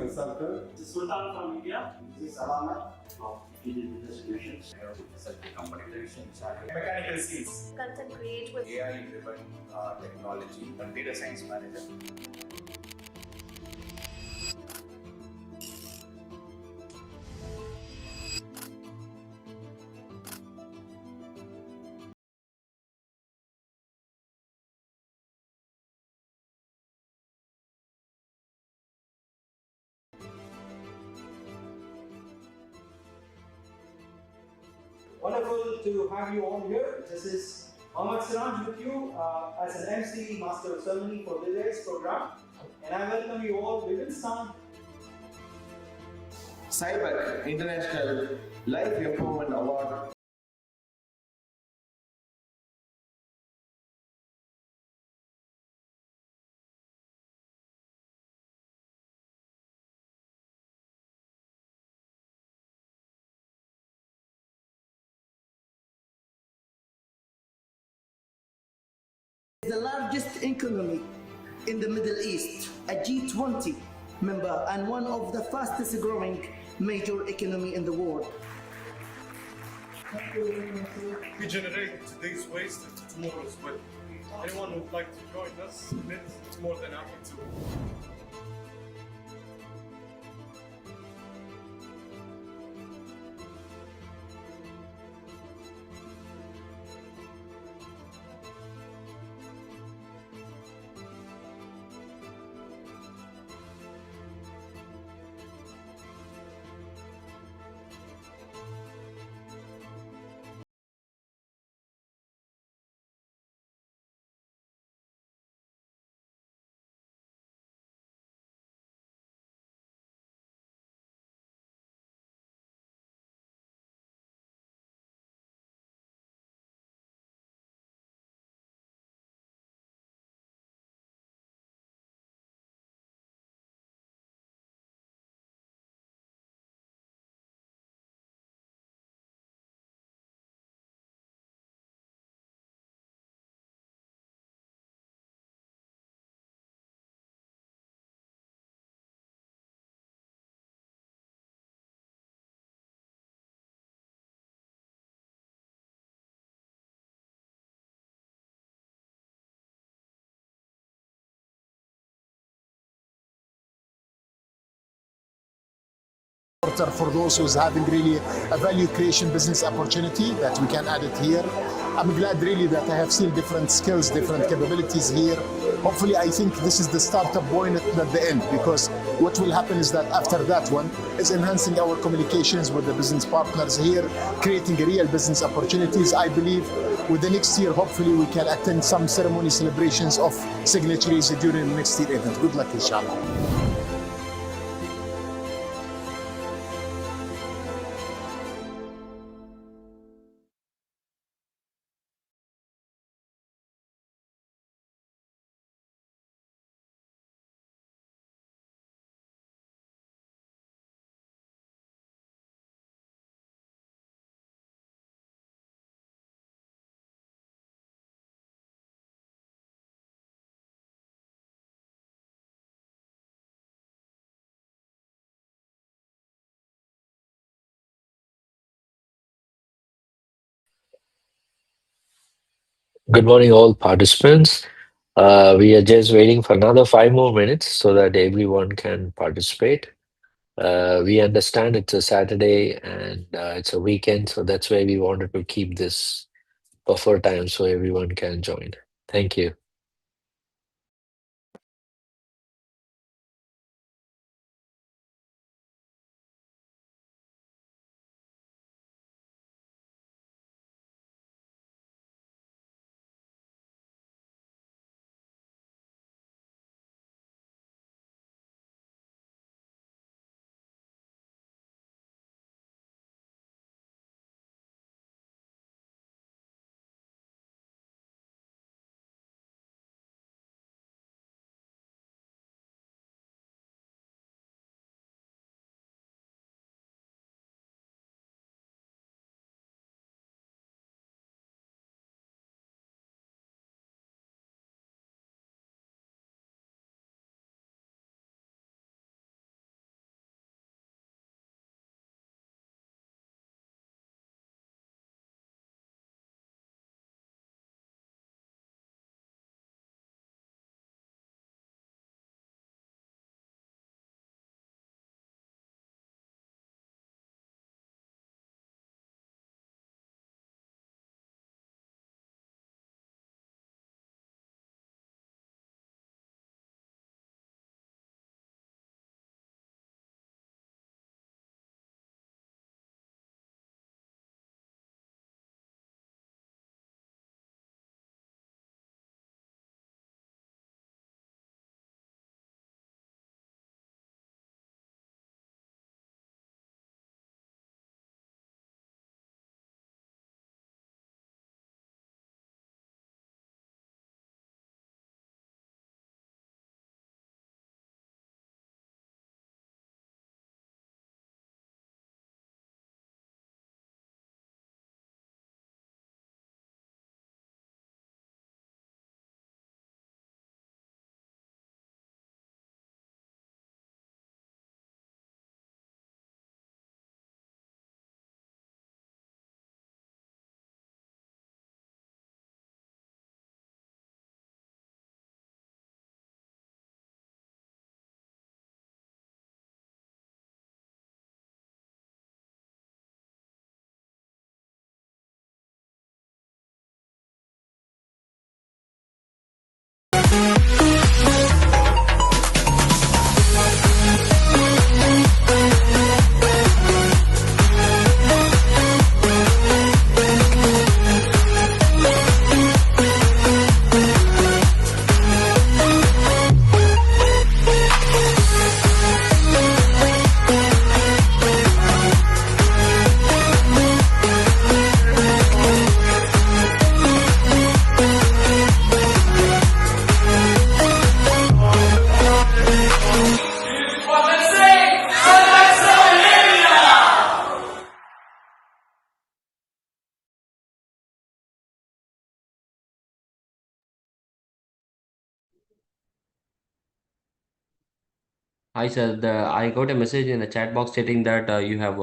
Consultant. This is Sultan from India. This is Alamat. From digital distributions. Company division. Mechanical skills. Content create with AI-driven technology. Data science manager. Wonderful to have you all here. This is Mohammad Siraj with you as an MC Master of Ceremony for today's program. And I welcome you all. We will start. Sibec International Life Improvement Award. The largest economy in the Middle East, a G20 member and one of the fastest growing major economy in the world. We generate today's waste and tomorrow's wealth. Anyone who would like to join us, it's more than happy to. For those who's having really a value creation business opportunity that we can add it here. I'm glad really that I have seen different skills, different capabilities here. Hopefully I think this is the startup point at the end, because what will happen is that after that one is enhancing our communications with the business partners here, creating real business opportunities. I believe with the next year, hopefully we can attend some ceremony celebrations of signatories during the next year event. Good luck, inshallah. Good morning, all participants. We are just waiting for another 5 more minutes so that everyone can participate. We understand it's a Saturday and it's a weekend, so that's why we wanted to keep this buffer time so everyone can join. Thank you. Hi sir, I got a message in the chat box stating that you have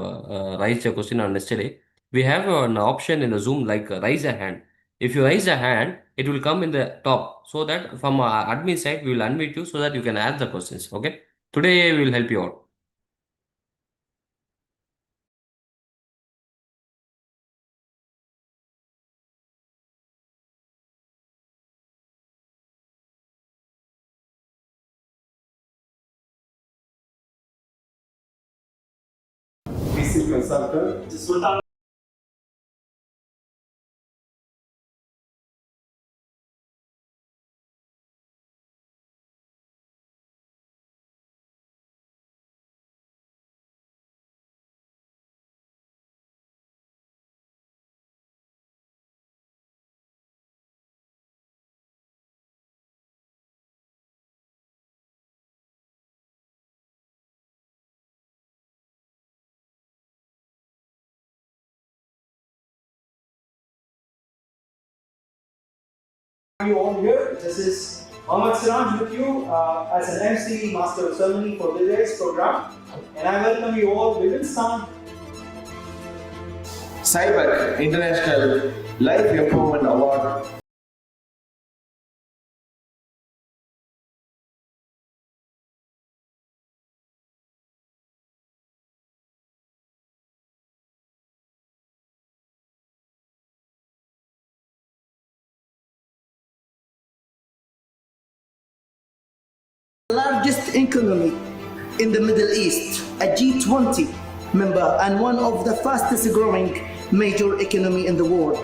raised a question on yesterday. We have an option in the Zoom like raise a hand. If you raise a hand, it will come in the top so that from admin side we will unmute you so that you can ask the questions. Okay. Today we will help you out. VC consultant. Sultan. You all here. This is Mohammed Siraj with you as an MC Master of Ceremony for today's program, and I welcome you all. We will start. Sibec International Life Improvement Award. The largest economy in the Middle East, a G20 member and one of the fastest growing major economy in the world.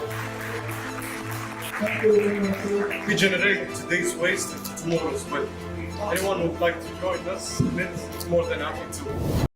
We generate today's waste into tomorrow's wealth. Anyone who would like to join us, it's more than happy to.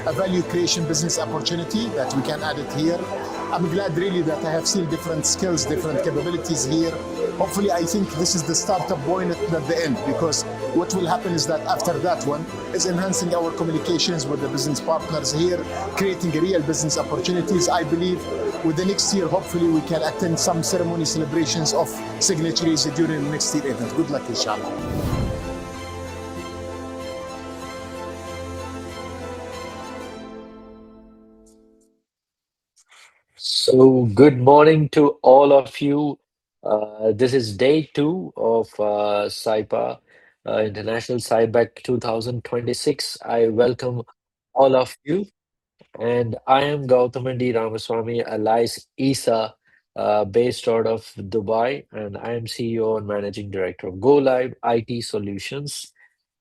A value creation business opportunity that we can add it here. I'm glad really that I have seen different skills, different capabilities here. Hopefully, I think this is the startup point at the end, because what will happen is that after that one is enhancing our communications with the business partners here, creating real business opportunities. I believe with the next year, hopefully we can attend some ceremony celebrations of signatories during the next year event. Good luck, inshallah. So, good morning to all of you. This is day two of SAIPA, International Sibec 2026. I welcome all of you, and I am Gautamandi Ramaswamy, alias Isa, based out of Dubai, and I am CEO and Managing Director of Go Live IT Solutions.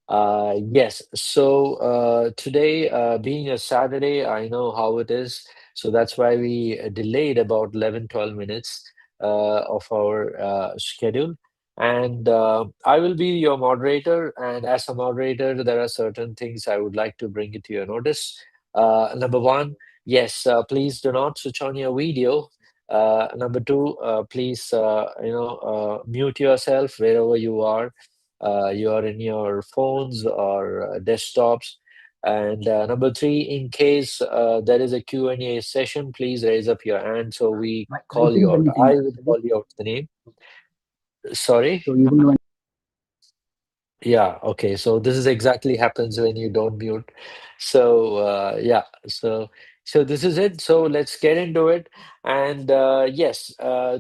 Yes, so today, being a Saturday, I know how it is. So that's why we delayed about 11, 12 minutes of our schedule. And I will be your moderator. And as a moderator, there are certain things I would like to bring it to your notice. Number one, yes, please do not switch on your video. Number two, please, mute yourself wherever you are. You are in your phones or desktops. And number three, in case there is a Q&A session, please raise up your hand so we call you out. I will call you out the name. Sorry? So even when Yeah, okay. So this is exactly happens when you don't mute. So yeah, so this is it. So let's get into it. And yes,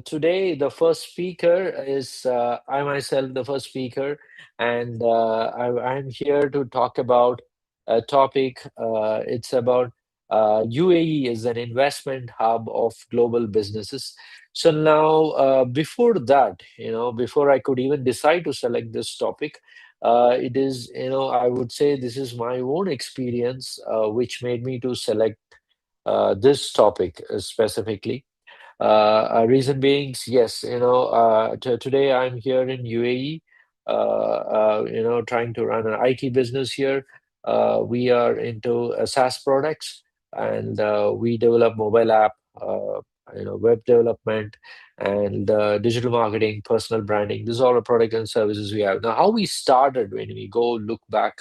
today the first speaker is I myself, the first speaker, and I'm here to talk about a topic. It's about UAE is an investment hub of global businesses. So now, before that, before I could even decide to select this topic. It is, I would say this is my own experience, which made me to select this topic specifically. Reason being, yes, today I'm here in UAE, trying to run an IT business here. We are into SaaS products, and we develop mobile app, web development, and digital marketing, personal branding. This is all the product and services we have. Now, how we started when we go look back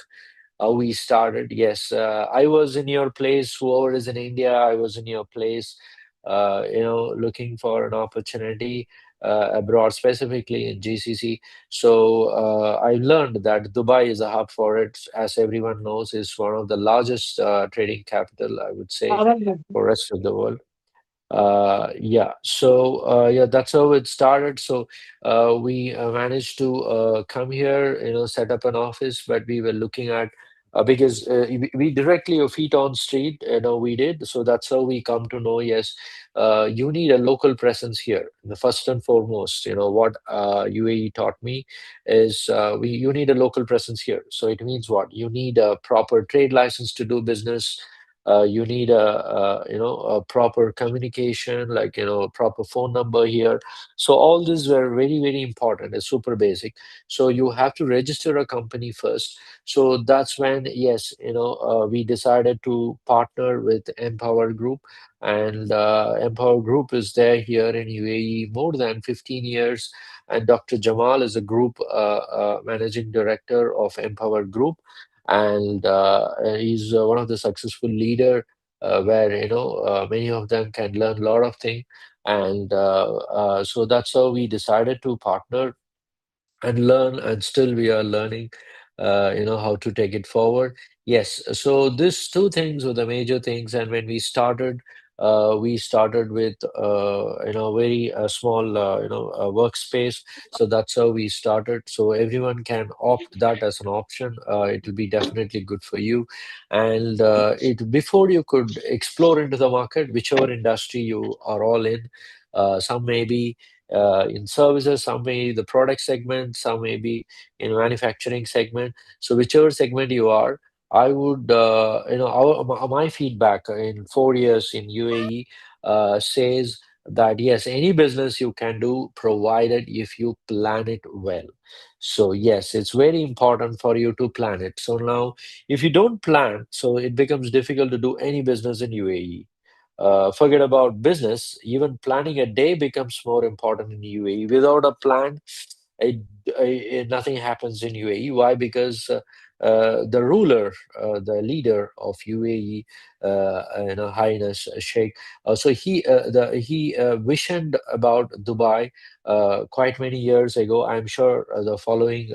how we started. Yes, I was in your place. Whoever is in India, I was in your place. Looking for an opportunity abroad, specifically in GCC. So I learned that Dubai is a hub for it. As everyone knows, is one of the largest trading capital, I would say, for rest of the world. Yeah, so yeah, that's how it started. So we managed to come here, set up an office, but we were looking at because we directly your feet on street, we did. So that's how we come to know, yes, you need a local presence here. The first and foremost, what UAE taught me is you need a local presence here. So it means what? You need a proper trade license to do business. You need a proper communication, like a proper phone number here. So all these were very, very important. It's super basic. So you have to register a company first. So that's when, yes, we decided to partner with Empower Group, and Empower Group is there here in UAE more than 15 years. And Dr. Jamal is a group managing director of Empower Group, and he's one of the successful leader where many of them can learn a lot of things. And so that's how we decided to partner and learn, and still we are learning how to take it forward. Yes, so these two things were the major things. And when we started with very small workspace. So that's how we started. So everyone can opt that as an option. It will be definitely good for you. And it before you could explore into the market, whichever industry you are all in. Some may be in services, some may the product segment, some may be in manufacturing segment. So whichever segment you are, I would, my feedback in 4 years in UAE says that yes, any business you can do provided if you plan it well. So yes, it's very important for you to plan it. So now, if you don't plan, so it becomes difficult to do any business in UAE. Forget about business, even planning a day becomes more important in UAE. Without a plan, nothing happens in UAE. Why? Because the ruler, the leader of UAE, Highness Sheikh, so he visioned about Dubai quite many years ago. I'm sure the following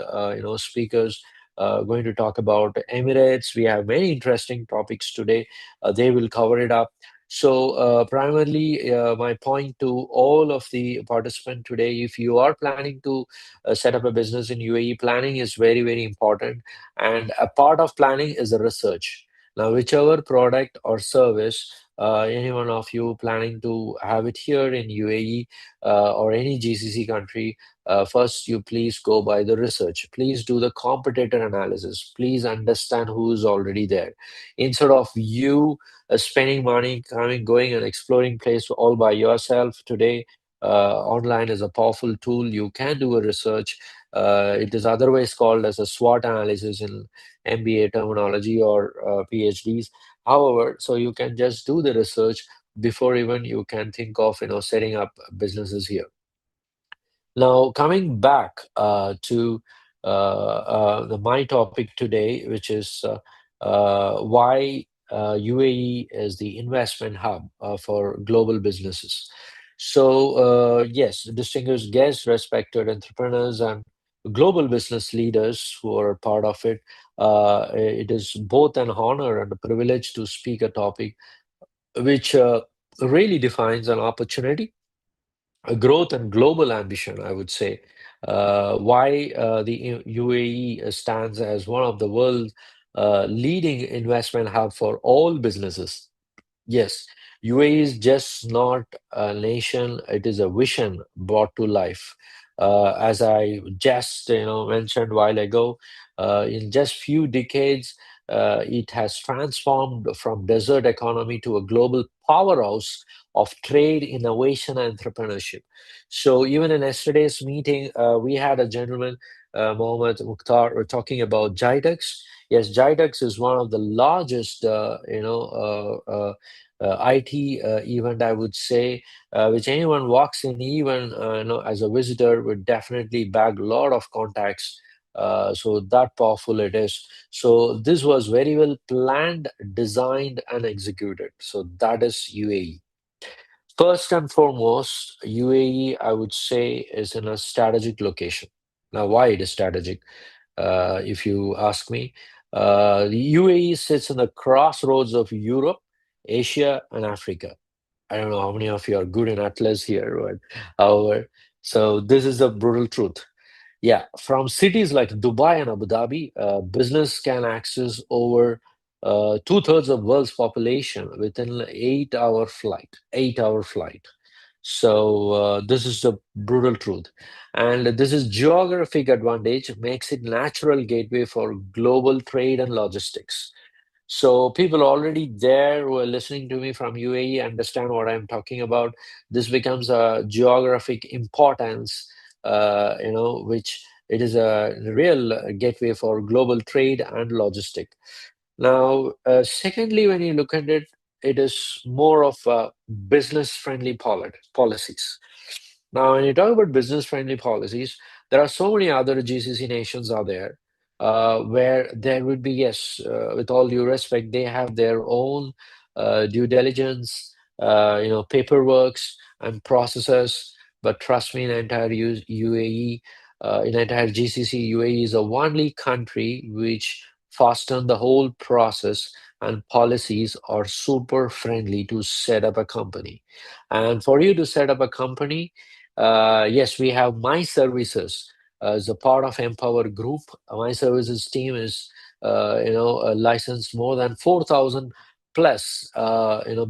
speakers going to talk about Emirates. We have many interesting topics today. They will cover it up. So, primarily, my point to all of the participants today, if you are planning to set up a business in UAE, planning is very, very important. And a part of planning is the research. Now, whichever product or service, any one of you planning to have it here in UAE or any GCC country, first you please go by the research. Please do the competitor analysis. Please understand who is already there. Instead of you spending money, coming, going, and exploring place all by yourself today. Online is a powerful tool. You can do a research. It is otherwise called as a SWOT analysis in MBA terminology or PhDs. However, so you can just do the research before even you can think of setting up businesses here. Now, coming back to my topic today, which is why UAE is the investment hub for global businesses. So, yes, distinguished guests, respected entrepreneurs, and global business leaders who are part of it. It is both an honor and a privilege to speak a topic which really defines an opportunity, a growth, and global ambition, I would say. Why the UAE stands as one of the world's leading investment hub for all businesses. Yes, UAE is just not a nation, it is a vision brought to life. As I just mentioned a while ago, in just few decades, it has transformed from desert economy to a global powerhouse of trade, innovation, and entrepreneurship. So even in yesterday's meeting, we had a gentleman, Mohammed Mukhtar, talking about Jitex. Yes, Jitex is one of the largest, IT event, I would say, which anyone walks in, even as a visitor, would definitely bag a lot of contacts. So that powerful it is. So this was very well planned, designed, and executed. So that is UAE. First and foremost, UAE, I would say, is in a strategic location. Now, why it is strategic? If you ask me. The UAE sits in the crossroads of Europe, Asia, and Africa. I don't know how many of you are good in atlas here, but however, so this is the brutal truth. Yeah, from cities like Dubai and Abu Dhabi, business can access over two-thirds of world's population within 8-hour flight. 8-hour flight. So this is the brutal truth, and this is geographic advantage makes it natural gateway for global trade and logistics. So people already there who are listening to me from UAE understand what I'm talking about. This becomes a geographic importance, which it is a real gateway for global trade and logistic. Now, secondly, when you look at it, it is more of business-friendly policies. Now, when you talk about business-friendly policies, there are so many other GCC nations out there where there would be, yes, with all due respect, they have their own due diligence, paperworks and processes. But trust me, in the entire UAE, in the entire GCC, UAE is the only country which fasten the whole process, and policies are super friendly to set up a company. And for you to set up a company, yes, we have My Services as a part of Empower Group. My Services team is, licensed more than 4,000 plus,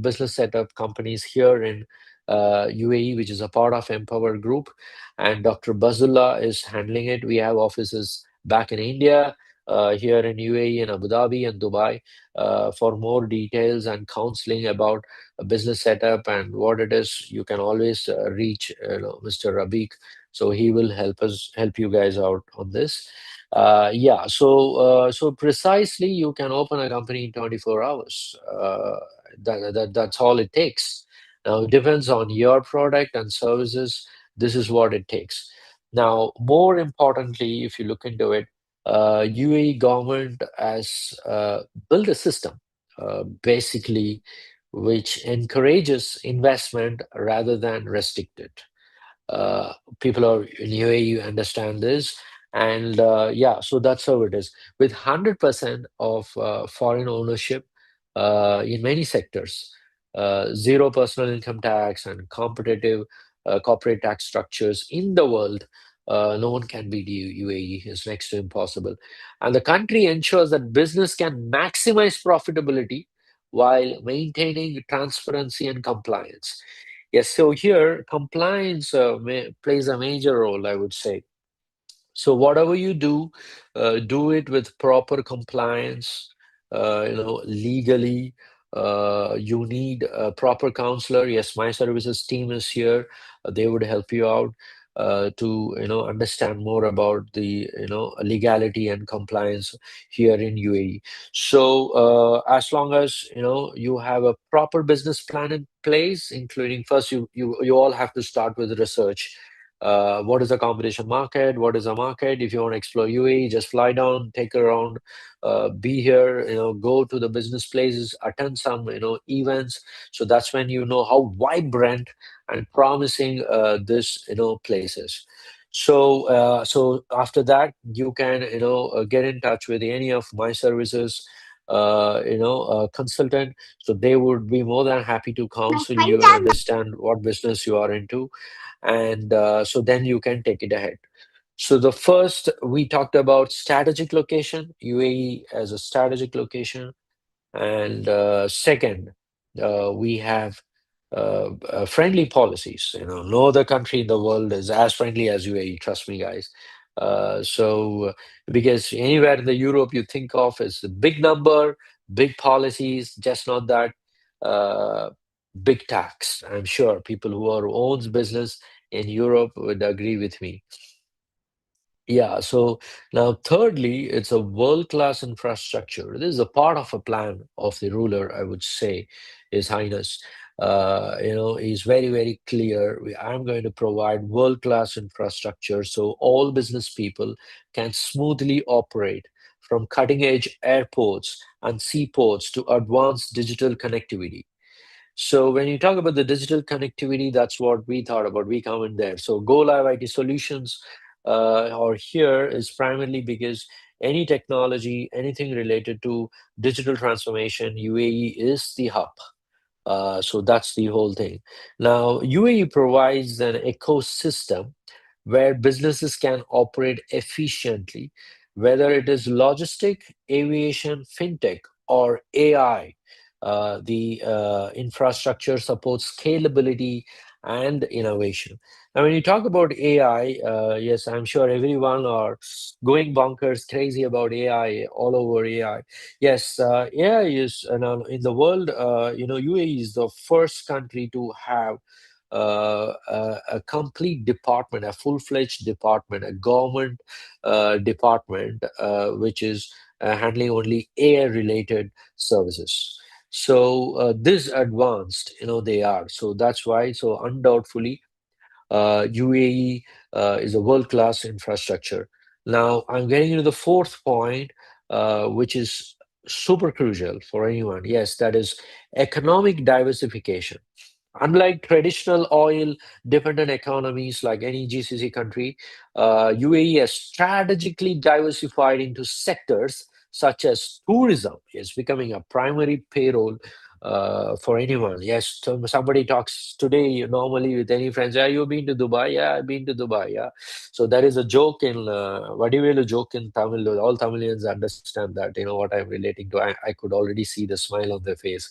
business setup companies here in UAE, which is a part of Empower Group. And Dr. Bazullah is handling it. We have offices back in India, here in UAE and Abu Dhabi and Dubai. For more details and counseling about a business setup and what it is, you can always reach Mr. Rabiq. So he will help you guys out on this. Yeah, so precisely you can open a company in 24 hours. That's all it takes. Now it depends on your product and services. This is what it takes. Now, more importantly, if you look into it, UAE government has built a system, basically, which encourages investment rather than restrict it. People are in UAE understand this, and yeah, so that's how it is. With 100% of foreign ownership in many sectors, zero personal income tax, and competitive corporate tax structures in the world, no one can beat UAE. It's next to impossible. And the country ensures that business can maximize profitability while maintaining transparency and compliance. Yes, so here compliance plays a major role, I would say. So whatever you do it with proper compliance, legally. You need a proper counselor. Yes, my services team is here. They would help you out to understand more about the legality and compliance here in UAE. So as long as you have a proper business plan in place, including first you all have to start with research. What is the competition market? What is the market? If you want to explore UAE, just fly down, take a round, be here, go to the business places, attend some, events. So that's when you know how vibrant and promising this, places. So after that, you can, get in touch with any of my services, consultant. So they would be more than happy to counsel you and understand what business you are into, and so then you can take it ahead. So the first, we talked about strategic location, UAE as a strategic location, and second, we have friendly policies. No other country in the world is as friendly as UAE. Trust me, guys. So because anywhere in the Europe you think of is a big number, big policies, just not that uh, big tax. I'm sure people who are owns business in Europe would agree with me. Yeah, so now thirdly, it's a world-class infrastructure. This is a part of a plan of the ruler, I would say, His Highness. He's very, very clear. I'm going to provide world-class infrastructure so all business people can smoothly operate from cutting-edge airports and seaports to advanced digital connectivity. So when you talk about the digital connectivity, that's what we thought about. We come in there. So Go Live IT Solutions, or here is primarily because any technology, anything related to digital transformation, UAE is the hub. So that's the whole thing. Now, UAE provides an ecosystem where businesses can operate efficiently, whether it is logistic, aviation, fintech, or AI. The infrastructure supports scalability and innovation. Now, when you talk about AI, yes, I'm sure everyone are going bonkers, crazy about AI, all over AI. Yes, AI is in the world. UAE is the first country to have a complete department, a full-fledged department, a government department, which is handling only AI-related services. So this advanced, they are. So that's why. So undoubtedly, UAE is a world-class infrastructure. Now, I'm getting into the fourth point, which is super crucial for anyone. Yes, that is economic diversification. Unlike traditional oil dependent economies like any GCC country, UAE has strategically diversified into sectors such as tourism is becoming a primary payroll for anyone. Yes, somebody talks today normally with any friends. Yeah, you've been to Dubai? Yeah, I've been to Dubai. Yeah. So there is a joke in Vadivelu joke in Tamil. All Tamilians understand that, what I'm relating to. I could already see the smile on their face.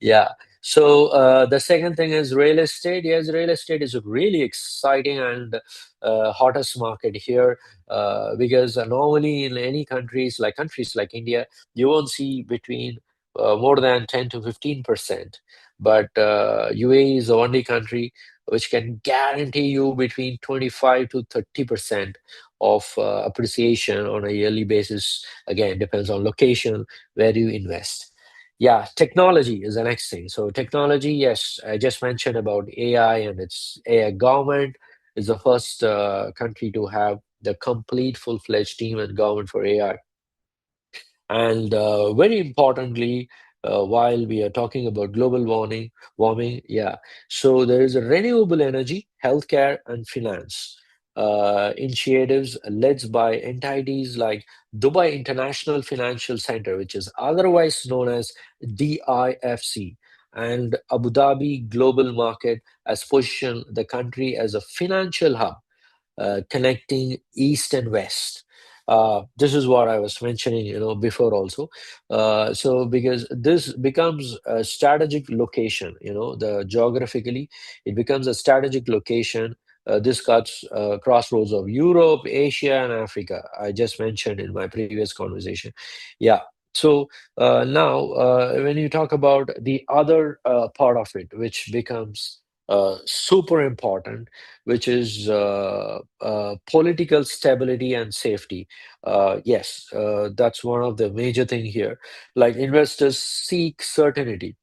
Yeah. So the second thing is real estate. Yes, real estate is a really exciting and hottest market here because normally in any countries like India, you won't see between more than 10 to 15%. But UAE is the only country which can guarantee you between 25 to 30% of appreciation on a yearly basis. Again, depends on location where you invest. Yeah, technology is the next thing. So technology, yes, I just mentioned about AI, and its AI government is the first country to have the complete full-fledged team and government for AI. And very importantly, while we are talking about global warming, yeah. So there is a renewable energy, healthcare, and finance initiatives led by entities like Dubai International Financial Center, which is otherwise known as DIFC, and Abu Dhabi Global Market has positioned the country as a financial hub connecting east and west. This is what I was mentioning, before also. So because this becomes a strategic location, the geographically, it becomes a strategic location. This cuts crossroads of Europe, Asia, and Africa. I just mentioned in my previous conversation. Yeah. So now, when you talk about the other part of it, which becomes super important, which is political stability and safety. Yes, that's one of the major thing here. Like investors seek certainty,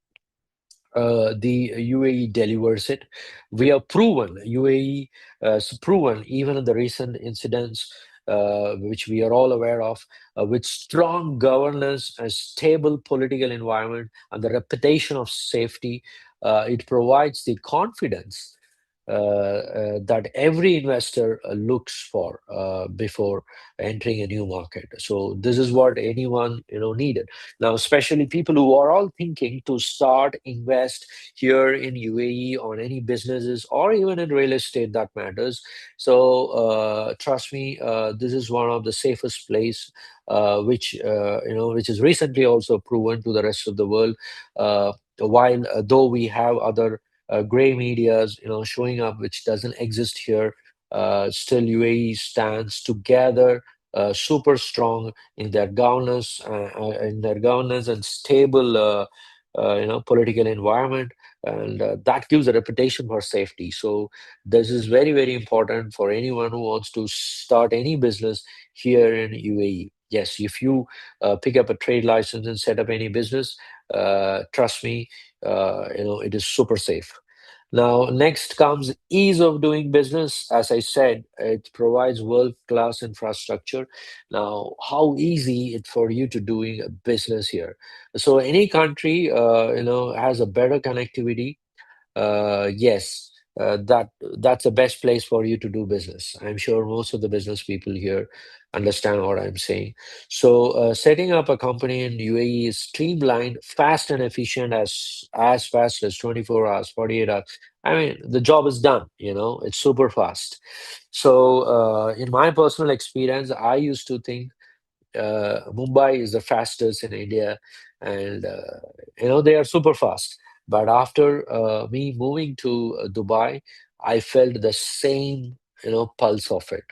the UAE delivers it. We have proven, UAE has proven, even in the recent incidents, which we are all aware of, with strong governance, a stable political environment, and the reputation of safety, it provides the confidence that every investor looks for before entering a new market. So this is what anyone needed. Now, especially people who are all thinking to start invest here in UAE on any businesses or even in real estate that matters. So trust me, this is one of the safest place, which is recently also proven to the rest of the world. While though we have other gray medias, showing up, which doesn't exist here. Still, UAE stands together, super strong in their governance and stable, political environment, and that gives a reputation for safety. So this is very, very important for anyone who wants to start any business here in UAE. Yes, if you pick up a trade license and set up any business, trust me, it is super safe. Now, next comes ease of doing business. As I said, it provides world-class infrastructure. Now, how easy it for you to doing a business here? So any country, has a better connectivity. Yes, that's the best place for you to do business. I'm sure most of the business people here understand what I'm saying. So, setting up a company in UAE is streamlined, fast and efficient, as fast as 24 hours, 48 hours. I mean, the job is done. It's super fast. So, in my personal experience, I used to think Mumbai is the fastest in India, and they are super fast. But after me moving to Dubai, I felt the same pulse of it.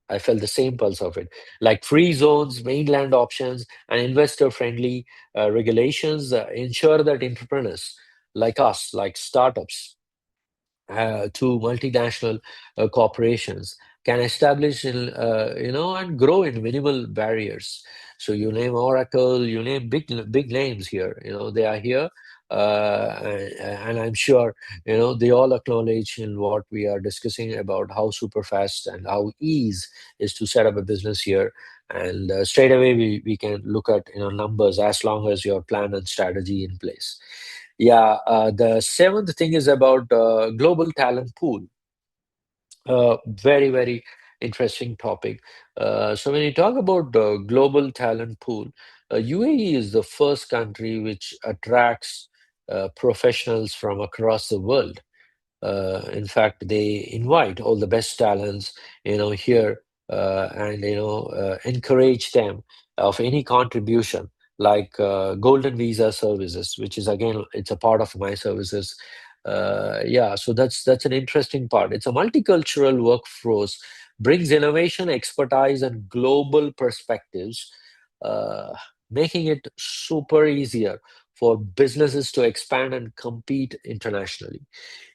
I felt the same pulse of it, like free zones, mainland options, and investor-friendly regulations ensure that entrepreneurs like us, like startups, to multinational corporations can establish and grow in minimal barriers. So you name Oracle, you name big names here. They are here, and I'm sure they all acknowledge in what we are discussing about how super fast and how ease is to set up a business here. And straight away we can look at numbers as long as your plan and strategy in place. Yeah, the seventh thing is about global talent pool. Very, very interesting topic. So when you talk about global talent pool, UAE is the first country which attracts professionals from across the world. In fact, they invite all the best talents, here, and encourage them of any contribution, like golden visa services, which is again it's a part of my services. Yeah, so that's an interesting part. It's a multicultural workforce, brings innovation, expertise, and global perspectives, uh, making it super easier for businesses to expand and compete internationally.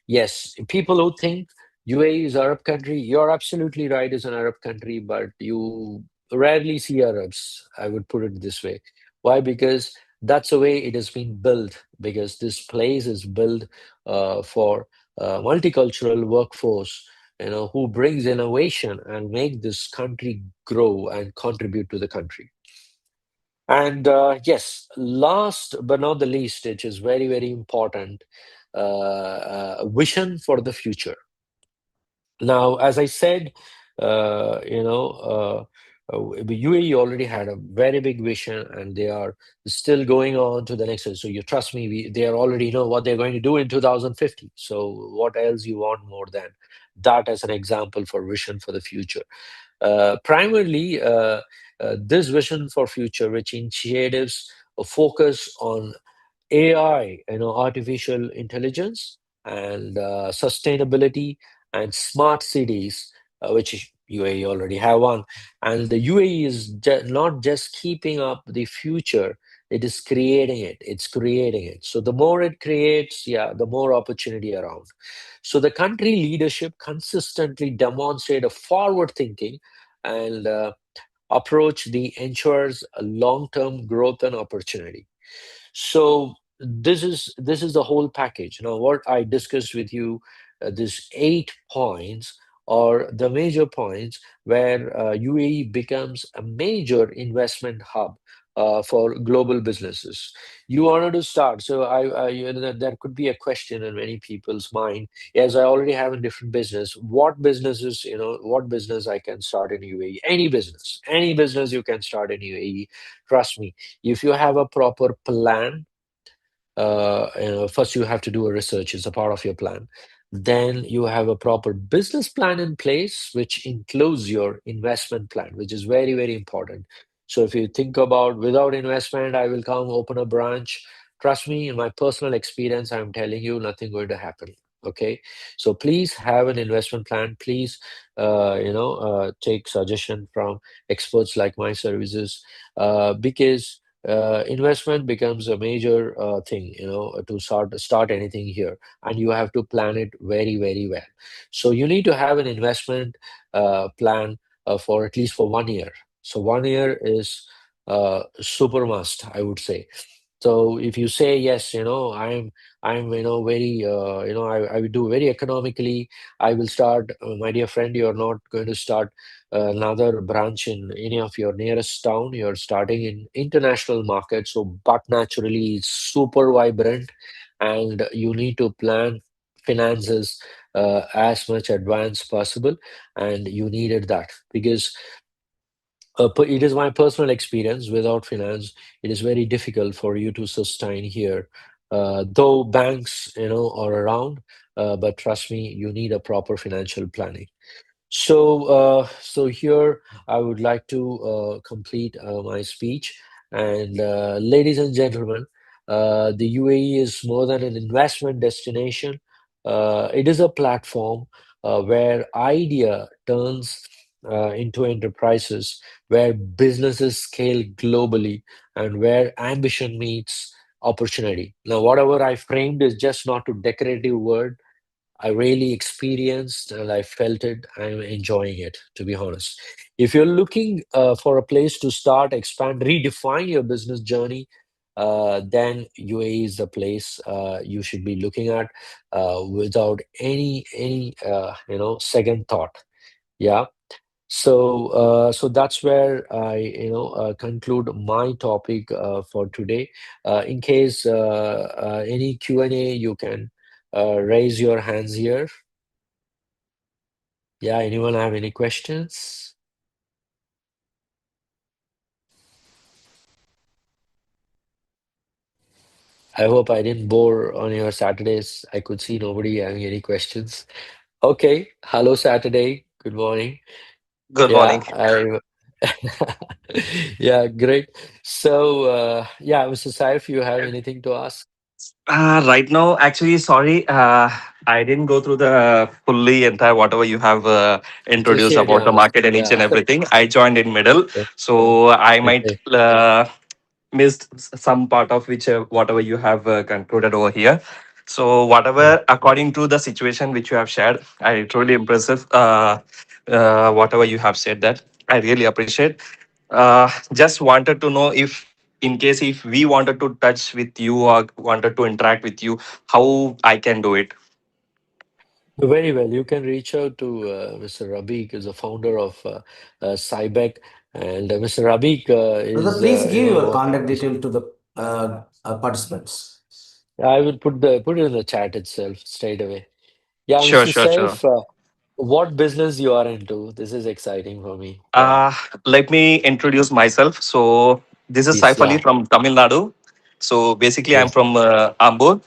Yes, people who think UAE is Arab country, you're absolutely right, it's an Arab country, but you rarely see Arabs, I would put it this way. Why? Because that's the way it has been built, because this place is built for multicultural workforce, who brings innovation and make this country grow and contribute to the country. And yes, last but not the least, which is very, very important, vision for the future. Now, as I said, the UAE already had a very big vision, and they are still going on to the next one. So you trust me, they are already know what they're going to do in 2050. So what else you want more than that as an example for vision for the future? Primarily, this vision for future, which initiatives focus on AI, artificial intelligence and sustainability and smart cities, which UAE already have one. And the UAE is not just keeping up the future, it is creating it. It's creating it. So the more it creates, yeah, the more opportunity around. So the country leadership consistently demonstrate a forward thinking and approach that ensures a long-term growth and opportunity. So this is the whole package. Now, what I discussed with you, this 8 points or the major points where UAE becomes a major investment hub for global businesses. You wanted to start, so there could be a question in many people's mind. Yes, I already have a different business. What businesses, what business I can start in UAE? Any business you can start in UAE. Trust me, if you have a proper plan, first you have to do a research. It's a part of your plan. Then you have a proper business plan in place, which includes your investment plan, which is very, very important. So if you think about without investment, I will come open a branch. Trust me, in my personal experience, I'm telling you, nothing going to happen. Okay, so please have an investment plan. Please, take suggestion from experts like my services, because investment becomes a major thing, to start anything here, and you have to plan it very, very well. So you need to have an investment plan for at least for 1 year. So 1 year is super must, I would say. So if you say yes, I'm very I will do very economically. I will start, my dear friend. You're not going to start another branch in any of your nearest town. You're starting in international market. So, but naturally, it's super vibrant, and you need to plan finances as much advance possible, and you needed that because it is my personal experience. Without finance, it is very difficult for you to sustain here. Though banks, are around, but trust me, you need a proper financial planning. So here I would like to complete my speech. And ladies and gentlemen, the UAE is more than an investment destination. It is a platform where idea turns into enterprises, where businesses scale globally, and where ambition meets opportunity. Now, whatever I framed is just not a decorative word. I really experienced and I felt it. I'm enjoying it, to be honest. If you're looking for a place to start, expand, redefine your business journey, then UAE is the place you should be looking at without any second thought. Yeah. So that's where I conclude my topic for today. In case any Q&A, you can raise your hands here. Yeah, anyone have any questions? I hope I didn't bore on your Saturdays. I could see nobody having any questions. Okay. Hello, Saturday. Good morning. Good Yeah, morning. I yeah, great. So yeah, Mr. Saif, you have anything to ask? Right now, actually, sorry, I didn't go through the fully entire whatever you have Just introduced here, about the yeah. market and each and Yeah. everything. I joined in middle, Okay. so I might Okay. missed some part of which whatever you have concluded over here. So Yeah. whatever according to the situation which you have shared, I truly impressive. Whatever you have said that I really appreciate. Just wanted to know if in case if we wanted to touch with you or wanted to interact with you, how I can do it. Very well. You can reach out to Mr. Rabiq, is the founder of Sibec, and Mr. Rabiq Brother, is please give your contact detail to the participants. I will put it in the chat itself straight away. Yeah, Sure, Mr. sure, sure. Saif, what business you are into? This is exciting for me. Yeah, Uh, Let me introduce myself. So this is please. Saif Ali Yeah, from Tamil Nadu. So basically, I'm yeah, from Ambur.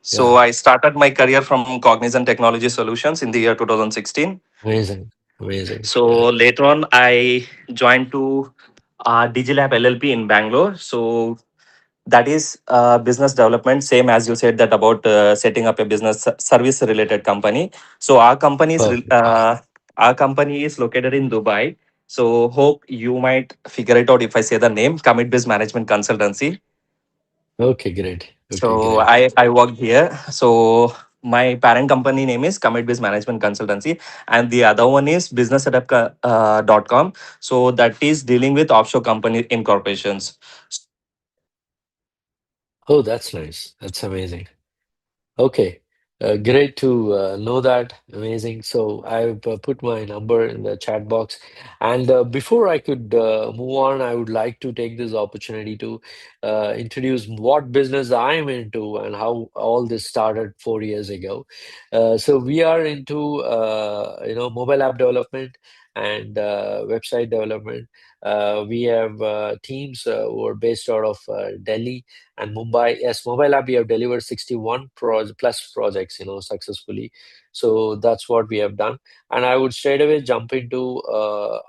So yeah. I started my career from Cognizant Technology Solutions in the year 2016. Amazing, amazing. Yeah. So later on, I joined to Digilab LLP in Bangalore. So that is business development, same as you said that about setting up a business service related company. So Perfect. our company is located in Dubai. So hope you might figure it out if I say the name, Commit Biz Management Consultancy. Okay, great. Okay, So great. I worked here. So my parent company name is Commit Biz Management Consultancy, and the other one is businesssetup.com. So that is dealing with offshore company incorporations. Oh, that's nice. That's amazing. Okay, great to know that. Amazing. So I've put my number in the chat box. And before I could move on, I would like to take this opportunity to introduce what business I'm into and how all this started 4 years ago. So we are into mobile app development and website development. We have teams who are based out of Delhi and Mumbai. Yes, mobile app we have delivered 61 plus projects, successfully. So that's what we have done. And I would straight away jump into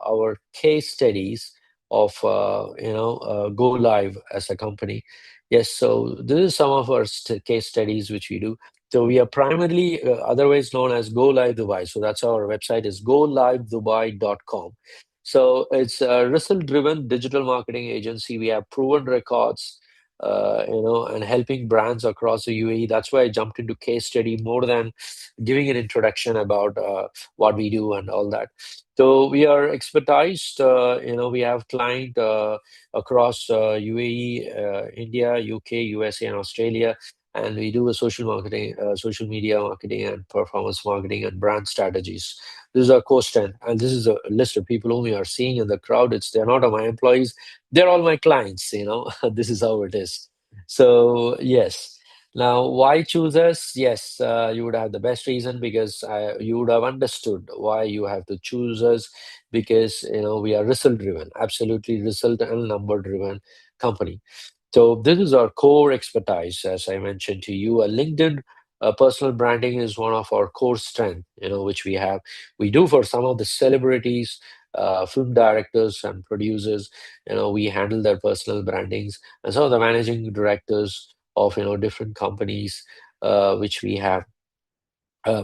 our case studies of go live as a company. Yes, so this is some of our case studies which we do. So we are primarily otherwise known as Go Live Dubai. So that's our website is golivedubai.com. So it's a result-driven digital marketing agency. We have proven records, and helping brands across the UAE. That's why I jumped into case study more than giving an introduction about what we do and all that. So we are expertised. We have client across UAE, India, UK, USA, and Australia. And we do a social marketing, social media marketing, and performance marketing and brand strategies. This is our core strength, and this is a list of people whom we are seeing in the crowd. They're not all my employees; they're all my clients. This is how it is. So yes. Now, why choose us? Yes, you would have the best reason because you would have understood why you have to choose us because we are result driven, absolutely result and number driven company. So this is our core expertise, as I mentioned to you. A LinkedIn personal branding is one of our core strength, which we have. We do for some of the celebrities, film directors and producers. We handle their personal brandings, and some of the managing directors of different companies, which we have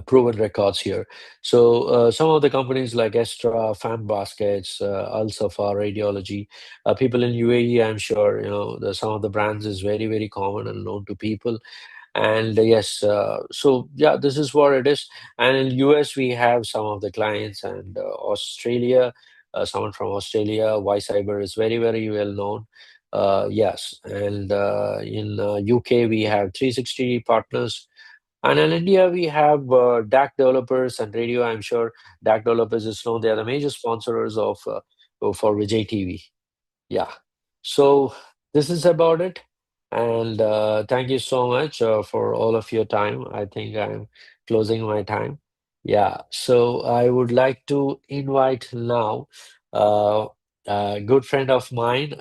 proven records here. So some of the companies like Estra, Fan Baskets, Al Safa, Radiology, people in UAE, I'm sure some of the brands is very very common and known to people. And yes, so yeah, this is what it is. And in US, we have some of the clients, and Australia, someone from Australia, Y Cyber is very, very well known. Yes, and in UK, we have 360 partners. And in India, we have DAC developers and radio. I'm sure DAC developers is known. They are the major sponsors of for Vijay TV. Yeah. So this is about it. And thank you so much for all of your time. I think I'm closing my time. Yeah. So I would like to invite now uh, a good friend of mine,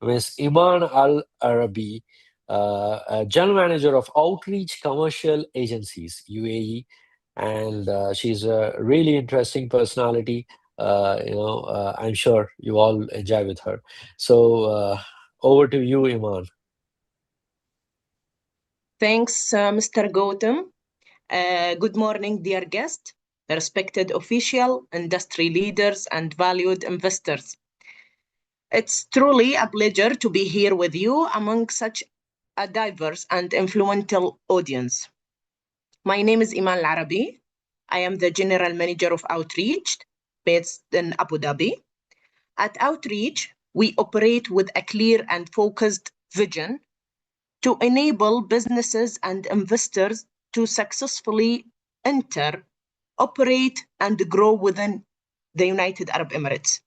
Ms. Iman Al Arabi, General Manager of Outreach Commercial Agencies, UAE. And she's a really interesting personality. I'm sure you all enjoy with her. So over to you, Iman. Thanks, Mr. Gautam. Good morning, dear guest, respected official, industry leaders, and valued investors. It's truly a pleasure to be here with you among such a diverse and influential audience. My name is Iman Al-Arabi. I am the General Manager of Outreach based in Abu Dhabi. At Outreach, we operate with a clear and focused vision to enable businesses and investors to successfully enter, operate, and grow within the United Arab Emirates,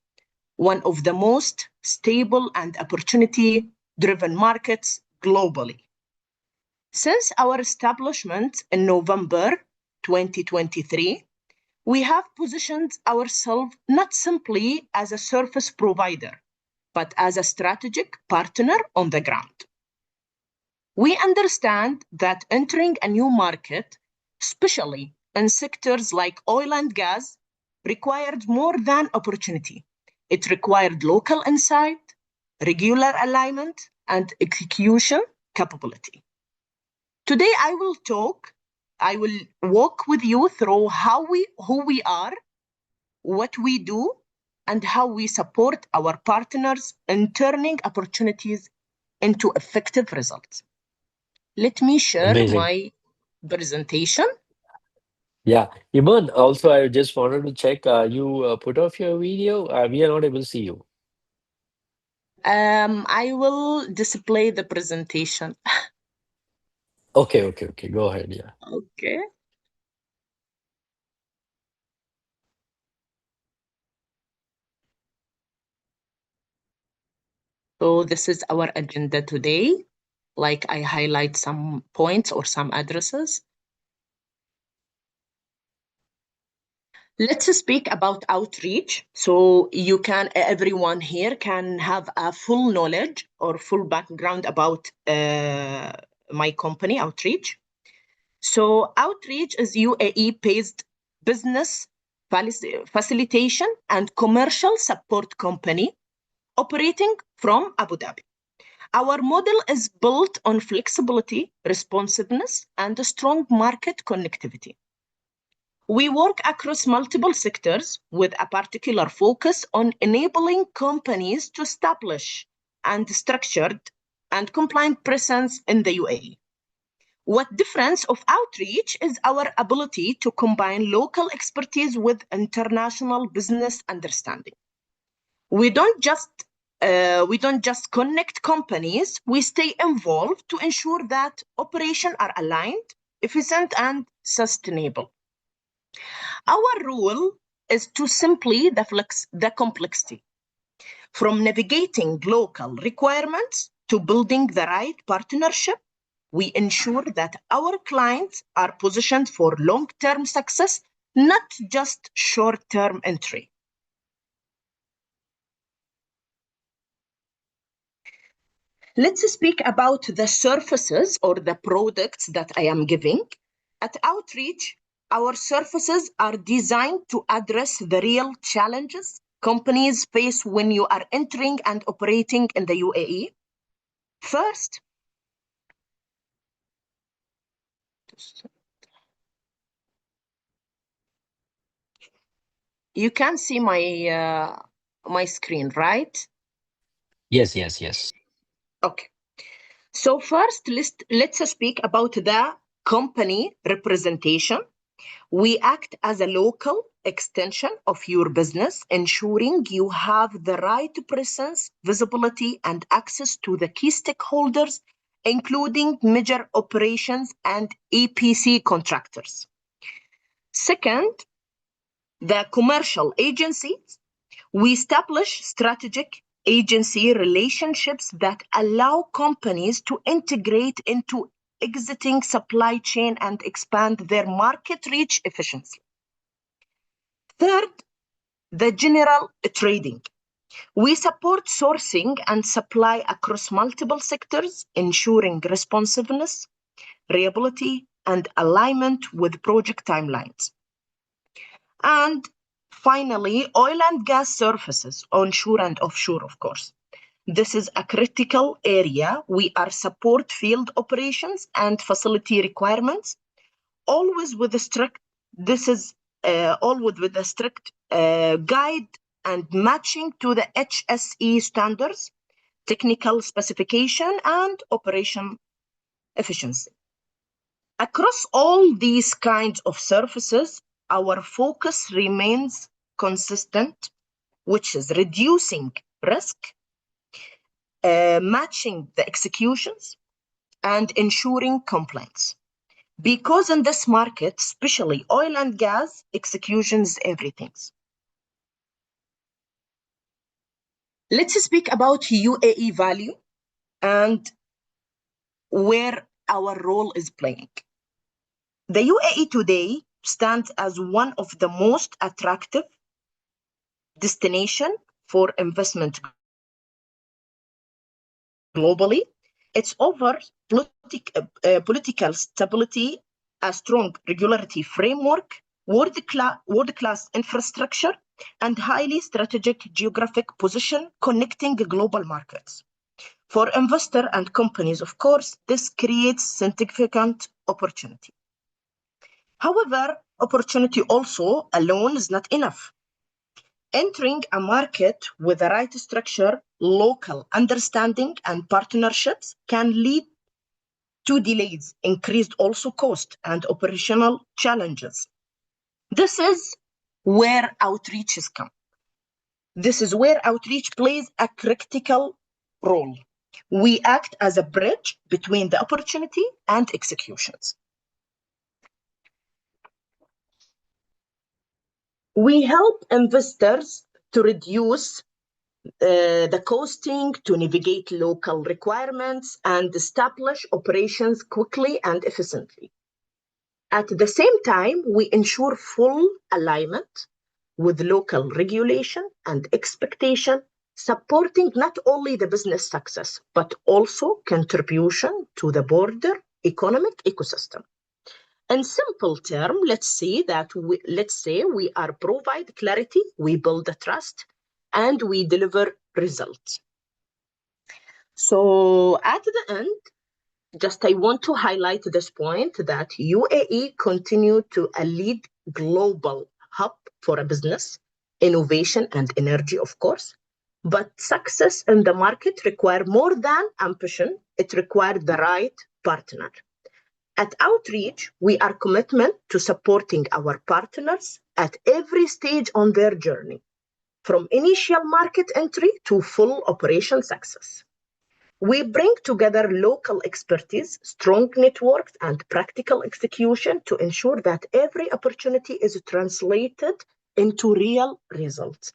one of the most stable and opportunity-driven markets globally. Since our establishment in November 2023, we have positioned ourselves not simply as a service provider, but as a strategic partner on the ground. We understand that entering a new market, especially in sectors like oil and gas, required more than opportunity. It required local insight, regular alignment, and execution capability. Today, I will walk with you through who we are, what we do, and how we support our partners in turning opportunities into effective results. Let me share Amazing. my presentation. Yeah. Iman, also, I just wanted to check, you put off your video. We are not able to see you. I will display the presentation. Okay. Go ahead. Yeah. Okay. So this is our agenda today. Like I highlight some points or some addresses. Let's speak about outreach. So everyone here can have a full knowledge or full background about my company, Outreach. So Outreach is UAE-based business facilitation and commercial support company operating from Abu Dhabi. Our model is built on flexibility, responsiveness, and a strong market connectivity. We work across multiple sectors with a particular focus on enabling companies to establish and structured and compliant presence in the UAE. What difference of Outreach is our ability to combine local expertise with international business understanding. We don't just connect companies, we stay involved to ensure that operations are aligned, efficient, and sustainable. Our role is to simply the complexity, from navigating local requirements to building the right partnership. We ensure that our clients are positioned for long-term success, not just short-term entry. Let's speak about the services or the products that I am giving. At Outreach, our services are designed to address the real challenges companies face when you are entering and operating in the UAE. First, you can see my screen, right? Yes. Okay. So first, let's speak about the company representation. We act as a local extension of your business, ensuring you have the right presence, visibility, and access to the key stakeholders, including major operations and EPC contractors. Second, the commercial agencies. We establish strategic agency relationships that allow companies to integrate into existing supply chain and expand their market reach efficiently. Third, the general trading. We support sourcing and supply across multiple sectors, ensuring responsiveness, reliability, and alignment with project timelines. And finally, oil and gas services, onshore and offshore, of course. This is a critical area. We are support field operations and facility requirements, always with a strict, always with a strict guide and matching to the HSE standards, technical specification, and operation efficiency. Across all these kinds of services, our focus remains consistent, which is reducing risk, matching the executions, and ensuring compliance. Because in this market, especially oil and gas, execution is everything. Let's speak about UAE value and where our role is playing. The UAE today stands as one of the most attractive destinations for investment globally. It's offers political stability, a strong regulatory framework, world-class infrastructure, and highly strategic geographic position connecting global markets. For investors and companies, of course, this creates significant opportunity. However, opportunity also alone is not enough. Entering a market with the right structure, local understanding, and partnerships can lead to delays, increased also cost, and operational challenges. This is where outreach is come. This is where outreach plays a critical role. We act as a bridge between the opportunity and executions. We help investors to reduce the costing, to navigate local requirements, and establish operations quickly and efficiently. At the same time, we ensure full alignment with local regulation and expectation, supporting not only the business success, but also contribution to the broader economic ecosystem. In simple terms, let's say we are provide clarity, we build the trust, and we deliver results. So at the end, just I want to highlight this point that UAE continue to a lead global hub for a business, innovation and energy, of course. But success in the market require more than ambition. It requires the right partner. At Outreach, we are committed to supporting our partners at every stage on their journey, from initial market entry to full operation success. We bring together local expertise, strong networks, and practical execution to ensure that every opportunity is translated into real results.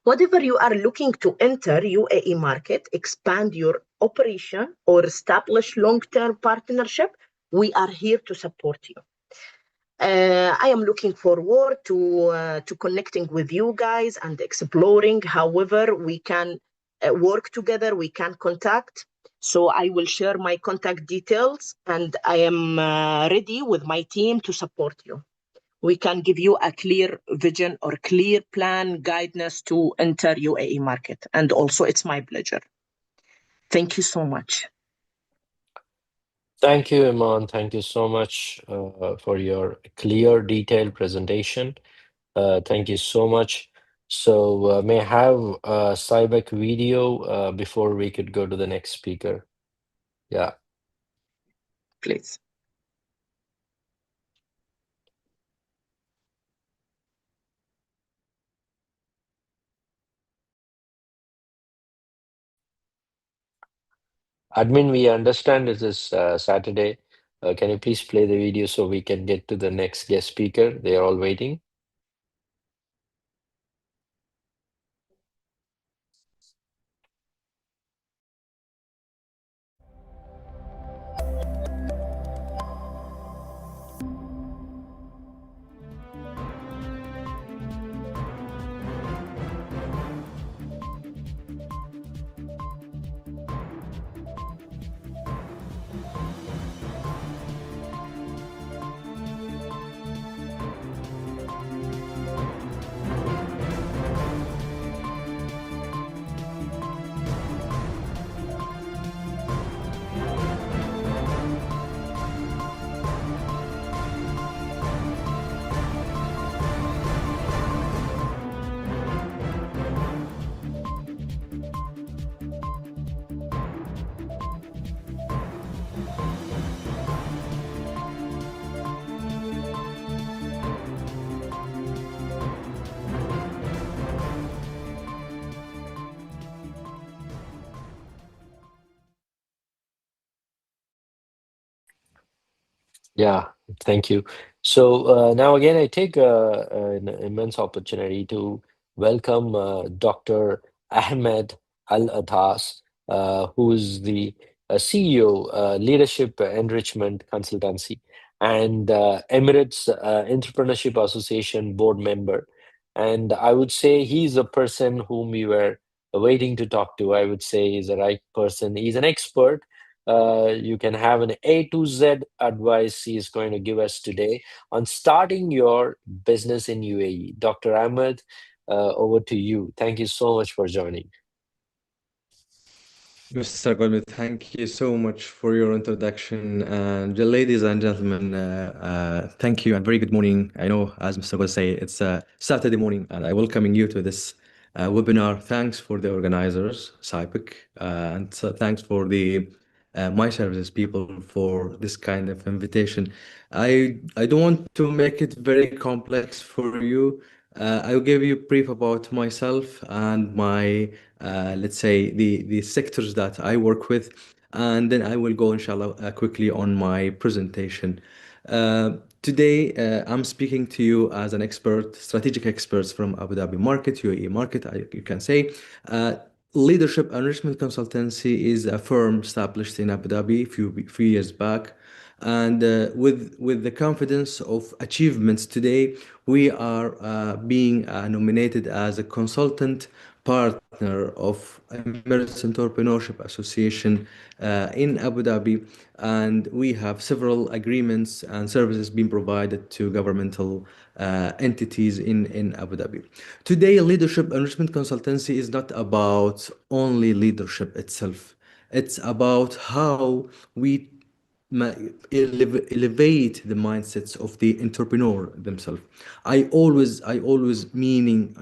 Whatever you are looking to enter UAE market, expand your operation, or establish long-term partnership, we are here to support you. I am looking forward to connecting with you guys and exploring however we can work together, we can contact. So I will share my contact details and I am ready with my team to support you. We can give you a clear vision or clear plan guidance to enter UAE market. And also it's my pleasure. Thank you so much. Thank you, Iman. Thank you so much for your clear, detailed presentation. Thank you so much. So, may I have a Sibec video before we could go to the next speaker? Yeah. Please. Admin, we understand this is Saturday. Can you please play the video so we can get to the next guest speaker? They are all waiting. Yeah, thank you. So now again, I take an immense opportunity to welcome Dr. Ahmed Al-Atas, who is the CEO, Leadership Enrichment Consultancy, and Emirates Entrepreneurship Association board member. And I would say he's a person whom we were waiting to talk to. I would say he's the right person. He's an expert. You can have an A to Z advice he is going to give us today on starting your business in UAE. Dr. Ahmed, over to you. Thank you so much for joining. Mr. Golmi, thank you so much for your introduction. And ladies and gentlemen, thank you and very good morning. I know, as Mr. Golmi say, it's Saturday morning, and I welcoming you to this webinar. Thanks for the organizers, Sibec, and thanks for the my services people for this kind of invitation. I don't want to make it very complex for you. I will give you a brief about myself and my, let's say, the sectors that I work with, and then I will go, inshallah, quickly on my presentation. Today, I'm speaking to you as an expert, strategic experts from Abu Dhabi market, UAE market, you can say. Leadership Enrichment Consultancy is a firm established in Abu Dhabi few years back. And with the confidence of achievements today, we are being nominated as a consultant partner of Emirates Entrepreneurship Association in Abu Dhabi, and we have several agreements and services being provided to governmental entities in Abu Dhabi. Today, leadership enrichment consultancy is not about only leadership itself. It's about how we elevate the mindsets of the entrepreneur themselves. I always meaning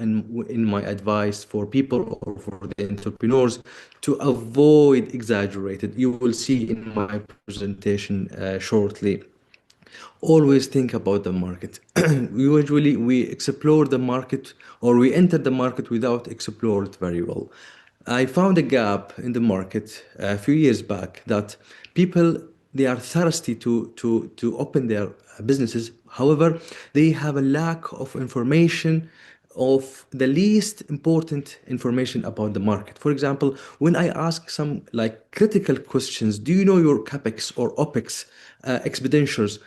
in my advice for people or for the entrepreneurs to avoid exaggerated. You will see in my presentation shortly. Always think about the market. Usually we explore the market or we enter the market without explore it very well. I found a gap in the market a few years back that people they are thirsty to open their businesses. However, they have a lack of information of the least important information about the market. For example, when I ask some like critical questions, do you know your capex or opex expenditures?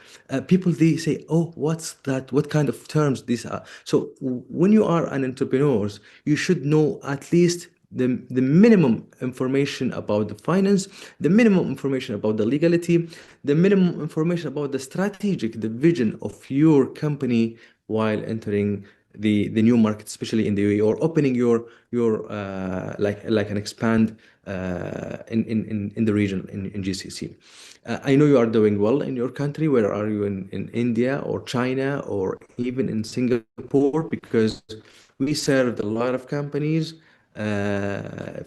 People they say, "Oh, what's that? What kind of terms these are?" So when you are an entrepreneur, you should know at least the minimum information about the finance, the minimum information about the legality, the minimum information about the strategic, the vision of your company while entering the new market, especially in the UAE, or opening your like an expand in the region in GCC. I know you are doing well in your country. Where are you in India or China or even in Singapore? Because we served a lot of companies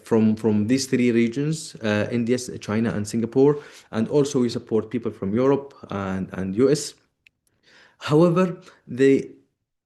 from these three regions, India, China, and Singapore, and also we support people from Europe and US. However, the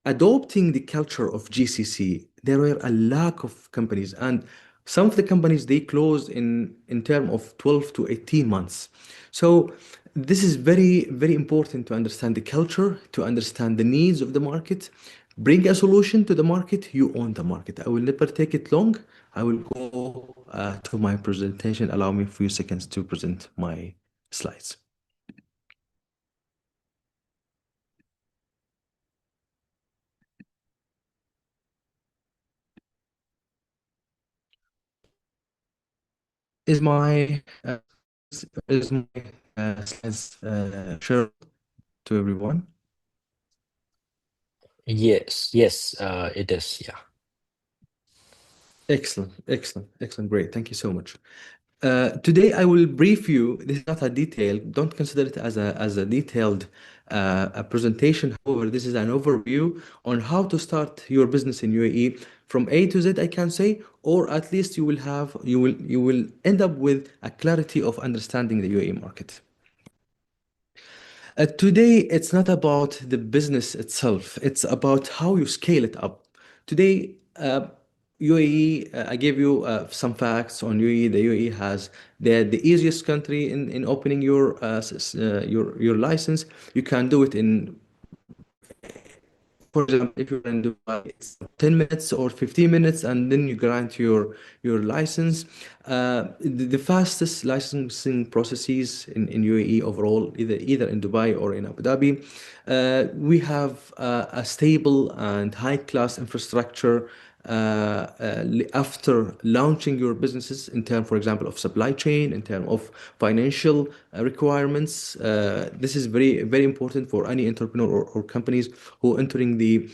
adopting the culture of GCC, there were a lack of companies, and some of the companies they closed in term of 12 to 18 months. So this is very important to understand the culture, to understand the needs of the market, bring a solution to the market. You own the market. I will never take it long. I will go to my presentation. Allow me a few seconds to present my slides. Is my is my slides shared to everyone? Yes, it is. Yeah. Excellent. Great. Thank you so much. Today I will brief you. This is not a detail. Don't consider it as a detailed a presentation. However, this is an overview on how to start your business in UAE from A to Z, I can say, or at least you will end up with a clarity of understanding the UAE market. Today, it's not about the business itself. It's about how you scale it up. Today, UAE, I gave you some facts on UAE. The UAE has the easiest country in opening your license. You can do it in, for example, if you're in Dubai, it's 10 minutes or 15 minutes, and then you grant your license. The fastest licensing processes in UAE overall, either in Dubai or in Abu Dhabi. We have a stable and high-class infrastructure after launching your businesses in terms, for example, of supply chain, in terms of financial requirements. This is very important for any entrepreneur or companies who are entering the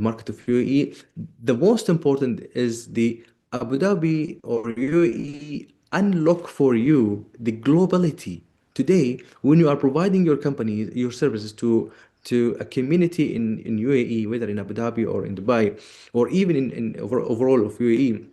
market of UAE. The most important is the Abu Dhabi or UAE unlock for you the globality. Today, when you are providing your company, your services to a community in UAE, whether in Abu Dhabi or in Dubai, or even in overall of UAE,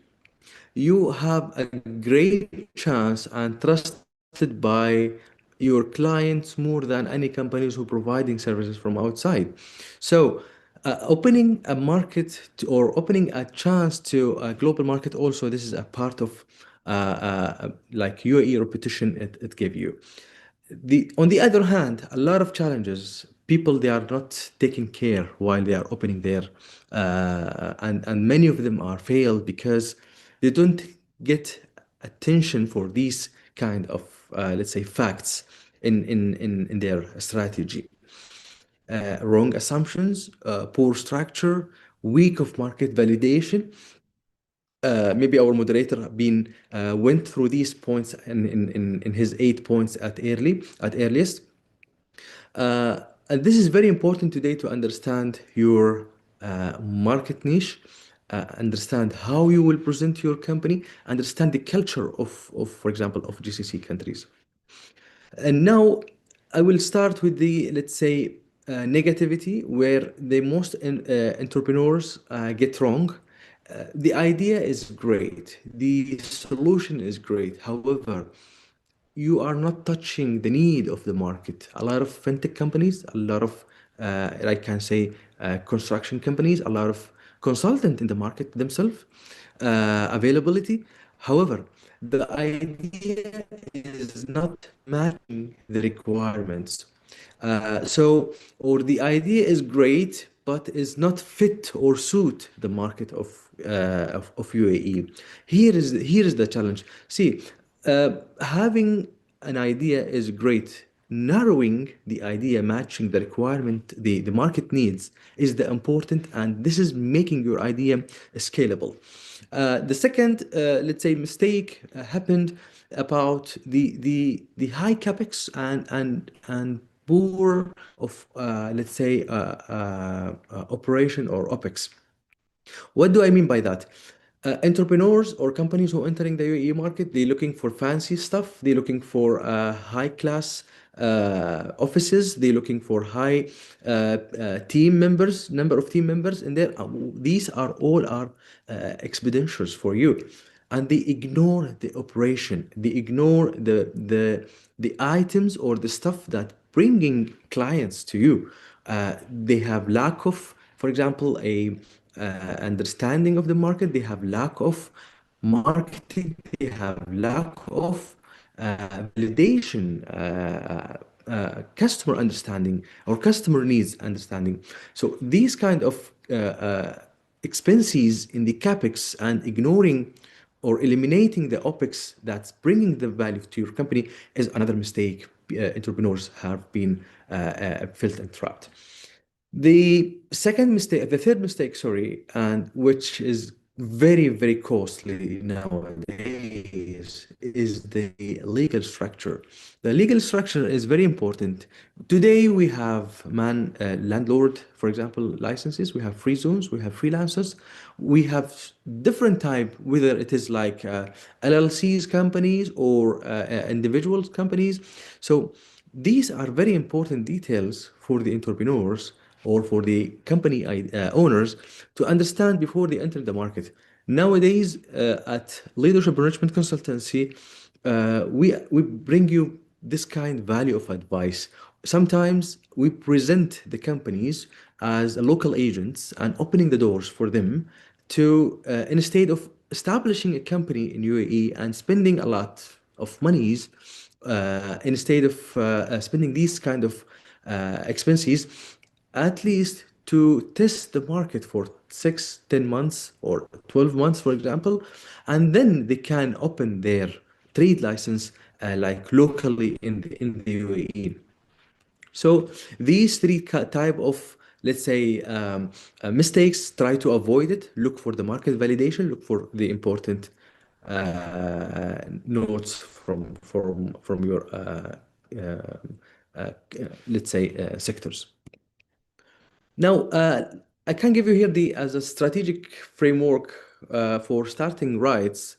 you have a great chance and trusted by your clients more than any companies who providing services from outside. So Opening a market or opening a chance to a global market also, this is a part of like UAE repetition it gave you. On the other hand, a lot of challenges. People they are not taking care while they are opening there, and many of them are failed because they don't get attention for these kind of let's say facts in their strategy. Wrong assumptions, poor structure, weak of market validation. Maybe our moderator been went through these points in his 8 points at earliest. And this is very important today to understand your market niche, understand how you will present your company, understand the culture for example, of GCC countries. And now I will start with the, let's say, negativity where the most entrepreneurs get wrong. The idea is great, the solution is great. However, you are not touching the need of the market. A lot of fintech companies, a lot of, I can say, construction companies, a lot of consultant in the market themselves, availability. However, the idea is not matching the requirements. Or the idea is great, but is not fit or suit the market of UAE. Here is the challenge. See, having an idea is great. Narrowing the idea, matching the requirement, the market needs is the important, and this is making your idea scalable. The second, let's say, mistake happened about the high capex and poor of let's say operation or opex. What do I mean by that? Entrepreneurs or companies who are entering the UAE market, they're looking for fancy stuff. They're looking for high class offices. They're looking for high team members, number of team members in there. These are all are expenditures for you, and they ignore the operation. They ignore the items or the stuff that bringing clients to you. They have lack of, for example, a understanding of the market. They have lack of marketing. They have lack of validation, customer understanding or customer needs understanding. So these kind of expenses in the capex and ignoring or eliminating the opex that's bringing the value to your company is another mistake entrepreneurs have been felt and trapped. The third mistake, sorry, and which is very, very costly nowadays, is the legal structure. The legal structure is very important. Today we have landlord, for example, licenses. We have free zones. We have freelancers. We have different type, whether it is like LLCs companies or individuals companies. So these are very important details for the entrepreneurs or for the company owners to understand before they enter the market. Nowadays, at Leadership Enrichment Consultancy, we bring you this kind of value of advice. Sometimes we present the companies as local agents and opening the doors for them to, instead of establishing a company in UAE and spending a lot of monies, instead of spending these kind of expenses, at least to test the market for 6, 10 months or 12 months, for example, and then they can open their trade license like locally in the UAE. So these three type of, let's say, mistakes, try to avoid it. Look for the market validation. Look for the important notes from your let's say sectors. Now, I can give you here as a strategic framework for starting rights.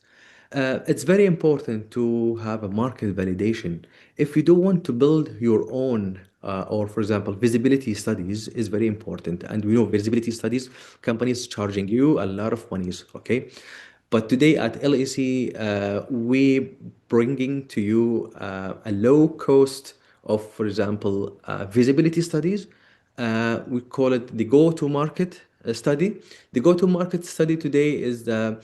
It's very important to have a market validation. If you don't want to build your own, or for example, visibility studies is very important. And we know visibility studies, companies charging you a lot of monies, okay? But today at LAC, we bringing to you a low cost of, for example, visibility studies We call it the go-to-market study. The go-to-market study today is a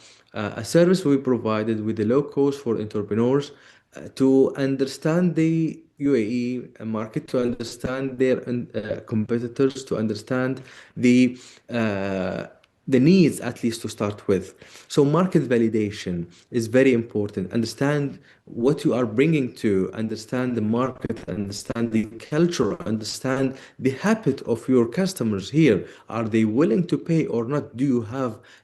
service we provided with the low cost for entrepreneurs to understand the UAE market, to understand their competitors, to understand the uh, the needs at least to start with. So market validation is very important. Understand what you are bringing to, understand the market, understand the culture, understand the habit of your customers here. Are they willing to pay or not? Do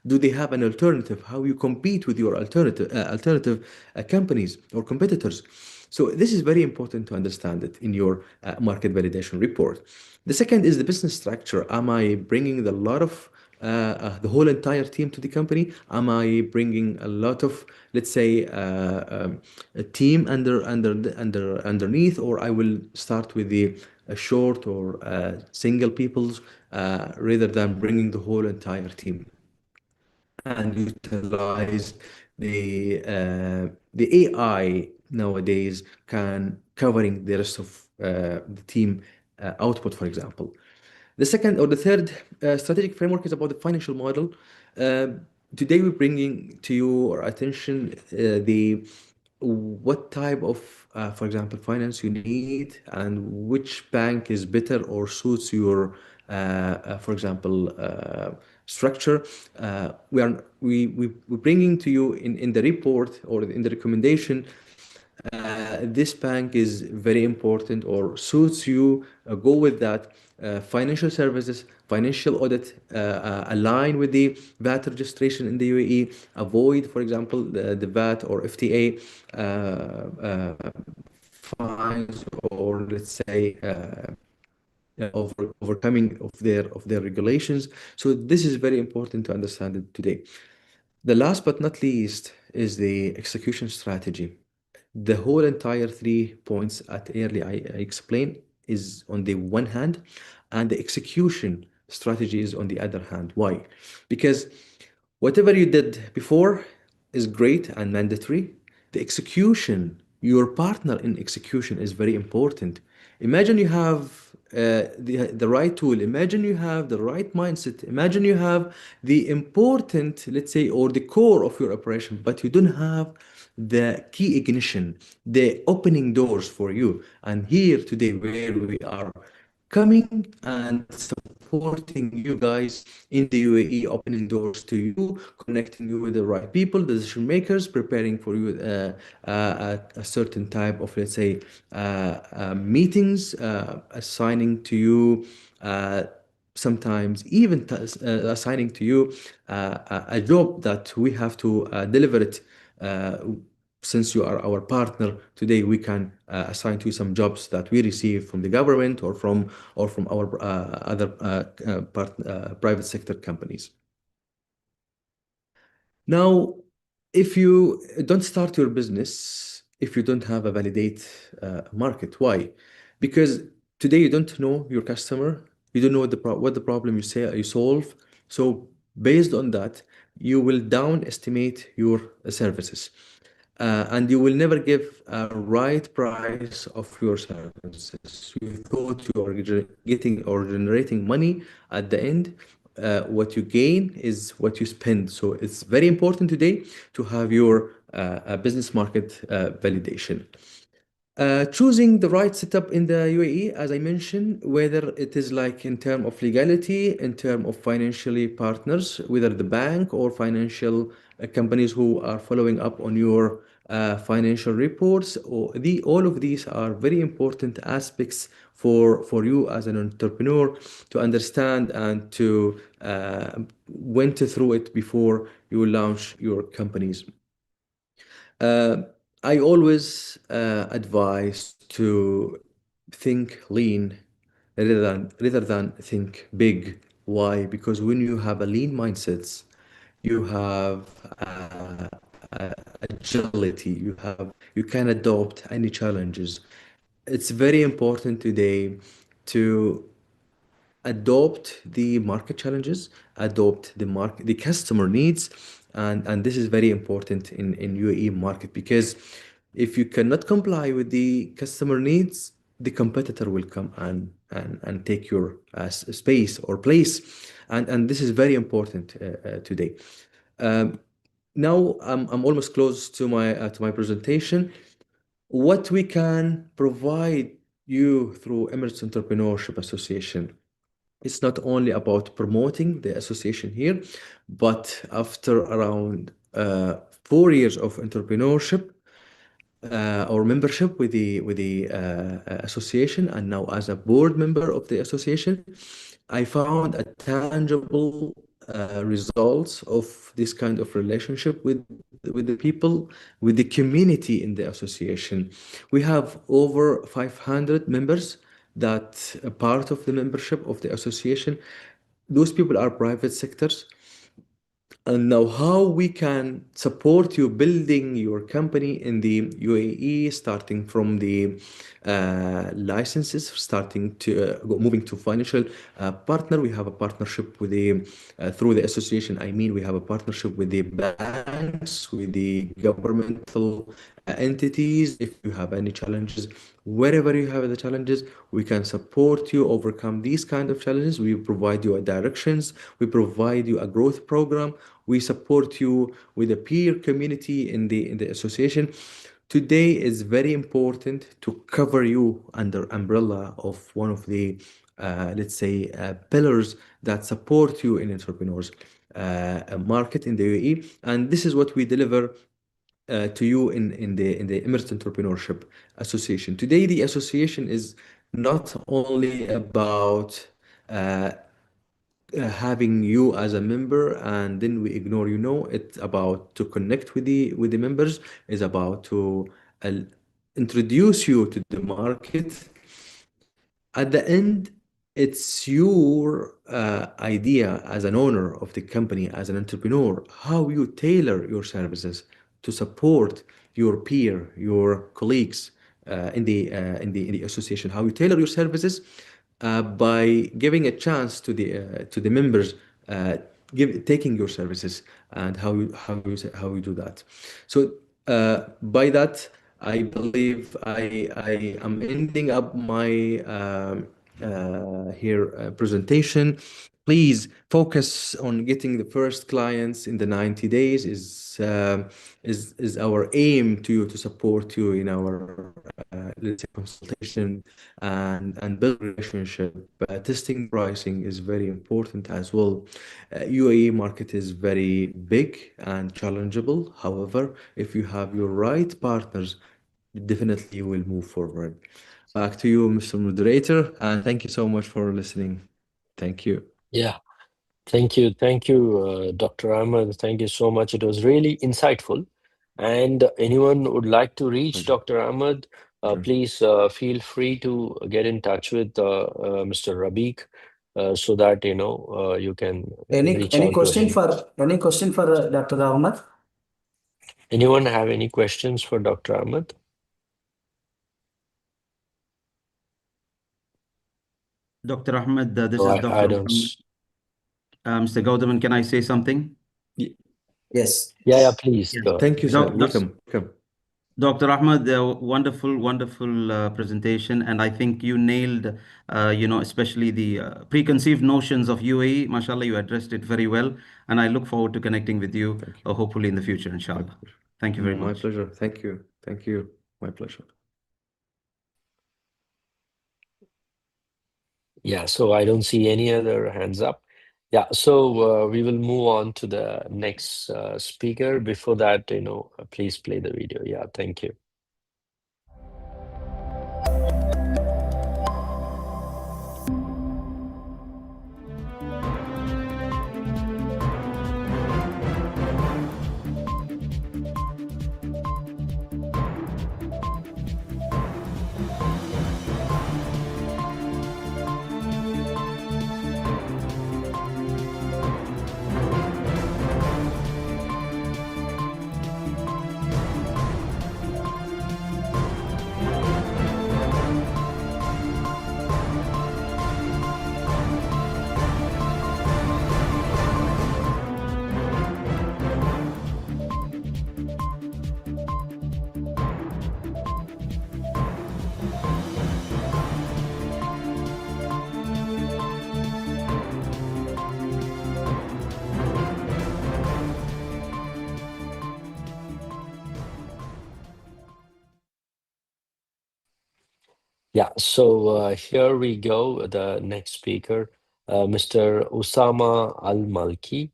they have an alternative? How you compete with your alternative companies or competitors? So this is very important to understand it in your market validation report. The second is the business structure. Am I bringing the whole entire team to the company? Am I bringing a lot of, let's say, a team underneath, or I will start with the short or single peoples rather than bringing the whole entire team and utilize the AI nowadays can covering the rest of the team output, for example. The second or the third strategic framework is about the financial model. Uh, Today we're bringing to your attention the what type of, for example, finance you need and which bank is better or suits your, for example, structure. We're bringing to you in the report or in the recommendation this bank is very important or suits you, go with that. Financial services, financial audit, align with the VAT registration in the UAE, avoid, for example, the VAT or FTA fines or let's say overcoming of their regulations. So this is very important to understand it today. The last but not least is the execution strategy. The whole entire 3 points at early I explained is on the one hand, and the execution strategy is on the other hand. Why? Because whatever you did before is great and mandatory. The execution, your partner in execution is very important. Imagine you have the right tool. Imagine you have the right mindset. Imagine you have the important, let's say, or the core of your operation, but you don't have the key ignition, the opening doors for you. And here today, where we are coming and supporting you guys in the UAE, opening doors to you, connecting you with the right people, the decision makers, preparing for you a certain type of, let's say, meetings, assigning to you. Sometimes even assigning to you a job that we have to deliver it. Since you are our partner today, we can assign to you some jobs that we receive from the government or from our other private sector companies. Now, if you don't start your business, if you don't have a validate market, why? Because today you don't know your customer, you don't know what the problem you solve. So based on that, you will down estimate your services. And you will never give a right price of your services. You thought you are getting or generating money at the end. What you gain is what you spend. So it's very important today to have your business market validation. Choosing the right setup in the UAE, as I mentioned, whether it is like in term of legality, in term of financially partners, whether the bank or financial companies who are following up on your financial reports, or all of these are very important aspects for you as an entrepreneur to understand and to went through it before you launch your companies. I always advise to think lean rather than think big. Why? Because when you have a lean mindset, you have agility. You can adopt any challenges. It's very important today to adopt the market challenges, adopt the customer needs, and this is very important in UAE market because if you cannot comply with the customer needs, the competitor will come and take your space or place. And this is very important today. Now I'm almost close to my presentation. What we can provide you through Emirates Entrepreneurship Association, it's not only about promoting the association here, but after around 4 years of entrepreneurship or membership with the association, and now as a board member of the association, I found a tangible results of this kind of relationship with the people, with the community in the association. We have over 500 members that are part of the membership of the association. Those people are private sectors. And now, how we can support you building your company in the UAE, starting from the licenses, starting to moving to financial partner. We have a partnership with the through the association. I mean, we have a partnership with the banks, with the governmental entities. If you have any challenges, wherever you have the challenges, we can support you overcome these kind of challenges. We provide you a directions. We provide you a growth program. We support you with a peer community in the association. Today is very important to cover you under umbrella of one of the let's say pillars that support you in entrepreneurs market in the UAE, and this is what we deliver to you in the Emirates Entrepreneurship Association. Today, the association is not only about having you as a member and then we ignore you. No, it's about to connect with the members. It's about to introduce you to the market. At the end, it's your idea as an owner of the company, as an entrepreneur, how you tailor your services to support your peer, your colleagues in the association, how you tailor your services by giving a chance to the members, taking your services, and how you do that. So by that, I believe I am ending up my here presentation. Please focus on getting the first clients in the 90 days is our aim to support you in our let's say consultation and build relationship. Testing pricing is very important as well. UAE market is very big and challengeable. However, if you have your right partners, definitely you will move forward. Back to you, Mr. Moderator, and thank you so much for listening. Thank you. Yeah. Thank you, Dr. Ahmed. Thank you so much. It was really insightful. And anyone would like to reach Dr. Ahmed, please feel free to get in touch with Mr. Rabiq so that you can reach Any out to question him. for Dr. Ahmed? Anyone have any questions for Dr. Ahmed? Dr. Ahmed, this No, is Dr. I don't. Mr. Gautam, can I say something? Yes. Yeah, please. Thank you, sir. Welcome. Dr. Ahmed, wonderful presentation, and I think you nailed, especially the preconceived notions of UAE. Mashallah, you addressed it very well, and I look forward to connecting with you, hopefully in the future, inshallah. Thank you very much. My pleasure. Thank you. Thank you. My pleasure. Yeah, so I don't see any other hands up. Yeah, so we will move on to the next speaker. Before that, please play the video. Yeah, thank you. Yeah, so here we go. The next speaker, Mr. Usama Al Malki.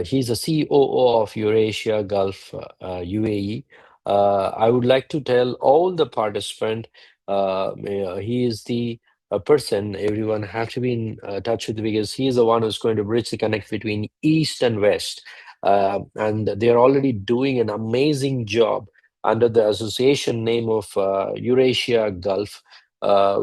He's the COO of Eurasia Gulf UAE. I would like to tell all the participants he is the person everyone have to be in touch with because he is the one who's going to bridge the connect between East and West. And they're already doing an amazing job under the association name of Eurasia Gulf,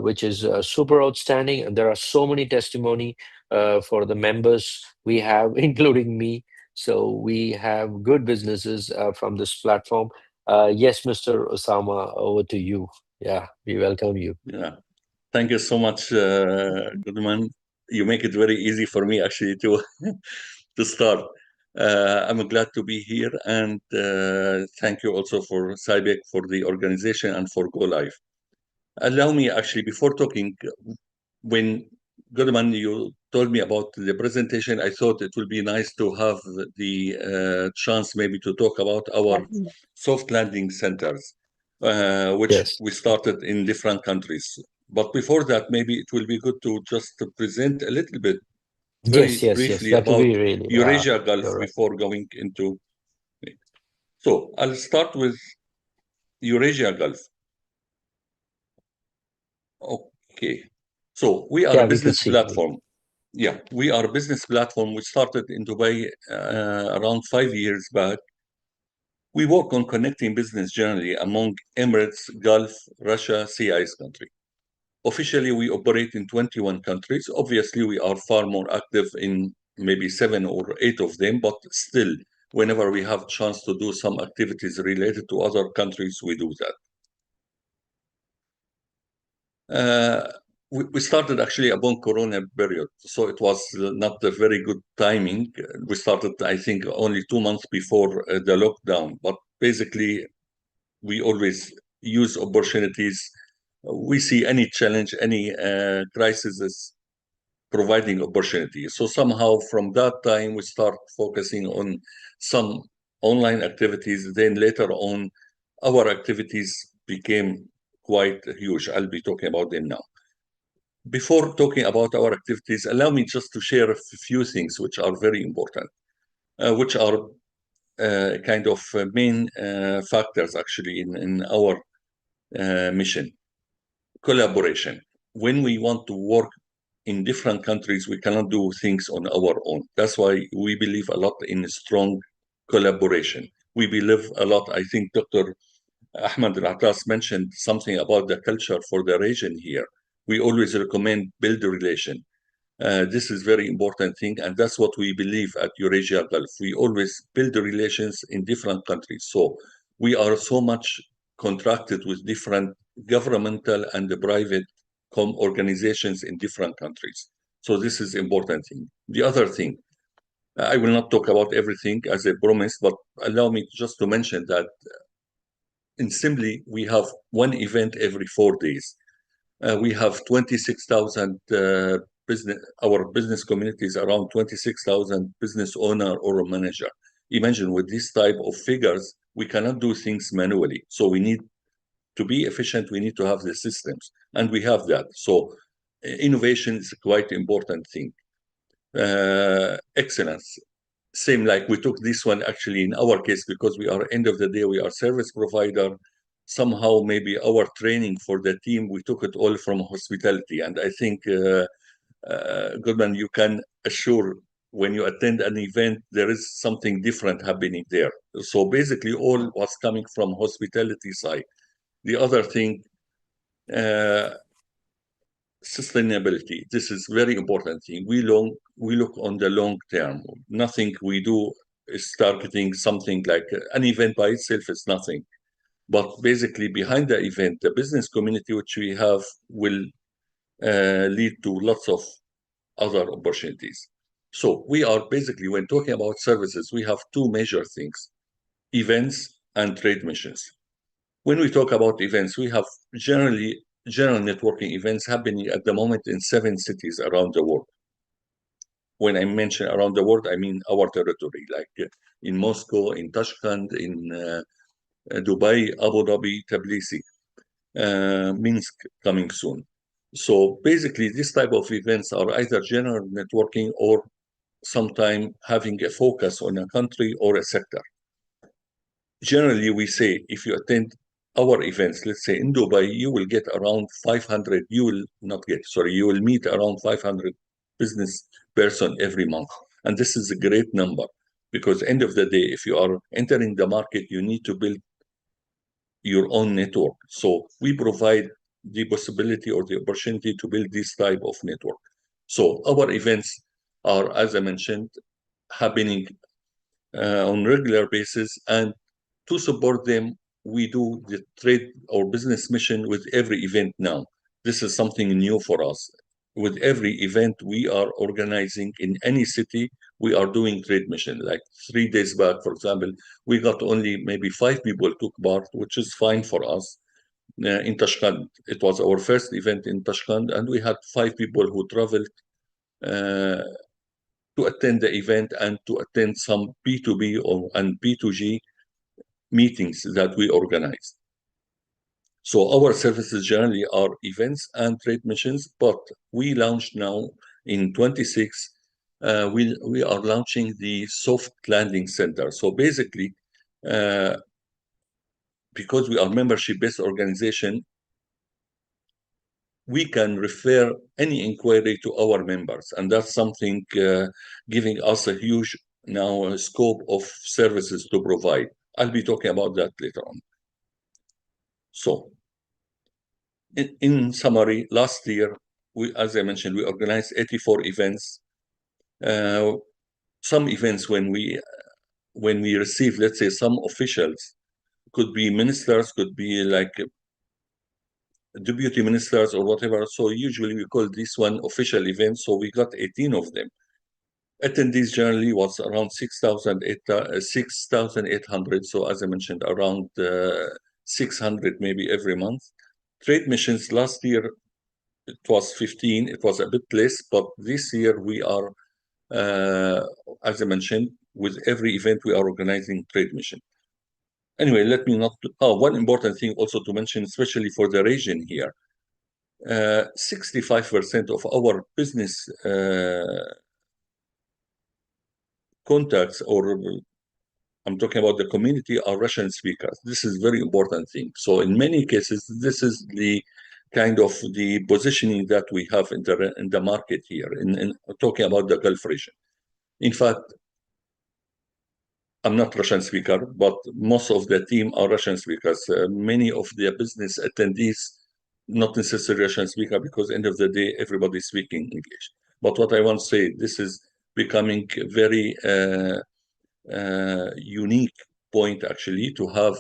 which is super outstanding. And there are so many testimony for the members we have, including me. So we have good businesses from this platform. Yes, Mr. Osama, over to you. Yeah, we welcome you. Yeah, thank you so much, Goodman. You make it very easy for me actually to to start. I'm glad to be here, and thank you also for Sibec for the organization and for Go Live. Allow me actually before talking, when Goodman you told me about the presentation, I thought it would be nice to have the chance maybe to talk about our soft landing centers, which Yes. we started in different countries. But before that, maybe it will be good to just present a little bit, very Yes. briefly That would about be really, Eurasia Gulf you're right. before going into. So I'll start with Eurasia Gulf. Okay. So we are Yeah, a we could business see. platform. Yeah, we are a business platform. We started in Dubai around 5 years back. We work on connecting business generally among Emirates, Gulf, Russia, CIS country. Officially, we operate in 21 countries. Obviously, we are far more active in maybe 7 or 8 of them, but still, whenever we have chance to do some activities related to other countries, we do that. We started actually upon Corona period, so it was not a very good timing. We started, I think, only 2 months before the lockdown, but basically, we always use opportunities. We see any challenge, any crisis as providing opportunity. So somehow from that time, we start focusing on some online activities. Then later on, our activities became quite huge. I'll be talking about them now. Before talking about our activities, allow me just to share a few things which are very important, which are kind of main factors actually in our mission. Collaboration. When we want to work in different countries, we cannot do things on our own. That's why we believe a lot in strong collaboration. We believe a lot, I think Dr. Ahmed Al-Atas mentioned something about the culture for the region here. We always recommend build a relation. This is very important thing, and that's what we believe at Eurasia Gulf. We always build the relations in different countries. So we are so much contracted with different governmental and the private organizations in different countries. So this is important thing. The other thing, I will not talk about everything as I promised, but allow me just to mention that in Simply, we have one event every 4 days. We have 26,000 our business community is around 26,000 business owner or manager. Imagine with this type of figures, we cannot do things manually. So we need to be efficient. We need to have the systems, and we have that. So innovation is a quite important thing. Excellence. Same like we took this one actually in our case because we are end of the day we are service provider. Somehow maybe our training for the team we took it all from hospitality, and I think Goodman, you can assure when you attend an event there is something different happening there. So basically all was coming from hospitality side. The other thing, sustainability. This is very important thing. We look on the long term. Nothing we do is targeting something like an event by itself is nothing. But basically behind the event, the business community which we have will lead to lots of other opportunities. So we are basically, when talking about services, we have two major things, events and trade missions. When we talk about events, we have general networking events happening at the moment in 7 cities around the world. When I mention around the world, I mean our territory, like in Moscow, in Tashkent, in Dubai, Abu Dhabi, Tbilisi. Minsk coming soon. So basically, this type of events are either general networking or sometime having a focus on a country or a sector. Generally, we say if you attend our events, let's say in Dubai, you will get around 500, you will not get, sorry, you will meet around 500 business person every month. And this is a great number because end of the day, if you are entering the market, you need to build your own network. So we provide the possibility or the opportunity to build this type of network. So our events are, as I mentioned, happening on regular basis, and to support them, we do the trade or business mission with every event now. This is something new for us. With every event we are organizing in any city, we are doing trade mission. Like 3 days back, for example, we got only maybe 5 people took part, which is fine for us. In Tashkent, it was our first event in Tashkent, and we had 5 people who traveled to attend the event and to attend some B2B and B2G meetings that we organize. So our services generally are events and trade missions, but we launched now in 26, we are launching the soft landing center. So basically, because we are membership-based organization, we can refer any inquiry to our members, and that's something giving us a huge now scope of services to provide. I'll be talking about that later on. So, in summary, last year, as I mentioned, we organized 84 events. Some events when we receive, let's say, some officials, could be ministers, could be like deputy ministers or whatever. So usually we call this one official event. So we got 18 of them. Attendees generally was around 6,800. So as I mentioned, around 600 maybe every month. Trade missions last year, it was 15. It was a bit less, but this year we are, as I mentioned, with every event we are organizing trade mission. Anyway, let me not. One important thing also to mention, especially for the region here, 65% of our business contacts, or I'm talking about the community, are Russian speakers. This is very important thing. So in many cases, this is the kind of the positioning that we have in the market here, in talking about the Gulf region. In fact, I'm not Russian speaker, but most of the team are Russian speakers. Many of the business attendees, not necessarily Russian speaker, because end of the day, everybody's speaking English. But what I want to say, this is becoming very unique point actually, to have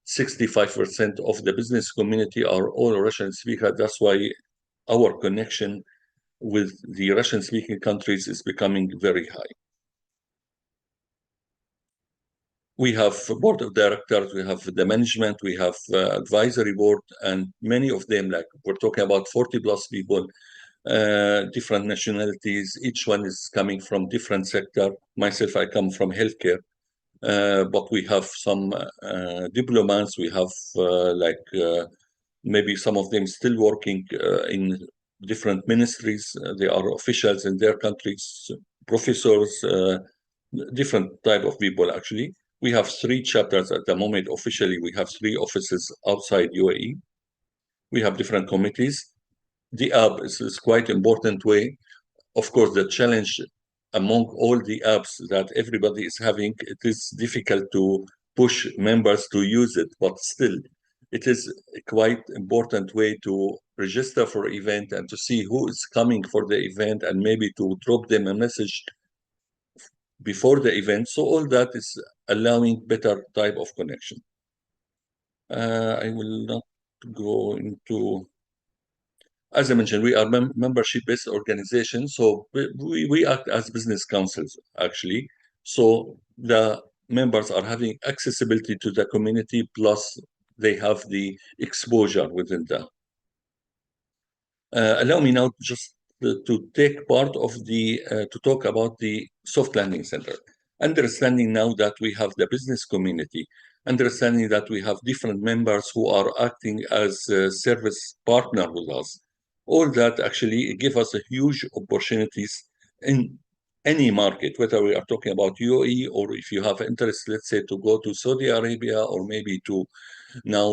65% of the business community are all Russian speaker. That's why our connection with the Russian speaking countries is becoming very high. We have a board of directors, we have the management, we have advisory board, and many of them, like we're talking about 40 plus people, different nationalities. Each one is coming from different sector. Myself, I come from healthcare, but we have some diplomats. We have maybe some of them still working in different ministries. They are officials in their countries, professors, different type of people actually. We have 3 chapters at the moment. Officially, we have 3 offices outside UAE. We have different committees. The app is quite important way. Of course, the challenge among all the apps that everybody is having, it is difficult to push members to use it, but still, it is a quite important way to register for event and to see who is coming for the event, and maybe to drop them a message before the event. So all that is allowing better type of connection. I will not go into, as I mentioned, we are membership-based organization, so we act as business councils actually. So the members are having accessibility to the community, plus they have the exposure within them. Allow me now just to take part of the, to talk about the soft landing center. Understanding now that we have the business community, understanding that we have different members who are acting as a service partner with us. All that actually give us a huge opportunities in any market, whether we are talking about UAE or if you have interest, let's say, to go to Saudi Arabia or maybe to now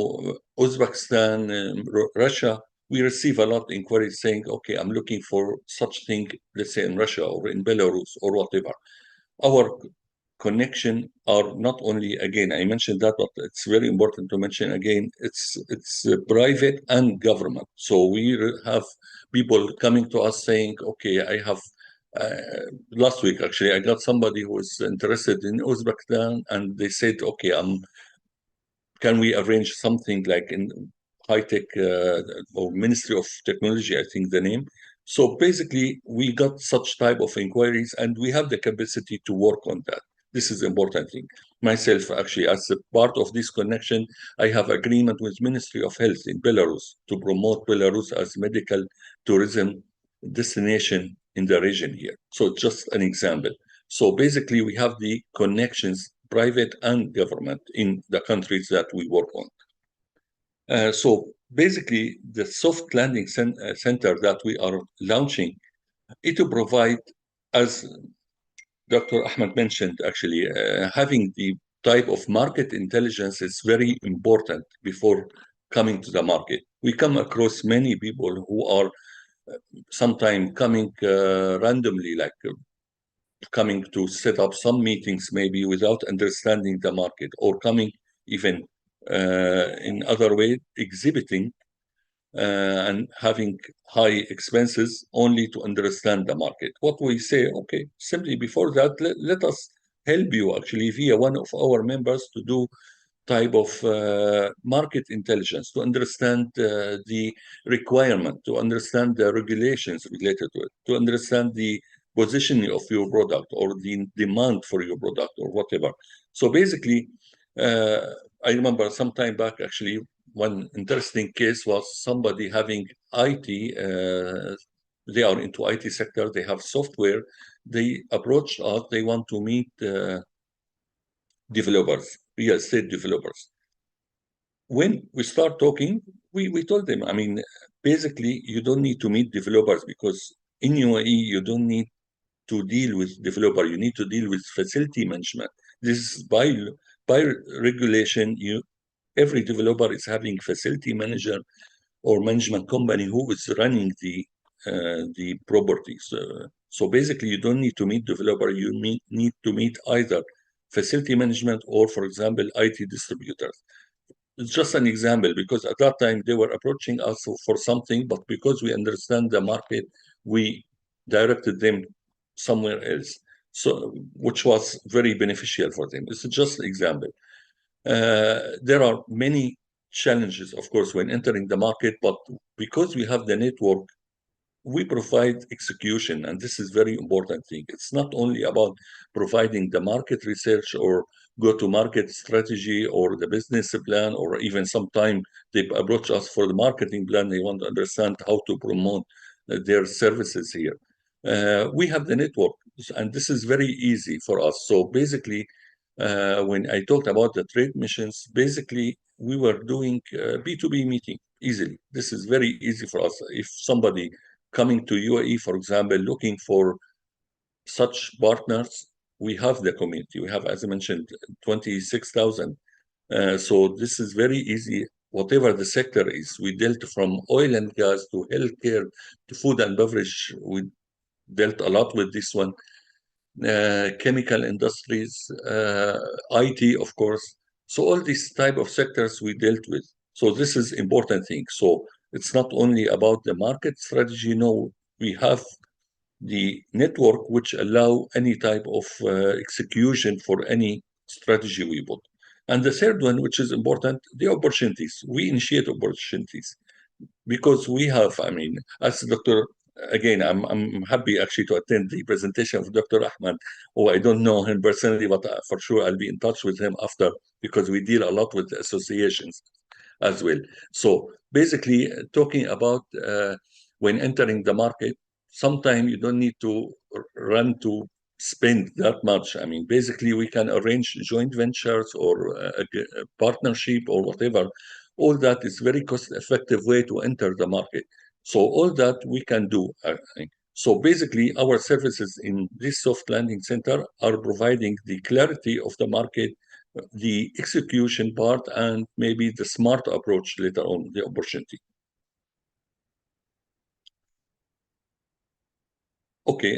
Uzbekistan, Russia. We receive a lot of inquiries saying, okay, I'm looking for such thing, let's say in Russia or in Belarus or whatever. Our connection are not only, again, I mentioned that, but it's very important to mention again, it's private and government. So we have people coming to us saying, okay, I have, last week actually, I got somebody who was interested in Uzbekistan and they said, okay, can we arrange something like in high-tech or Ministry of Technology, I think the name. So basically, we got such type of inquiries and we have the capacity to work on that. This is the important thing. Myself, actually, as a part of this connection, I have agreement with Ministry of Health in Belarus to promote Belarus as medical tourism destination in the region here. So just an example. So basically, we have the connections, private and government, in the countries that we work on. So basically, the soft landing center that we are launching, it will provide, as Dr. Ahmed mentioned, actually, having the type of market intelligence is very important before coming to the market. We come across many people who are sometimes coming randomly, like coming to set up some meetings maybe without understanding the market, or coming even in other way exhibiting and having high expenses only to understand the market. What we say, okay, simply before that, let us help you actually via one of our members to do type of market intelligence, to understand the requirement, to understand the regulations related to it, to understand the positioning of your product or the demand for your product or whatever. So basically, I remember some time back, actually, one interesting case was somebody having IT, they are into IT sector, they have software, they approached us, they want to meet developers, real estate developers. When we start talking, we told them, I mean, basically, you don't need to meet developers because in UAE, you don't need to deal with developer, you need to deal with facility management. This is by regulation, every developer is having facility manager or management company who is running the properties. So basically, you don't need to meet developer. You need to meet either facility management or, for example, IT distributors. It's just an example because at that time they were approaching us for something, but because we understand the market, we directed them somewhere else. So, which was very beneficial for them. It's just an example. There are many challenges, of course, when entering the market, but because we have the network, we provide execution, and this is very important thing. It's not only about providing the market research or go-to-market strategy or the business plan, or even sometime they approach us for the marketing plan. They want to understand how to promote their services here. We have the network, and this is very easy for us. So basically, when I talked about the trade missions, basically we were doing B2B meeting easily. This is very easy for us. If somebody coming to UAE, for example, looking for such partners, we have the community. We have, as I mentioned, 26,000. So this is very easy. Whatever the sector is, we dealt from oil and gas to healthcare to food and beverage. We dealt a lot with this one. Chemical industries, IT, of course. So all these type of sectors we dealt with. So this is important thing. So it's not only about the market strategy. No, we have the network which allow any type of execution for any strategy we put. And the third one, which is important, the opportunities. We initiate opportunities because we have, I mean, as Dr. Again, I'm happy actually to attend the presentation of Dr. Ahmed, who I don't know him personally, but for sure I'll be in touch with him after because we deal a lot with associations as well. So basically, talking about when entering the market, sometimes you don't need to run to spend that much. I mean, basically, we can arrange joint ventures or a partnership or whatever. All that is very cost-effective way to enter the market. So all that we can do. So basically, our services in this soft landing center are providing the clarity of the market, the execution part, and maybe the smart approach later on, the opportunity. Okay,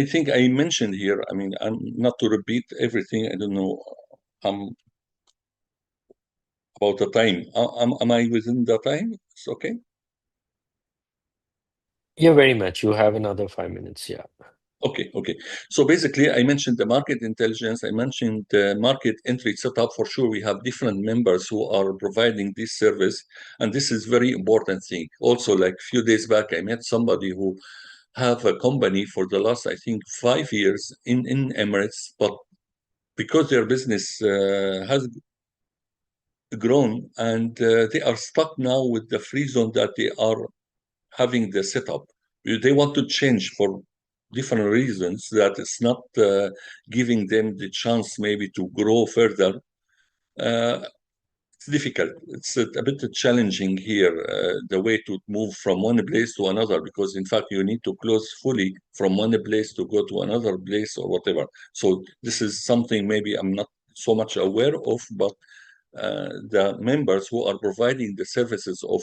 I think I mentioned here, I mean, I'm not to repeat everything, I don't know about the time. Am I within the time? It's okay? Yeah, very much. You have another 5 minutes, yeah. Okay. So basically, I mentioned the market intelligence. I mentioned the market entry setup. For sure, we have different members who are providing this service, and this is very important thing. Also, like a few days back, I met somebody who have a company for the last, I think, 5 years in Emirates, but because their business has grown and they are stuck now with the free zone that they are having the setup. They want to change for different reasons that it's not giving them the chance maybe to grow further. It's difficult. It's a bit challenging here, the way to move from one place to another, because in fact you need to close fully from one place to go to another place or whatever. So this is something maybe I'm not so much aware of, but the members who are providing the services of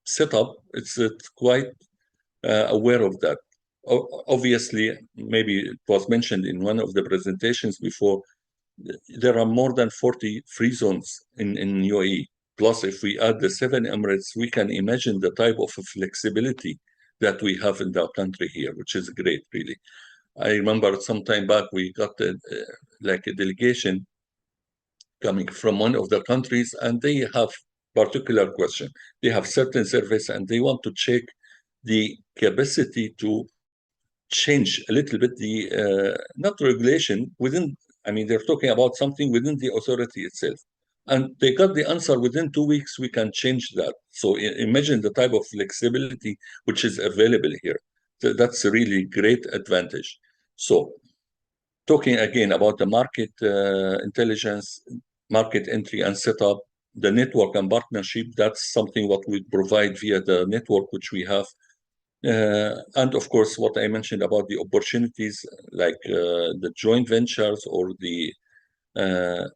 setup, it's quite aware of that. Obviously, maybe it was mentioned in one of the presentations before, there are more than 40 free zones in UAE. Plus, if we add the 7 Emirates, we can imagine the type of flexibility that we have in the country here, which is great, really. I remember some time back, we got like a delegation coming from one of the countries, and they have particular question. They have certain service, and they want to check the capacity to change a little bit the not regulation within. I mean, they're talking about something within the authority itself, and they got the answer within 2 weeks. We can change that. So imagine the type of flexibility which is available here. That's a really great advantage. So talking again about the market intelligence, market entry and setup, the network and partnership, that's something what we provide via the network which we have. And of course, what I mentioned about the opportunities, like the joint ventures or uh,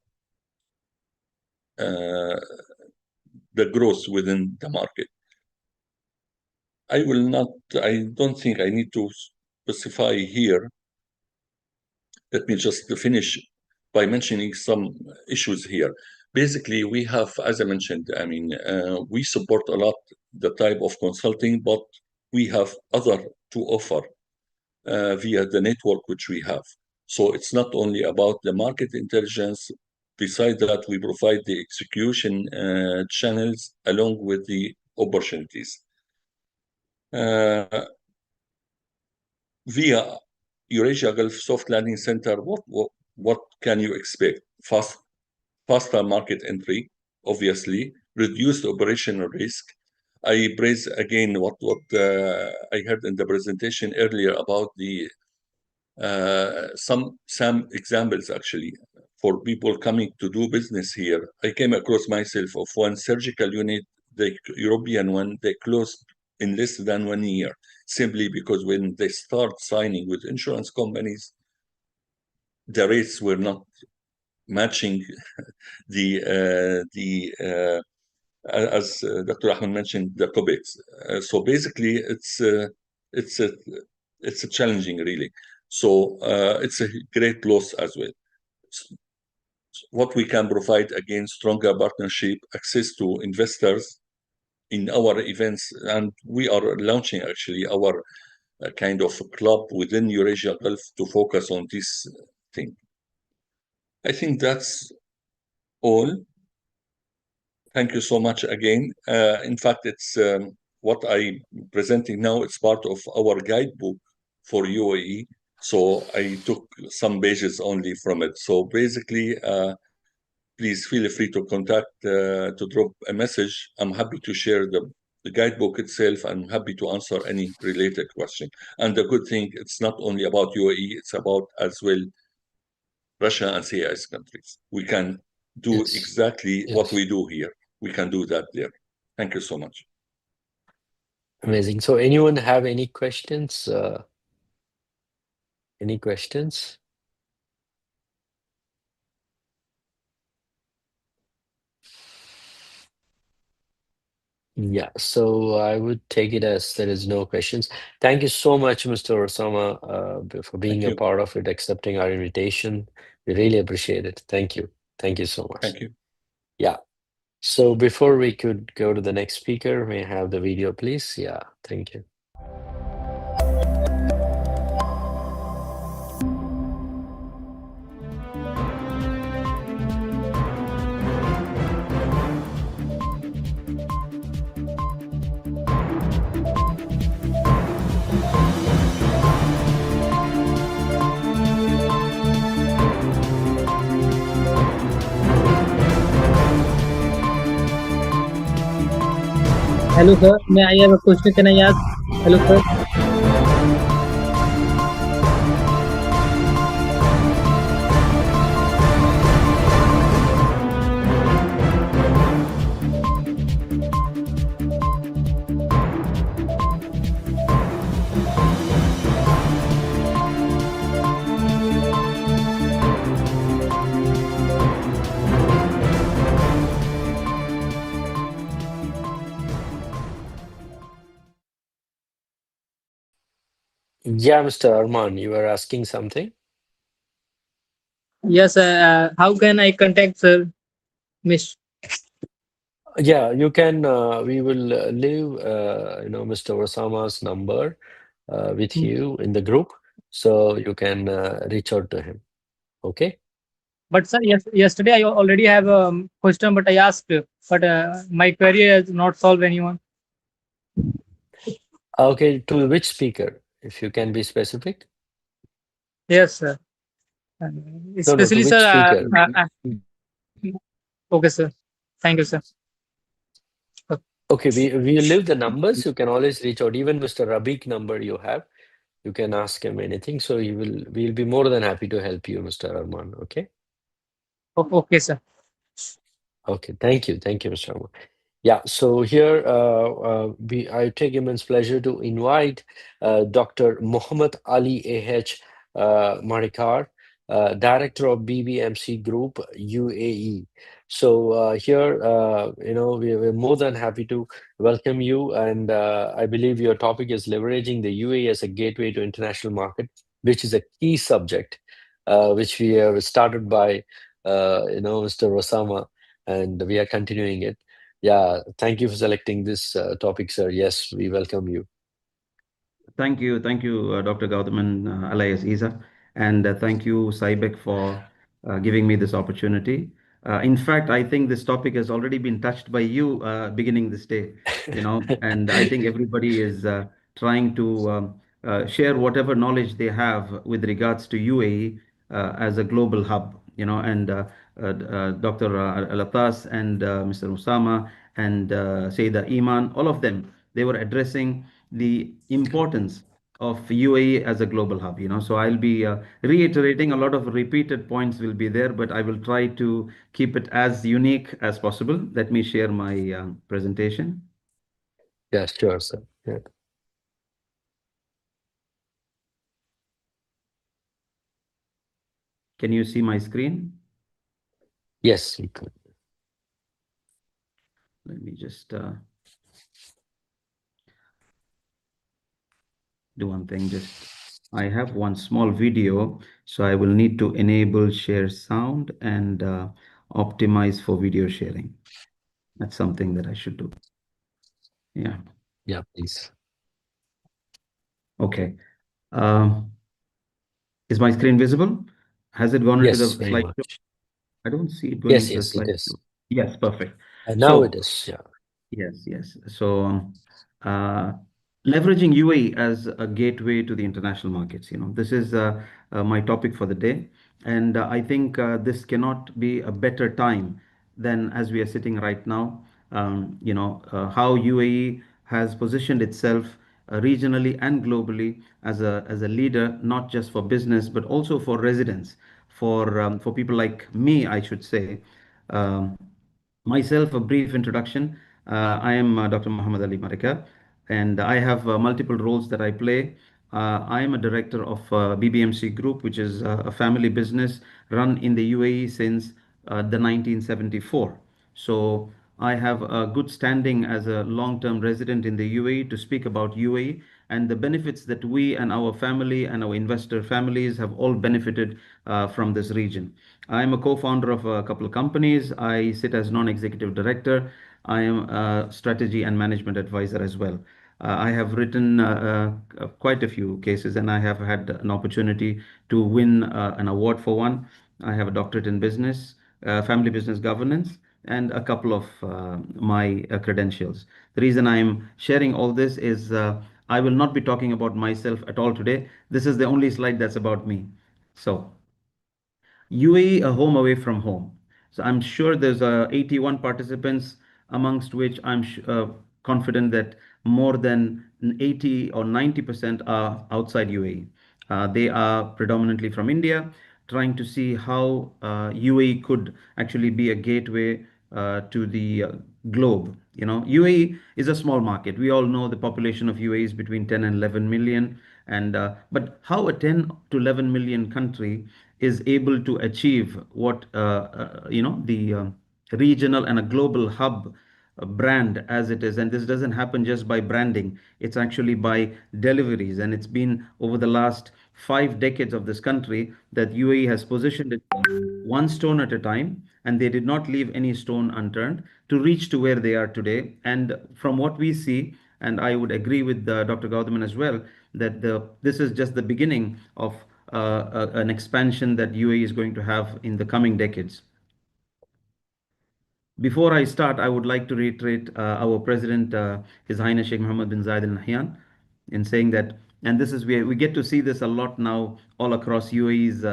the growth within the market. I don't think I need to specify here. Let me just finish by mentioning some issues here. Basically, we have, as I mentioned, I mean, we support a lot the type of consulting, but we have other to offer via the network which we have. So it's not only about the market intelligence. Besides that, we provide the execution channels along with the opportunities. Via Eurasia Gulf Soft Landing Center, what can you expect? Faster market entry, obviously, reduced operational risk. I praise again what I heard in the presentation earlier about the some examples actually for people coming to do business here. I came across myself of one surgical unit, the European one, they closed in less than 1 year, simply because when they start signing with insurance companies, the rates were not matching as Dr. Ahmed mentioned, the COBEX. So basically, it's a challenging really. So it's a great loss as well. What we can provide, again, stronger partnership, access to investors in our events, and we are launching actually our kind of club within Eurasia Gulf to focus on this thing. I think that's all. Thank you so much again. In fact, it's what I'm presenting now. It's part of our guidebook for UAE. So I took some pages only from it. So basically, please feel free to contact, to drop a message. I'm happy to share the guidebook itself. I'm happy to answer any related question. And the good thing, it's not only about UAE, it's about as well Russia and CIS countries. We can do Yes. exactly what Yes. we do here. We can do that there. Thank you so much. Amazing. So anyone have any questions? Any questions? Yeah, so I would take it as there is no questions. Thank you so much, Mr. Osama, for being Thank a you. part of it, accepting our invitation. We really appreciate it. Thank you. Thank you so much. Thank you. Yeah. So before we could go to the next speaker, may I have the video, please? Yeah, thank you. Hello, sir. May I have a question? Can I ask? Hello, sir. Yeah, Mr. Arman, you were asking something? Yes, how can I contact sir, Miss? Yeah, you can. We will leave, Mr. Osama's number with you in the group, so you can reach out to him. Okay? But sir, yesterday I already have a question, but I asked, but my query has not solved anyone. Okay, to which speaker, if you can be specific? Yes, sir. No, to Especially, which sir. speaker? Okay, sir. Thank you, sir. Okay, we leave the numbers. You can always reach out. Even Mr. Rabiq number you have, you can ask him anything. So we'll be more than happy to help you, Mr. Arman. Okay? Okay, sir. Okay, thank you. Thank you, Mr. Arman. Yeah, so here I take immense pleasure to invite Dr. Muhammad Ali AH Marikar, Director of BBMC Group, UAE. So here, we're more than happy to welcome you. And I believe your topic is leveraging the UAE as a gateway to international market, which is a key subject, which we have started by, Mr. Rosama, and we are continuing it. Yeah, thank you for selecting this topic, sir. Yes, we welcome you. Thank you, Dr. Gautaman alias Isa, and thank you, Sibec, for giving me this opportunity. In fact, I think this topic has already been touched by you beginning this day, and I think everybody is trying to share whatever knowledge they have with regards to UAE as a global hub, and Dr. Alatas and Mr. Usama and Sayyida Iman, all of them, they were addressing the importance of UAE as a global hub. So I'll be reiterating a lot of repeated points will be there, but I will try to keep it as unique as possible. Let me share my presentation. Yeah, sure, sir. Yeah. Can you see my screen? Yes, we could. Let me just do one thing. I have one small video, so I will need to enable share sound and optimize for video sharing. That's something that I should do. Yeah. Yeah, please. Okay. Is my screen visible? Has it gone into the Yes, very slideshow? much. I don't see it going into the Yes, it is. slideshow. Yes, perfect. Now it So is, yeah. yes. So, leveraging UAE as a gateway to the international markets. This is my topic for the day, and I think this cannot be a better time than as we are sitting right now. How UAE has positioned itself regionally and globally as a leader, not just for business but also for residents, for people like me, I should say. Um, Myself, a brief introduction. I am Dr. Muhammad Ali Marika, and I have multiple roles that I play. I am a director of BBMC Group, which is a family business run in the UAE since the 1974. So I have a good standing as a long-term resident in the UAE to speak about UAE and the benefits that we and our family and our investor families have all benefited from this region. I am a co-founder of a couple of companies. I sit as non-executive director. I am a strategy and management advisor as well. I have written quite a few cases, and I have had an opportunity to win an award for one. I have a doctorate in business, family business governance, and a couple of my credentials. The reason I'm sharing all this is I will not be talking about myself at all today. This is the only slide that's about me. So, UAE, a home away from home. So I'm sure there's 81 participants, amongst which I'm confident that more than 80 or 90% are outside UAE. They are predominantly from India, trying to see how UAE could actually be a gateway to the globe. You know, UAE is a small market. We all know the population of UAE is between 10 and 11 million. And but how a 10 to 11 million country is able to achieve what the regional and a global hub brand as it is, and this doesn't happen just by branding, it's actually by deliveries, and it's been over the last 5 decades of this country that UAE has positioned it one stone at a time, and they did not leave any stone unturned to reach to where they are today. And from what we see, and I would agree with Dr. Gaudaman as well, that this is just the beginning of an expansion that UAE is going to have in the coming decades. Before I start, I would like to reiterate our President, His Highness Sheikh Mohammed bin Zayed Al Nahyan, in saying that, and this is where we get to see this a lot now all across UAE's,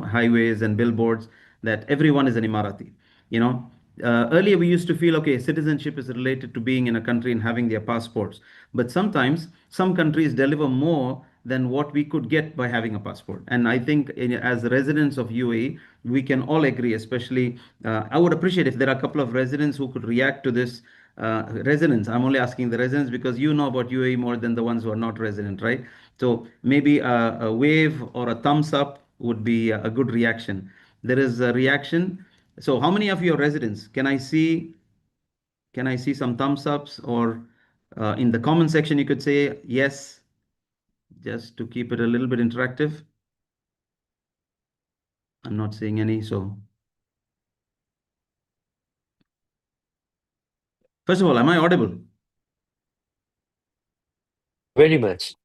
highways and billboards, that everyone is an Emirati. You know, earlier we used to feel, okay, citizenship is related to being in a country and having their passports, but sometimes some countries deliver more than what we could get by having a passport. And I think as residents of UAE, we can all agree, especially I would appreciate if there are a couple of residents who could react to this. Residents, I'm only asking the residents because you know about UAE more than the ones who are not resident, right? So maybe a wave or a thumbs up would be a good reaction. There is a reaction. So how many of your residents can I see some thumbs ups, or in the comment section you could say yes, just to keep it a little bit interactive. I'm not seeing any. So first of all, am I audible? Very much.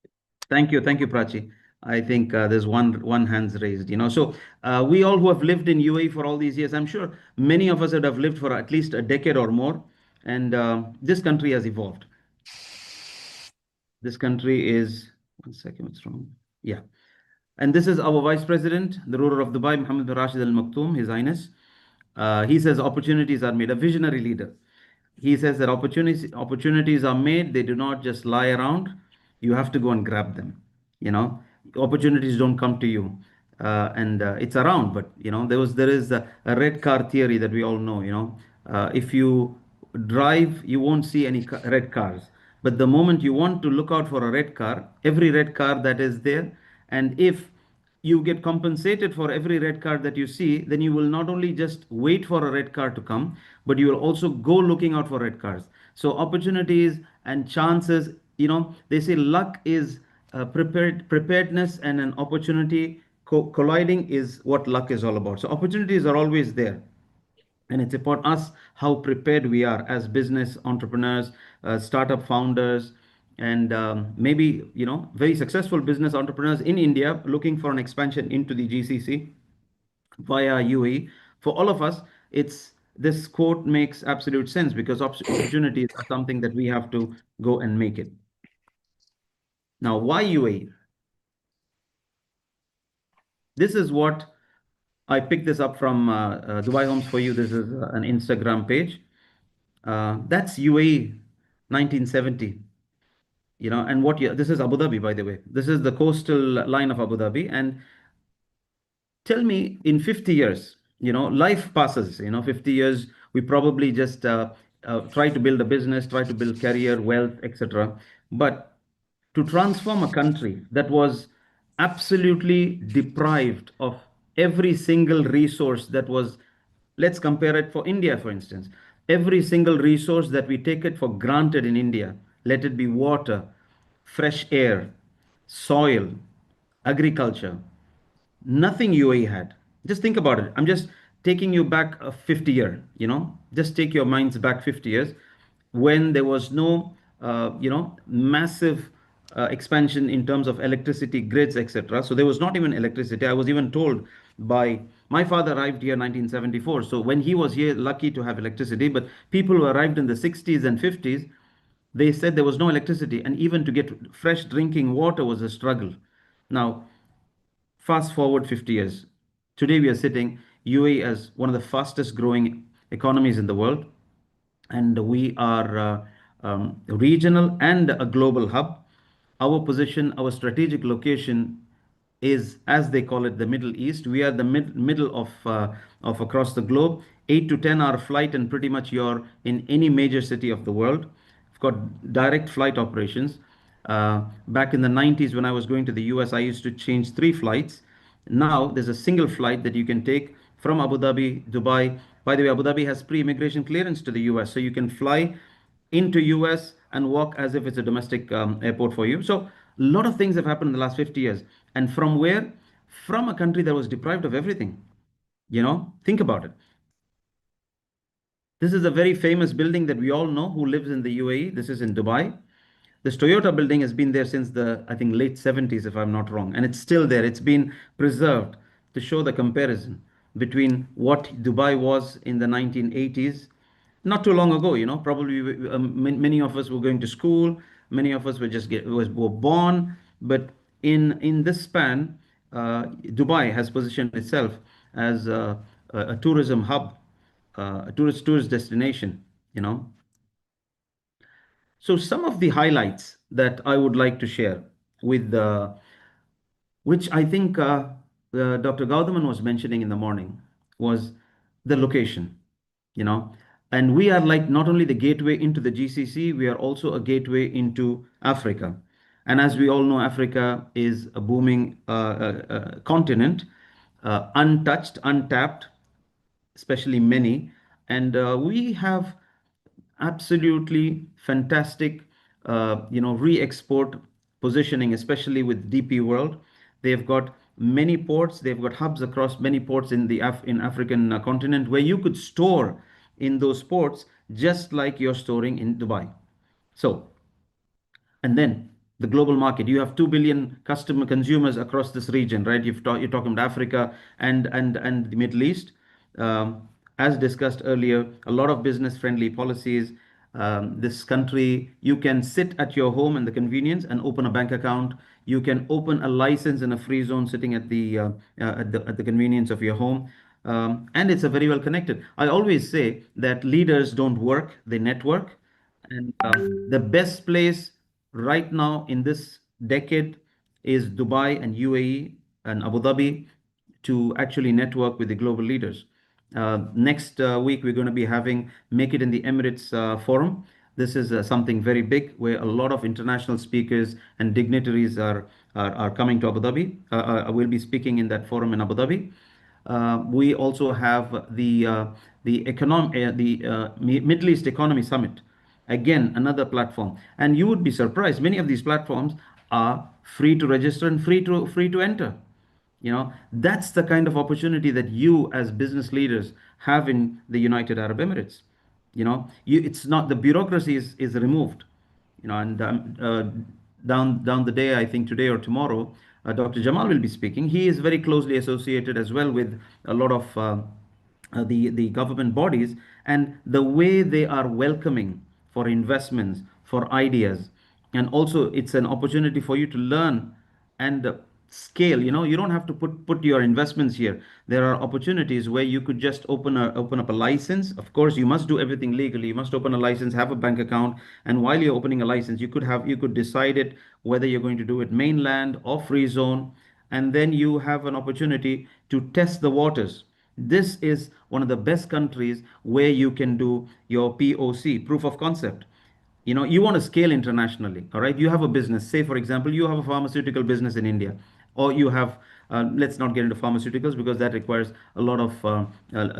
Thank you, Prachi. I think there's one hands raised. So we all who have lived in UAE for all these years, I'm sure many of us would have lived for at least a decade or more, and this country has evolved. This country is, one second, what's wrong? Yeah. And this is our Vice President, the ruler of Dubai, Mohammed bin Rashid Al Maktoum, His Highness. He says opportunities are made, a visionary leader. He says that opportunities are made, they do not just lie around. You have to go and grab them. You know, opportunities don't come to you. And it's around, but there is a red car theory that we all know. If you drive, you won't see any red cars. But the moment you want to look out for a red car, every red car that is there, and if you get compensated for every red card that you see, then you will not only just wait for a red card to come, but you will also go looking out for red cards. So opportunities and chances, they say luck is preparedness, and an opportunity colliding is what luck is all about. So opportunities are always there. And it's about us how prepared we are as business entrepreneurs, startup founders, and maybe very successful business entrepreneurs in India looking for an expansion into the GCC via UAE. For all of us, it's this quote makes absolute sense because opportunities are something that we have to go and make it. Now, why UAE? This is what I picked this up from Dubai Homes for You. This is an Instagram page. That's UAE. 1970. And what year? This is Abu Dhabi, by the way. This is the coastal line of Abu Dhabi. And tell me, in 50 years, life passes, 50 years, we probably just try to build a business, try to build career, wealth, etc. But to transform a country that was absolutely deprived of every single resource that was, let's compare it for India, for instance, every single resource that we take it for granted in India, let it be water, fresh air, soil, agriculture, nothing UAE had. Just think about it. I'm just taking you back a 50 year, just take your minds back 50 years when there was no, massive expansion in terms of electricity grids, etc. So there was not even electricity. I was even told by my father arrived here 1974. So when he was here, lucky to have electricity, but people who arrived in the 60s and 50s, they said there was no electricity, and even to get fresh drinking water was a struggle. Now, fast forward 50 years. Today we are sitting UAE as one of the fastest growing economies in the world, and we are regional and a global hub. Our position, our strategic location is, as they call it, the Middle East. We are the middle of across the globe, 8 to 10 hour flight, and pretty much you're in any major city of the world. We've got direct flight operations. Back in the 90s, when I was going to the US, I used to change 3 flights. Now there's a single flight that you can take from Abu Dhabi, Dubai. By the way, Abu Dhabi has pre-immigration clearance to the US, so you can fly into US and walk as if it's a domestic airport for you. So a lot of things have happened in the last 50 years. And from where? From a country that was deprived of everything. Think about it. This is a very famous building that we all know who lives in the UAE. This is in Dubai. This Toyota building has been there since the, I think, late 70s, if I'm not wrong. And it's still there. It's been preserved to show the comparison between what Dubai was in the 1980s, not too long ago, probably many of us were going to school, many of us were born, but in this span, Dubai has positioned itself as a tourism hub, a tourist destination, So some of the highlights that I would like to share with which I think Dr. Gaudaman was mentioning in the morning, was the location, you know. And we are like not only the gateway into the GCC, we are also a gateway into Africa. And as we all know, Africa is a booming continent, untouched, untapped, especially many. And we have absolutely fantastic, re-export positioning, especially with DP World. They've got many ports. They've got hubs across many ports in the African continent where you could store in those ports just like you're storing in Dubai. So, and then the global market. You have 2 billion consumers across this region, right? You're talking about Africa and the Middle East. As discussed earlier, a lot of business-friendly policies. This country, you can sit at your home and the convenience and open a bank account. You can open a license in a free zone sitting at the convenience of your home. And it's a very well connected. I always say that leaders don't work, they network. And the best place right now in this decade is Dubai and UAE and Abu Dhabi to actually network with the global leaders. Next week, we're going to be having Make It in the Emirates forum. This is something very big where a lot of international speakers and dignitaries are coming to Abu Dhabi. Will be speaking in that forum in Abu Dhabi. We also have the Middle East Economy Summit. Again, another platform. And you would be surprised. Many of these platforms are free to register and free to enter. That's the kind of opportunity that you as business leaders have in the United Arab Emirates. It's not, the bureaucracy is removed. And down the day, I think today or tomorrow, Dr. Jamal will be speaking. He is very closely associated as well with a lot of the government bodies, and the way they are welcoming for investments, for ideas, and also it's an opportunity for you to learn and scale. You don't have to put your investments here. There are opportunities where you could just open up a license. Of course, you must do everything legally. You must open a license, have a bank account, and while you're opening a license, you could decide it whether you're going to do it mainland or free zone, and then you have an opportunity to test the waters. This is one of the best countries where you can do your POC, proof of concept. You want to scale internationally. All right, you have a business, say for example you have a pharmaceutical business in India, or you have let's not get into pharmaceuticals because that requires a lot of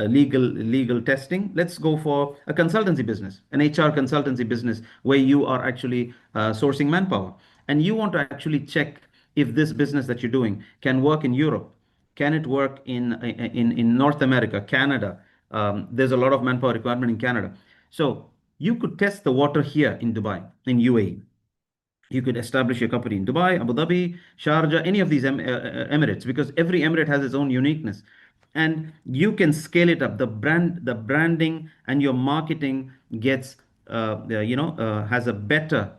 legal testing. Let's go for a consultancy business, an HR consultancy business, where you are actually sourcing manpower, and you want to actually check if this business that you're doing can work in Europe. Can it work in North America, Canada? There's a lot of manpower requirement in Canada. So you could test the water here in Dubai, in UAE. You could establish your company in Dubai, Abu Dhabi, Sharjah, any of these emirates, because every emirate has its own uniqueness, and you can scale it up. The branding and your marketing gets, has a better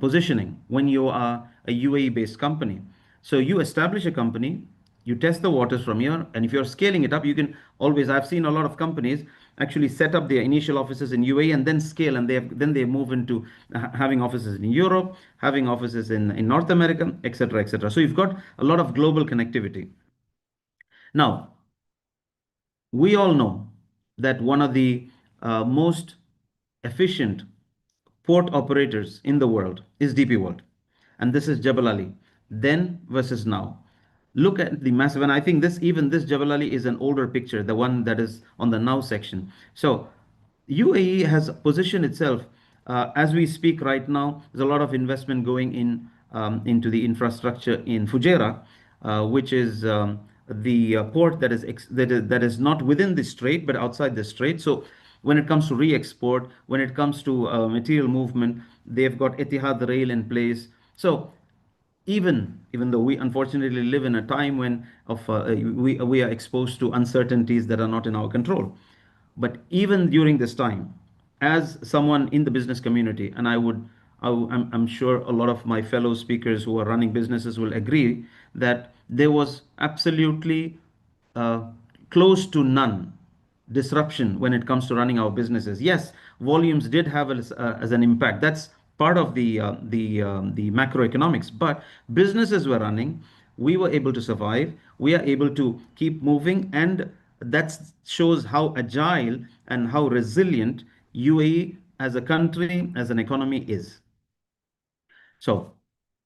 positioning when you are a UAE-based company. So you establish a company, you test the waters from here, and if you're scaling it up, you can always. I've seen a lot of companies actually set up their initial offices in UAE and then scale, and then they move into having offices in Europe, having offices in North America, etc., etc. So you've got a lot of global connectivity. Now, we all know that one of the most efficient port operators in the world is DP World. And this is Jebel Ali, then versus now. Look at the massive, and I think this Jebel Ali is an older picture, the one that is on the now section. So UAE has positioned itself as we speak right now. There's a lot of investment going into the infrastructure in Fujairah, which is the port that is not within the strait but outside the strait. So when it comes to re-export, when it comes to material movement, they've got Etihad Rail in place. So even though we unfortunately live in a time when we are exposed to uncertainties that are not in our control, but even during this time, as someone in the business community, and I'm sure a lot of my fellow speakers who are running businesses will agree that there was absolutely uh, close to none disruption when it comes to running our businesses. Yes, volumes did have as an impact. That's part of the macroeconomics. But businesses were running. We were able to survive. We are able to keep moving, and that shows how agile and how resilient UAE as a country, as an economy is. So,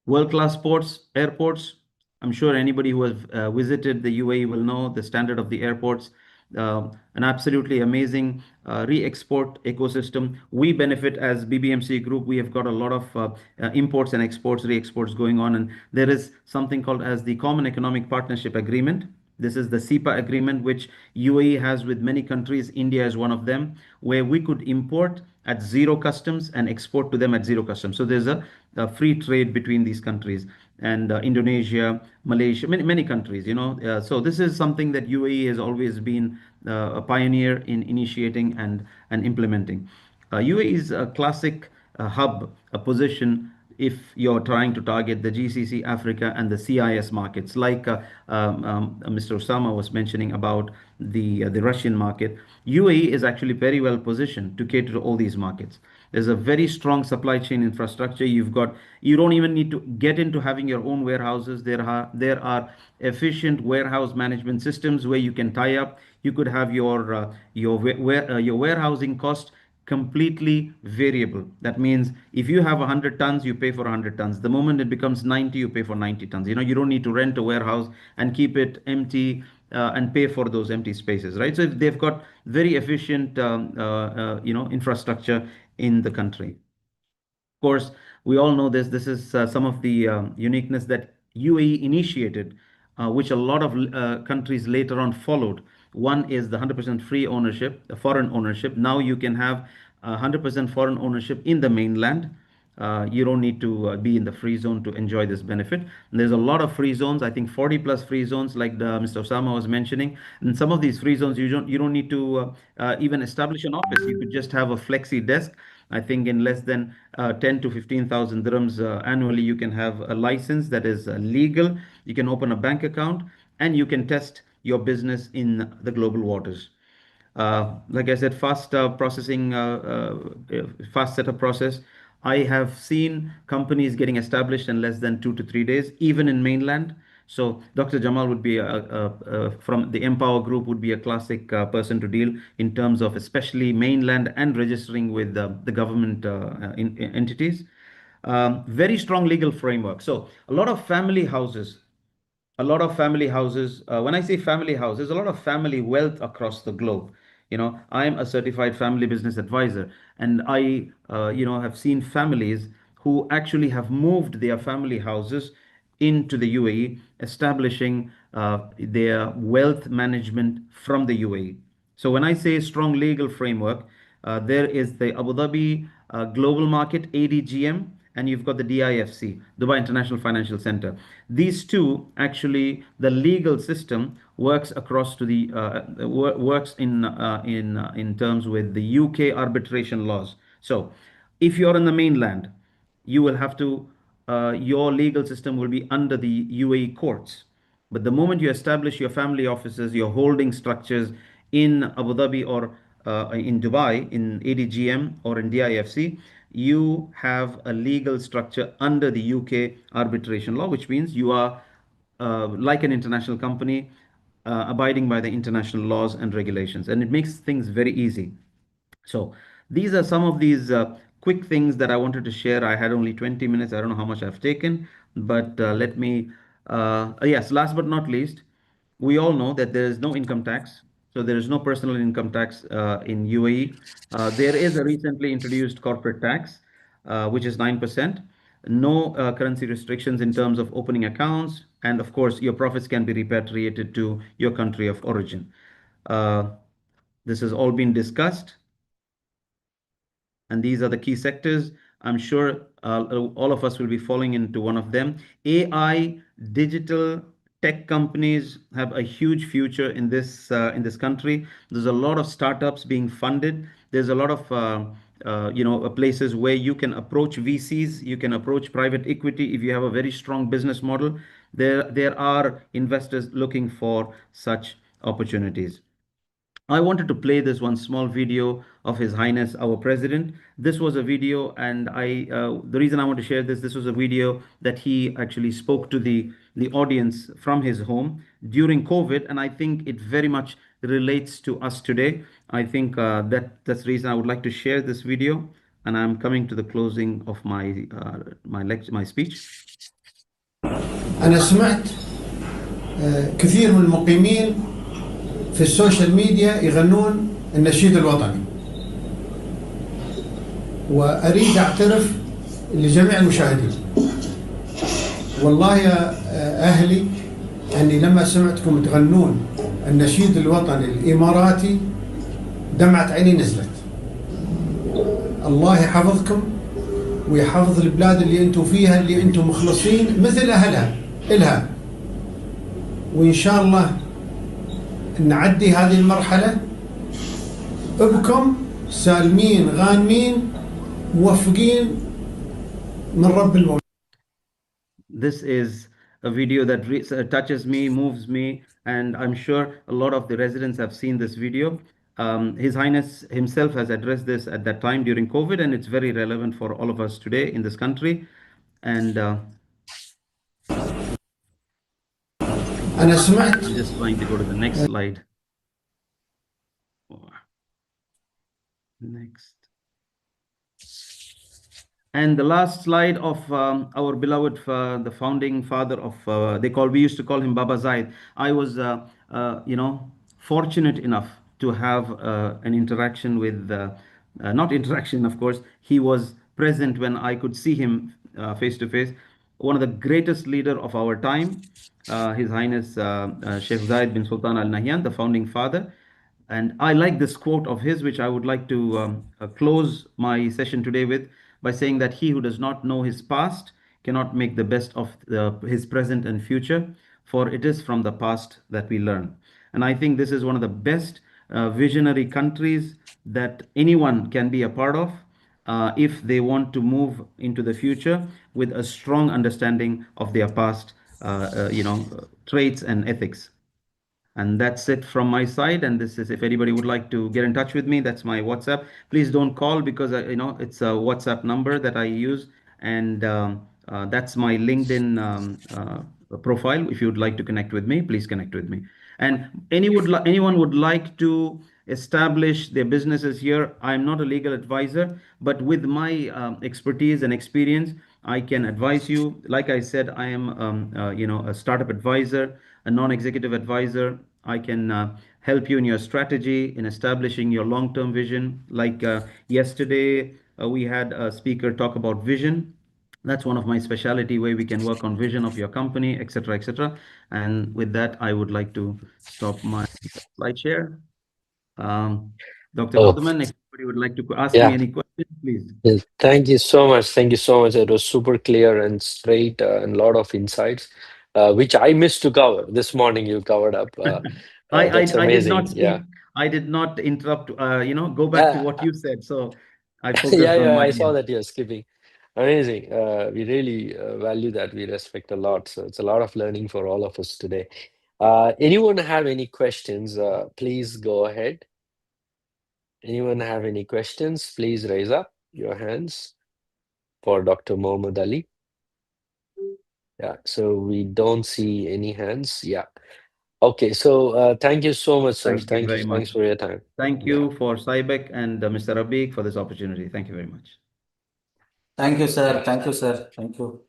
world-class ports, airports. I'm sure anybody who has visited the UAE will know the standard of the airports. An absolutely amazing re-export ecosystem. We benefit as BBMC Group. We have got a lot of imports and exports, re-exports going on, and there is something called as the Common Economic Partnership Agreement. This is the CEPA agreement, which UAE has with many countries. India is one of them, where we could import at zero customs and export to them at zero customs. So there's a free trade between these countries, and Indonesia, Malaysia, many countries. So this is something that UAE has always been a pioneer in initiating and implementing. UAE is a classic hub, a position if you're trying to target the GCC, Africa, and the CIS markets, like Mr. Osama was mentioning about the Russian market. UAE is actually very well positioned to cater to all these markets. There's a very strong supply chain infrastructure. You don't even need to get into having your own warehouses. There are efficient warehouse management systems where you can tie up. You could have your warehousing cost completely variable. That means if you have 100 tons, you pay for 100 tons. The moment it becomes 90, you pay for 90 tons. You don't need to rent a warehouse and keep it empty and pay for those empty spaces, right? So they've got very efficient, infrastructure in the country. Of course, we all know this. This is some of the uniqueness that UAE initiated, which a lot of countries later on followed. One is the 100% free ownership, the foreign ownership. Now you can have 100% foreign ownership in the mainland. You don't need to be in the free zone to enjoy this benefit. And there's a lot of free zones. I think 40 plus free zones, like Mr. Osama was mentioning. And some of these free zones, you don't need to even establish an office. You could just have a flexi desk. I think in less than 10 to 15,000 dirhams annually, you can have a license that is legal. You can open a bank account and you can test your business in the global waters. Like I said, fast setup process. I have seen companies getting established in less than 2 to 3 days, even in mainland. So Dr. Jamal would be from the Empower Group would be a classic person to deal in terms of especially mainland and registering with the government entities. Very strong legal framework. So a lot of family houses when I say family houses, a lot of family wealth across the globe. I'm a certified family business advisor, and I have seen families who actually have moved their family houses into the UAE, establishing their wealth management from the UAE. So when I say strong legal framework, there is the Abu Dhabi Global Market ADGM, and you've got the DIFC, Dubai International Financial Center. These two, actually, the legal system works across to the works in terms with the UK arbitration laws. So, if you're in the mainland, you will have to your legal system will be under the UAE courts. But the moment you establish your family offices, your holding structures in Abu Dhabi or in Dubai, in ADGM or in DIFC, you have a legal structure under the UK arbitration law, which means you are like an international company, abiding by the international laws and regulations. And it makes things very easy. So these are some of these quick things that I wanted to share. I had only 20 minutes. I don't know how much I've taken, but let me, yes, last but not least, we all know that there is no income tax. So there is no personal income tax in UAE. There is a recently introduced corporate tax, which is 9%. No currency restrictions in terms of opening accounts. And of course, your profits can be repatriated to your country of origin. This has all been discussed, and these are the key sectors. I'm sure all of us will be falling into one of them. AI, digital tech companies have a huge future in this country. There's a lot of startups being funded. There's a lot of places where you can approach VCs, you can approach private equity if you have a very strong business model. There are investors looking for such opportunities. I wanted to play this one small video of His Highness our President. This was a video, and the reason I want to share this was a video that he actually spoke to the audience from his home during COVID, and I think it very much relates to us today. I think that's the reason I would like to share this video, and I'm coming to the closing of my speech. أنا سمعت كثير من المقيمين في السوشيال ميديا يغنون النشيد الوطني، وأريد أعترف لجميع المشاهدين والله يا أهلي أني لما سمعتكم تغنون النشيد الوطني الإماراتي دمعة عيني نزلت. الله يحفظكم ويحفظ البلاد اللي أنتم فيها، اللي أنتم مخلصين مثل أهلها إلها، وإن شاء الله نعدي هذه المرحلة بكم سالمين غانمين موفقين من رب المولى. This is a video that touches me, moves me, and I'm sure a lot of the residents have seen this video. His Highness himself has addressed this at that time during COVID, and it's very relevant for all of us today in this country. And أنا سمعت. I'm just trying to go to the next slide. Next. And the last slide of our beloved, the founding father of, we used to call him Baba Zaid. I was, fortunate enough to have an interaction with, not interaction, of course, he was present when I could see him face to face. One of the greatest leader of our time, His Highness Sheikh Zayed bin Sultan Al Nahyan, the founding father. And I like this quote of his, which I would like to close my session today with, by saying that he who does not know his past cannot make the best of his present and future, for it is from the past that we learn. And I think this is one of the best visionary countries that anyone can be a part of. if they want to move into the future with a strong understanding of their past, traits and ethics. And that's it from my side. And this is, if anybody would like to get in touch with me, that's my WhatsApp. Please don't call because it's a WhatsApp number that I use, and that's my LinkedIn profile. If you would like to connect with me, please connect with me. And anyone would like to establish their businesses here. I'm not a legal advisor, but with my expertise and experience, I can advise you. Like I said, I am a startup advisor, a non-executive advisor. I can help you in your strategy, in establishing your long-term vision. Like yesterday, we had a speaker talk about vision. That's one of my specialty, where we can work on vision of your company, etc., etc. And with that, I would like to stop my slide share. Dr. Oh, Gautam, if anybody would like to ask me yeah. any questions, please. Yes, thank you so much. Thank you so much. It was super clear and straight, and a lot of insights, which I missed to cover. This morning you covered up. That's I did not amazing. Yeah. speak. I did not interrupt. Go back to Yeah. what you said. So I Yeah, focused on yeah. my I saw end. that you're skipping. Amazing. We really value that. We respect a lot. So it's a lot of learning for all of us today. Anyone have any questions? Please go ahead. Anyone have any questions? Please raise up your hands for Dr. Mohammed Ali. Yeah, so we don't see any hands. Yeah. Okay, so thank you so much, sir. Thank you Thank you. very Thanks much. for your time. Thank Yeah. you for Sibec and Mr. Rabiq for this opportunity. Thank you very much. Thank you, sir. Thank you, sir. Thank you.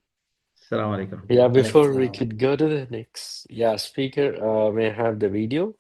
Assalamu alaikum. Yeah, Alaikum before we salam. could go to the next, yeah, speaker, may I have the video?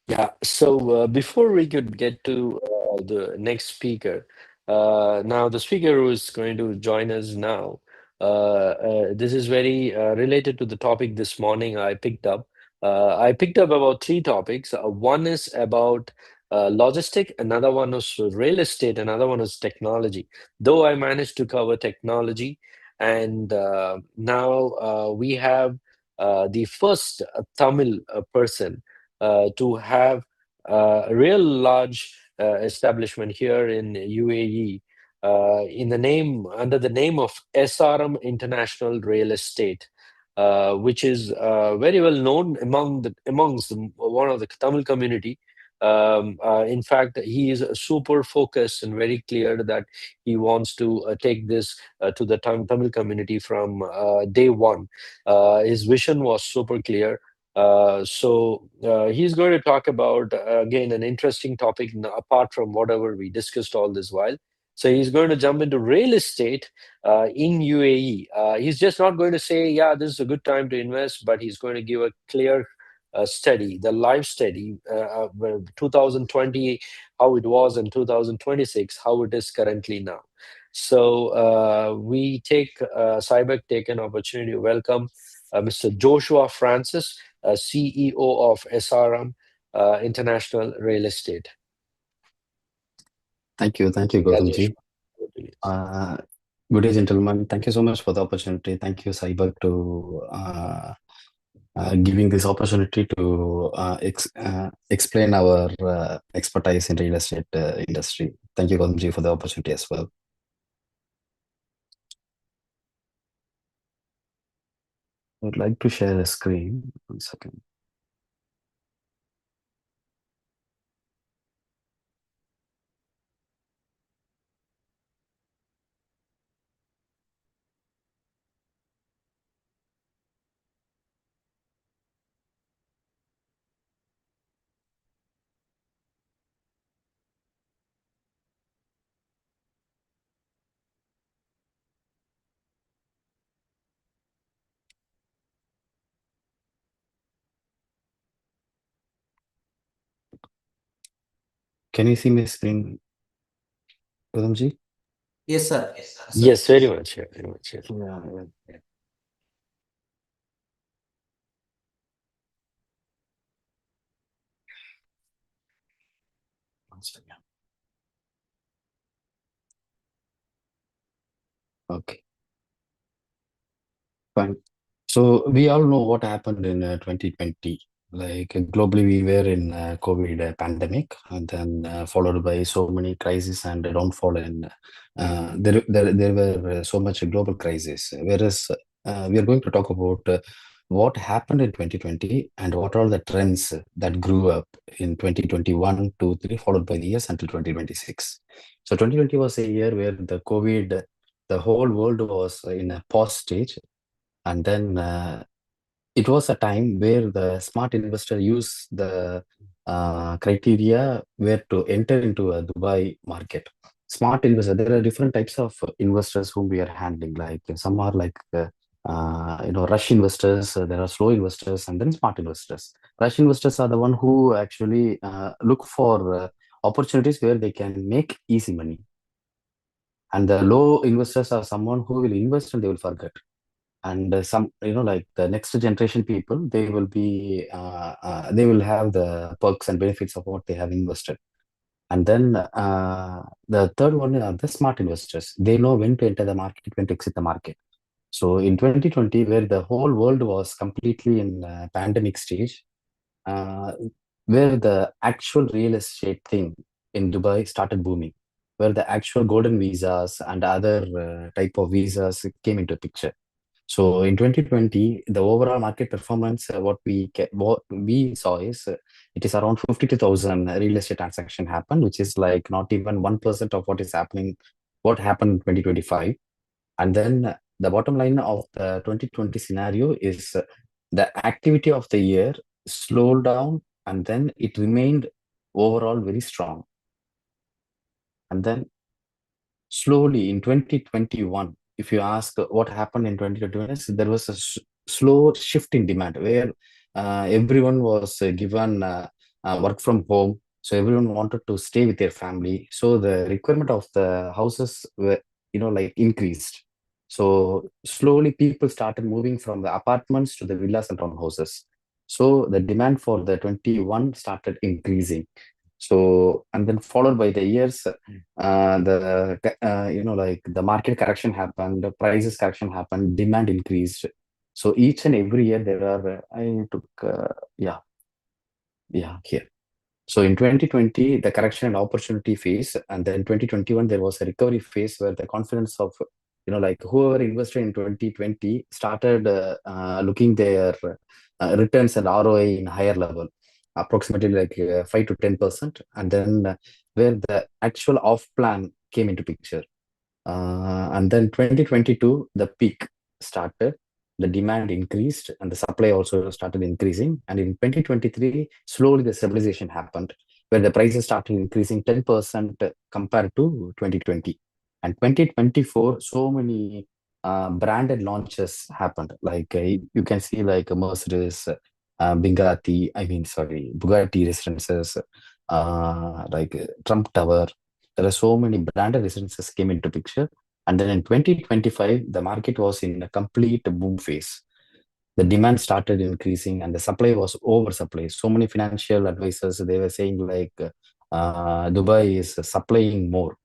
Yeah, so before we could get to the next speaker, now the speaker who is going to join us now, this is very related to the topic this morning I picked up. I picked up about three topics. One is about logistic, another one was real estate, another one is technology. Though I managed to cover technology, and now we have the first Tamil person to have a real large establishment here in UAE in the name under the name of SRM International Real Estate, which is very well known amongst one of the Tamil community. In fact, he is super focused and very clear that he wants to take this to the Tamil community from day one. His vision was super clear. So he's going to talk about again an interesting topic apart from whatever we discussed all this while. So he's going to jump into real estate in UAE. He's just not going to say, "Yeah, this is a good time to invest," but he's going to give a clear study, the live study, 2020, how it was in 2026, how it is currently now. So we take Sibec take an opportunity to welcome Mr. Joshua Francis, CEO of SRM International Real Estate. Thank you, Yeah, Gautamji. Joshua. Good day, gentlemen. Thank you so much for the opportunity. Thank you, Saibak, to giving this opportunity to explain our expertise in real estate industry. Thank you, Gautamji, for the opportunity as well. I would like to share a screen. 1 second. Can you see my screen, Gautamji? Yes, sir. Yes, very much. Yeah, very much. Yeah. Yeah. One second. Okay, fine. So we all know what happened in 2020. Like globally, we were in COVID pandemic, and then followed by so many crises and downfall. And there were so much global crisis. Whereas we are going to talk about what happened in 2020 and what are the trends that grew up in 2021, 2, 3, followed by the years until 2026. So 2020 was a year where the COVID, the whole world was in a pause stage, and then it was a time where the smart investor used the criteria where to enter into a Dubai market. Smart investor, there are different types of investors whom we are handling. Like some are like rush investors, there are slow investors, and then smart investors. Rush investors are the one who actually look for opportunities where they can make easy money. And the low investors are someone who will invest and they will forget. And some, like the next generation people, they will be they will have the perks and benefits of what they have invested. And then the third one are the smart investors. They know when to enter the market, when to exit the market. So in 2020, where the whole world was completely in pandemic stage, uh, where the actual real estate thing in Dubai started booming, where the actual golden visas and other type of visas came into picture. So in 2020, the overall market performance, what we saw is it is around 52,000 real estate transaction happened, which is like not even 1% of what is happening, what happened in 2025. And then the bottom line of the 2020 scenario is the activity of the year slowed down, and then it remained overall very strong. And then slowly in 2021, if you ask what happened in 2021, there was a slow shift in demand where everyone was given work from home. So everyone wanted to stay with their family. So the requirement of the houses were, like increased. So slowly people started moving from the apartments to the villas and townhouses. So the demand for the 21 started increasing. So, and then followed by the years, like the market correction happened, the prices correction happened, demand increased. So each and every year there are, I took, here. So in 2020, the correction and opportunity phase, and then 2021, there was a recovery phase where the confidence of, like whoever invested in 2020 started looking their returns and ROI in higher level, approximately like 5 to 10%. And then where the actual off plan came into picture. And then 2022, the peak started, the demand increased, and the supply also started increasing. And in 2023, slowly the stabilization happened, where the prices started increasing 10% compared to 2020. And 2024, so many branded launches happened. Like you can see, like Mercedes, Bugatti residences, like Trump Tower. There are so many branded residences came into picture. And then in 2025, the market was in a complete boom phase. The demand started increasing and the supply was oversupply. So many financial advisors, they were saying like Dubai is supplying more.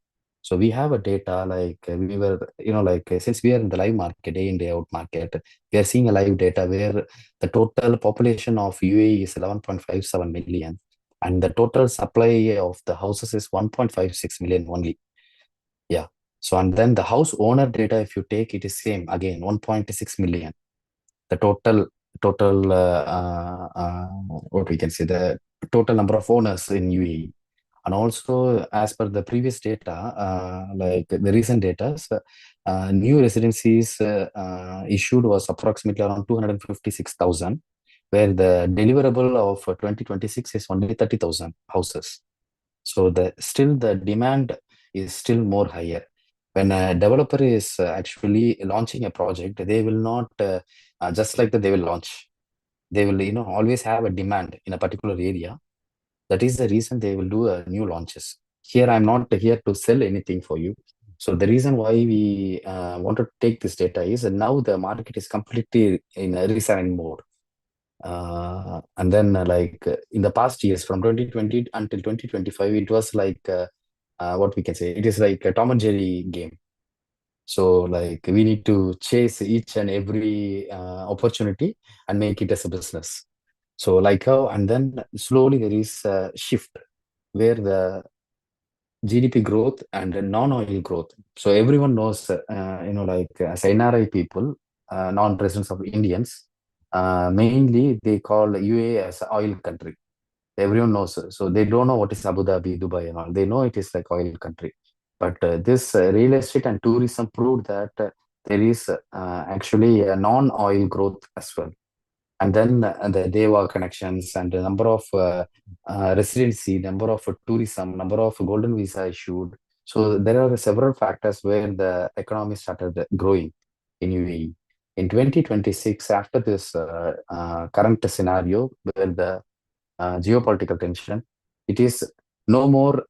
So we have a data like we were, like since we are in the live market, day in, day out market, we are seeing a live data where the total population of UAE is 11.57 million. And the total supply of the houses is 1.56 million only. Yeah. So, and then the house owner data, if you take, it is same again, 1.6 million. The total, what we can say, the total number of owners in UAE. And also, as per the previous data, like the recent data, new residencies issued was approximately around 256,000, where the deliverable of 2026 is only 30,000 houses. So the demand is still more higher. When a developer is actually launching a project, they will not just like that they will launch. They will always have a demand in a particular area. That is the reason they will do new launches. Here, I'm not here to sell anything for you. So the reason why we wanted to take this data is that now the market is completely in a reselling mode. And then in the past years, from 2020 until 2025, it was like what we can say, it is like a Tom and Jerry game. So like we need to chase each and every opportunity and make it as a business. So like how, and then slowly there is a shift where the GDP growth and the non-oil growth. So everyone knows, as NRI people, non-residents of Indians, mainly they call UAE as an oil country. Everyone knows. So they don't know what is Abu Dhabi, Dubai, and all. They know it is like oil country. But this real estate and tourism proved that there is actually a non-oil growth as well. And then the Deva connections and the number of residency, number of tourism, number of golden visa issued. So there are several factors where the economy started growing in UAE. In 2026, after this current scenario where the geopolitical tension, it is no more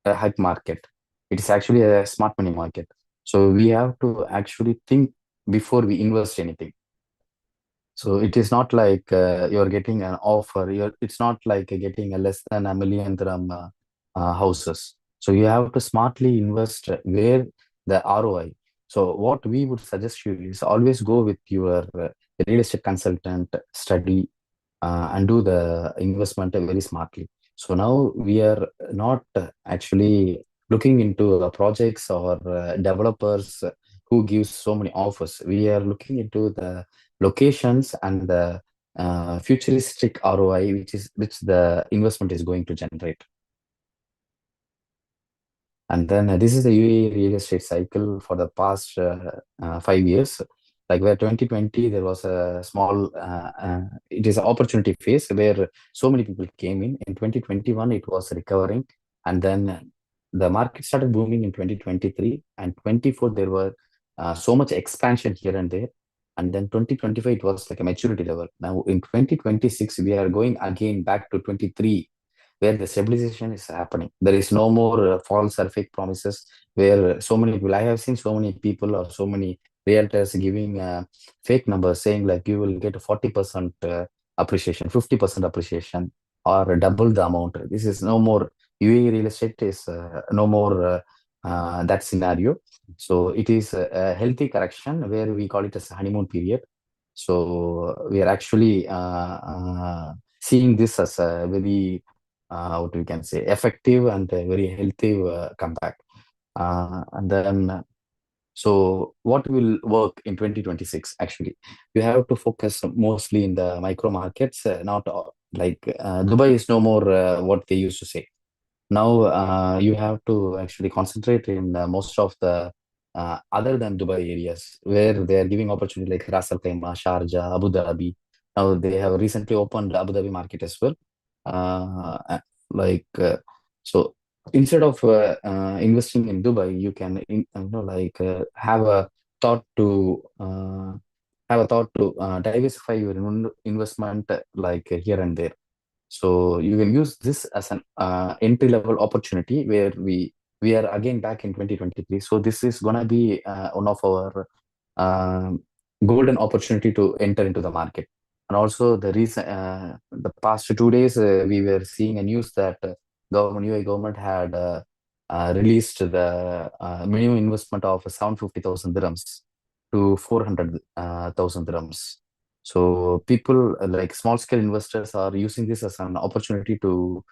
a hype market. It is actually a smart money market. So we have to actually think before we invest anything. So it is not like you're getting an offer. It's not like getting a less than a million dirham houses. So you have to smartly invest where the ROI. So what we would suggest you is always go with your real estate consultant, study, and do the investment very smartly. So now we are not actually looking into projects or developers who gives so many offers. We are looking into the locations and the futuristic ROI, which the investment is going to generate. And then this is the UAE real estate cycle for the past 5 years. Like where 2020, there was a small, it is an opportunity phase where so many people came in. In 2021, it was recovering. And then the market started booming in 2023 and 24, there were so much expansion here and there. And then 2025, it was like a maturity level. Now in 2026, we are going again back to 23, where the stabilization is happening. There is no more false or fake promises where so many people, I have seen so many people or so many realtors giving fake numbers saying like you will get a 40% appreciation, 50% appreciation, or double the amount. This is no more. UAE real estate is no more that scenario. So it is a healthy correction where we call it as a honeymoon period. So we are actually seeing this as a very what we can say effective and a very healthy comeback. And then so what will work in 2026? Actually, you have to focus mostly in the micro markets, not like Dubai is no more what they used to say. Now you have to actually concentrate in most of the other than Dubai areas where they are giving opportunity like Ras Al Khaimah, Sharjah, Abu Dhabi. Now they have recently opened Abu Dhabi market as well. Like so instead of investing in Dubai, you can have a thought to diversify your investment like here and there. So you can use this as an entry level opportunity where we are again back in 2023. So this is gonna be one of our golden opportunity to enter into the market. And also the past 2 days we were seeing a news that UAE government had released the minimum investment of 750,000 dirhams to 400,000 dirhams. So people like small scale investors are using this as an opportunity to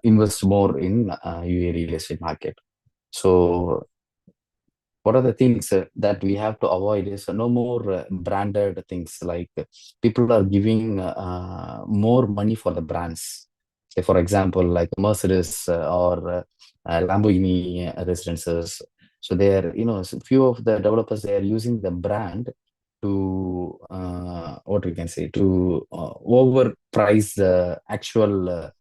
invest more in UAE real estate market. So what are the things that we have to avoid is no more branded things, like people are giving more money for the brands. Say for example, like Mercedes or Lamborghini residences. So they are, few of the developers, they are using the brand to what we can say to overprice the actual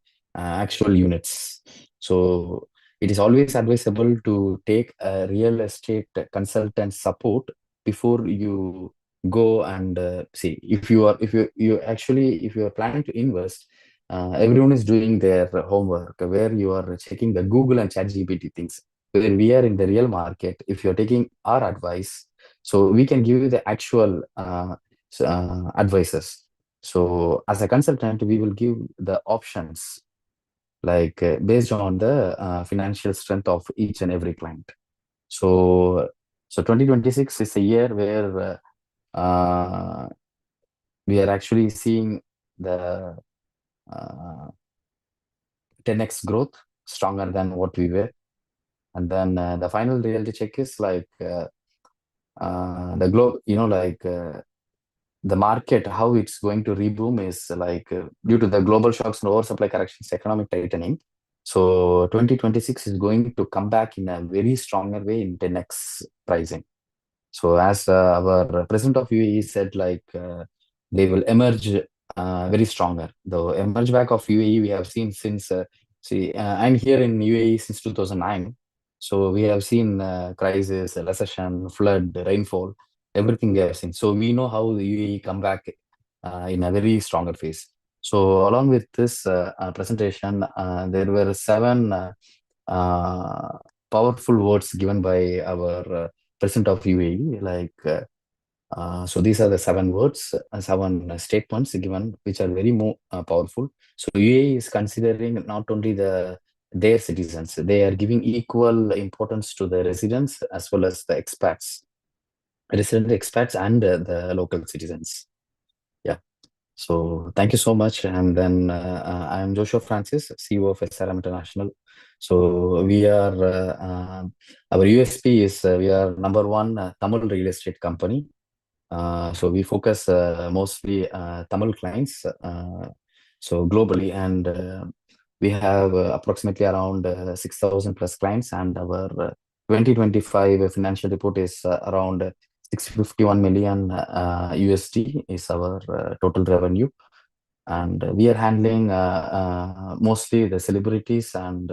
units. So it is always advisable to take a real estate consultant support before you go and see if you are planning to invest. everyone is doing their homework, where you are checking the Google and ChatGPT things. Where we are in the real market, if you're taking our advice, so we can give you the actual advices. So as a consultant, we will give the options like based on the financial strength of each and every client. So 2026 is a year where we are actually seeing the 10x growth stronger than what we were. And then the final reality check is like the globe, the market, how it's going to reboom is like due to the global shocks and oversupply corrections, economic tightening. So 2026 is going to come back in a very stronger way in 10x pricing. So as our president of UAE said, like they will emerge very stronger. The emerge back of UAE we have seen since, I'm here in UAE since 2009. So we have seen crisis, recession, flood, rainfall, everything we have seen. So we know how the UAE come back in a very stronger phase. So along with this presentation, there were 7 powerful words given by our president of UAE. So these are the 7 words, 7 statements given, which are very more powerful. So UAE is considering not only their citizens, they are giving equal importance to the residents as well as the resident expats and the local citizens. Yeah. So thank you so much. And then I'm Joshua Francis, CEO of SRM International. So we are, our USP is we are number 1 Tamil real estate company. So we focus mostly Tamil clients, so globally, and we have approximately around 6,000 plus clients, and our 2025 financial report is around 651 million USD is our total revenue. And we are handling mostly the celebrities and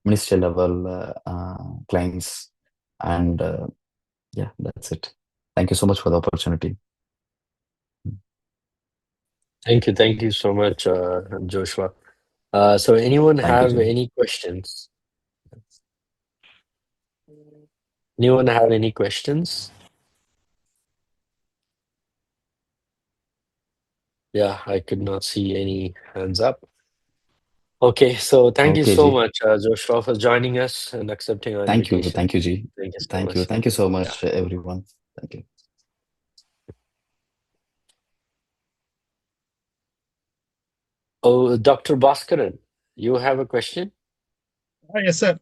ministry level clients. And yeah, that's it. Thank you so much for the opportunity. Thank you so much, Joshua. So anyone have any questions? Anyone have any questions? Yeah, I could not see any hands up. Okay, so thank you so much, Joshua, for joining us and accepting our invitation. Thank you, G. Thank you so Thank much. you. Thank you so much, everyone. Thank you. Oh, Dr. Bhaskaran, you have a question? Yes, sir.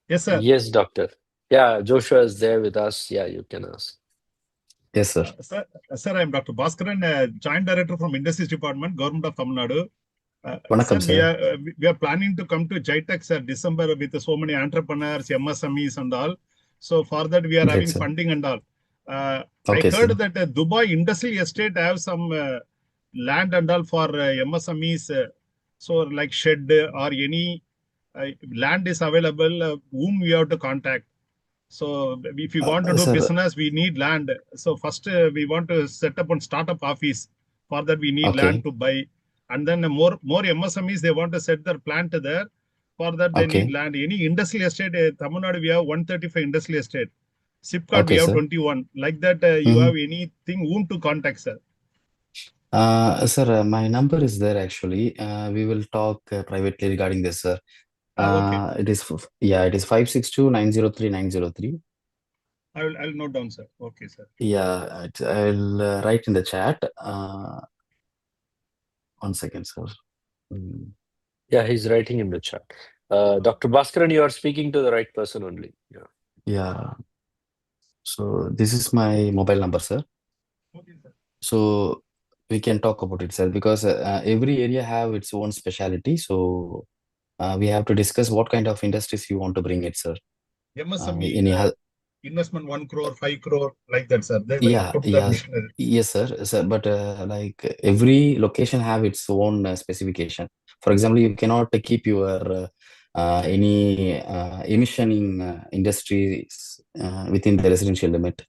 Yes, sir. Yes, doctor. Yeah, Joshua is there with us. Yeah, you can ask. Yes, sir. Sir, I'm Dr. Bhaskaran, Joint Director from Industries Department, Government of Tamil Nadu. Vanakkam, sir, we are planning to come to JITEX, sir, December with so many entrepreneurs, MSMEs and all. So for that, we are having funding and all. I heard that Dubai Industrial Estate have some land and all for MSMEs. So like shed or any land is available, whom we have to contact. So if you want to do business, we need land. So first we want to set up a startup office. For that, we need land to buy. And then more MSMEs, they want to set their plant there. For that, they need land. Any industrial estate, Tamil Nadu, we have 135 industrial estate. Sipcard, we have 21. Like that, you have anything, whom to contact, sir? Sir, my number is there actually. We will talk privately regarding this, sir. It is 562-903-903. I'll note down, sir. Okay, sir. Yeah, I'll write in the chat. 1 second, sir. Yeah, he's writing in the chat. Dr. Bhaskaran, you are speaking to the right person only. Yeah. Yeah. So this is my mobile number, sir. Okay, sir. So we can talk about it, sir, because every area have its own specialty. So we have to discuss what kind of industries you want to bring it, sir. MSME investment 1 crore, 5 crore, like that, sir. Yes, sir. But like every location have its own specification. For example, you cannot keep your any emission in industries within the residential limit.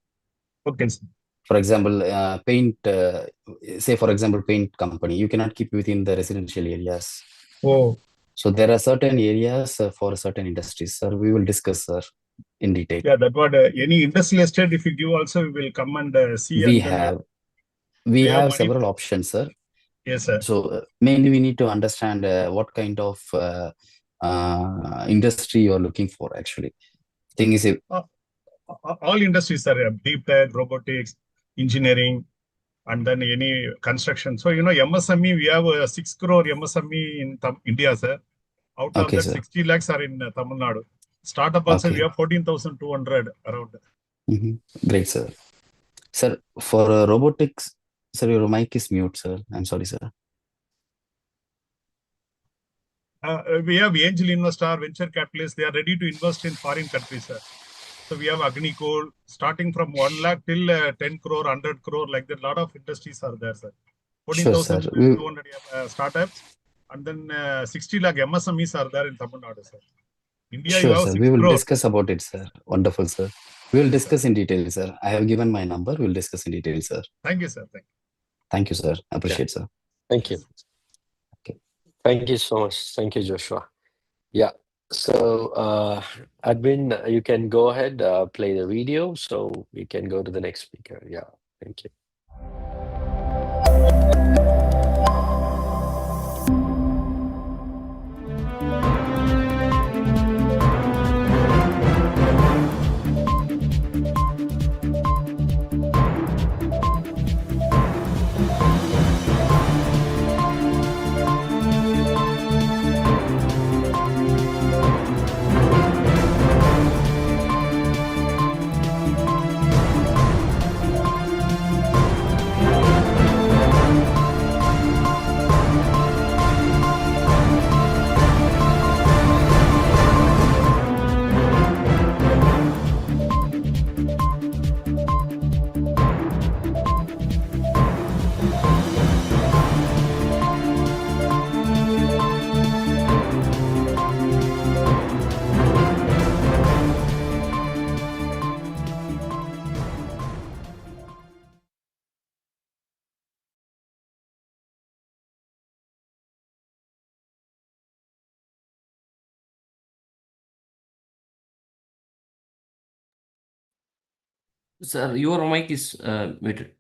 Okay, sir. For example, paint, say for example, paint company, you cannot keep within the residential areas. Oh. So there are certain areas for certain industries, sir. We will discuss, sir, in detail. Yeah, that what any industrial estate, if you give also, we will come and see. We and have, we have money. several options, sir. Yes, sir. So mainly we need to understand what kind of industry you are looking for. Actually, thing is, all industries are deep tech, robotics, engineering, and then any construction. So MSME, we have a 6 crore MSME in India, sir. Out of okay, that, sir. 60 lakhs are in Tamil Nadu. Startup also, we have 14,200 around. Great, sir. Sir, for robotics, sir, your mic is mute, sir. I'm sorry, sir. We have angel investor, venture capitalists. They are ready to invest in foreign countries, sir. So we have Agni Coal, starting from 1 lakh till 10 crore, 100 crore, like that. A lot of industries are there, sir. 14,200 startups, and then 60 lakh MSMEs are there in Tamil Nadu, sir. India, you have sir. 6 We will crore. discuss about it, sir. Wonderful, sir. We will discuss in detail, sir. I have given my number. We will discuss in detail, sir. Thank you, sir. Thank you, sir. Appreciate, sir. Thank you. Okay. Thank you so much. Thank you, Joshua. Yeah. So, Admin, you can go ahead, play the video so we can go to the next speaker. Yeah. Thank you. Sir, your mic is muted.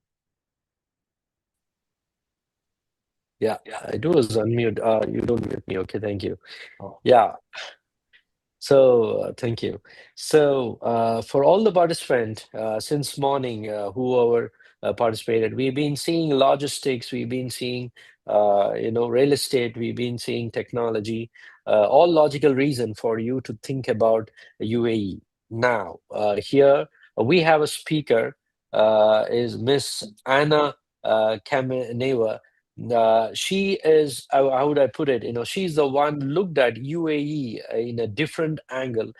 Yeah, I do is unmute. You don't mute me. Okay, thank you. Yeah. So thank you. So for all the participants since morning, whoever participated, we've been seeing logistics, we've been seeing real estate, we've been seeing technology, all logical reason for you to think about UAE. Now here we have a speaker, is Miss Anna Kameneva. She is, how would I put it? She's the one looked at UAE in a different angle.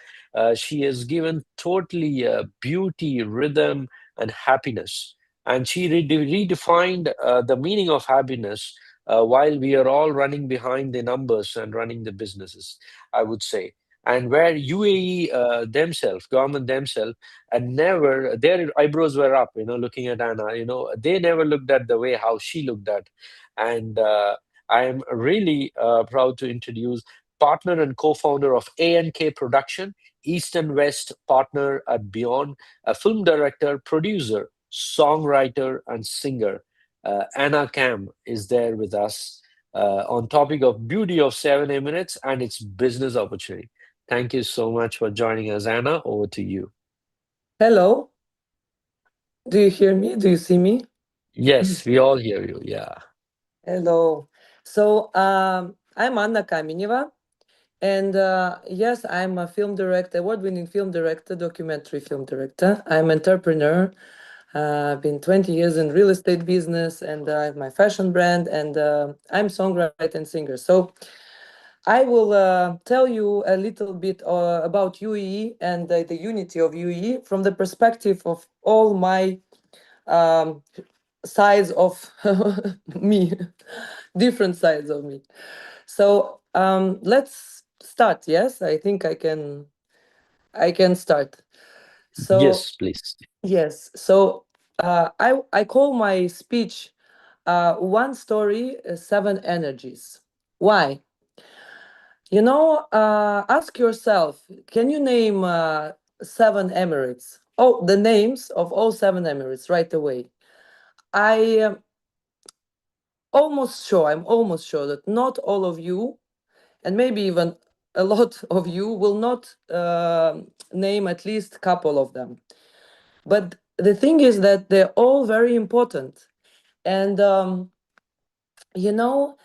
She is given totally beauty, rhythm, and happiness. And she redefined the meaning of happiness while we are all running behind the numbers and running the businesses, I would say. And where UAE themselves, government themselves, and never, their eyebrows were up, looking at Anna, they never looked at the way how she looked at. And I am really proud to introduce partner and co-founder of A&K Production, East and West partner at Beyond, a film director, producer, songwriter, and singer. Anna Cam is there with us on topic of beauty of 7 minutes and its business opportunity. Thank you so much for joining us, Anna. Over to you. Hello. Do you hear me? Do you see me? Yes, we all hear you. Yeah. Hello. So I'm Anna Kameneva, and yes, I'm a film director, award-winning film director, documentary film director. I'm entrepreneur. I've been 20 years in real estate business, and I have my fashion brand, and I'm songwriter and singer. So I will tell you a little bit about UAE and the unity of UAE from the perspective of all my sides of me, different sides of me. So let's start. Yes, I think I can start. So yes, please. yes. So I call my speech one story, seven energies. Why? You know, ask yourself, can you name seven Emirates? Oh, the names of all seven Emirates right away. I'm almost sure that not all of you, and maybe even a lot of you, will not name at least a couple of them. But the thing is that they're all very important. And, you know,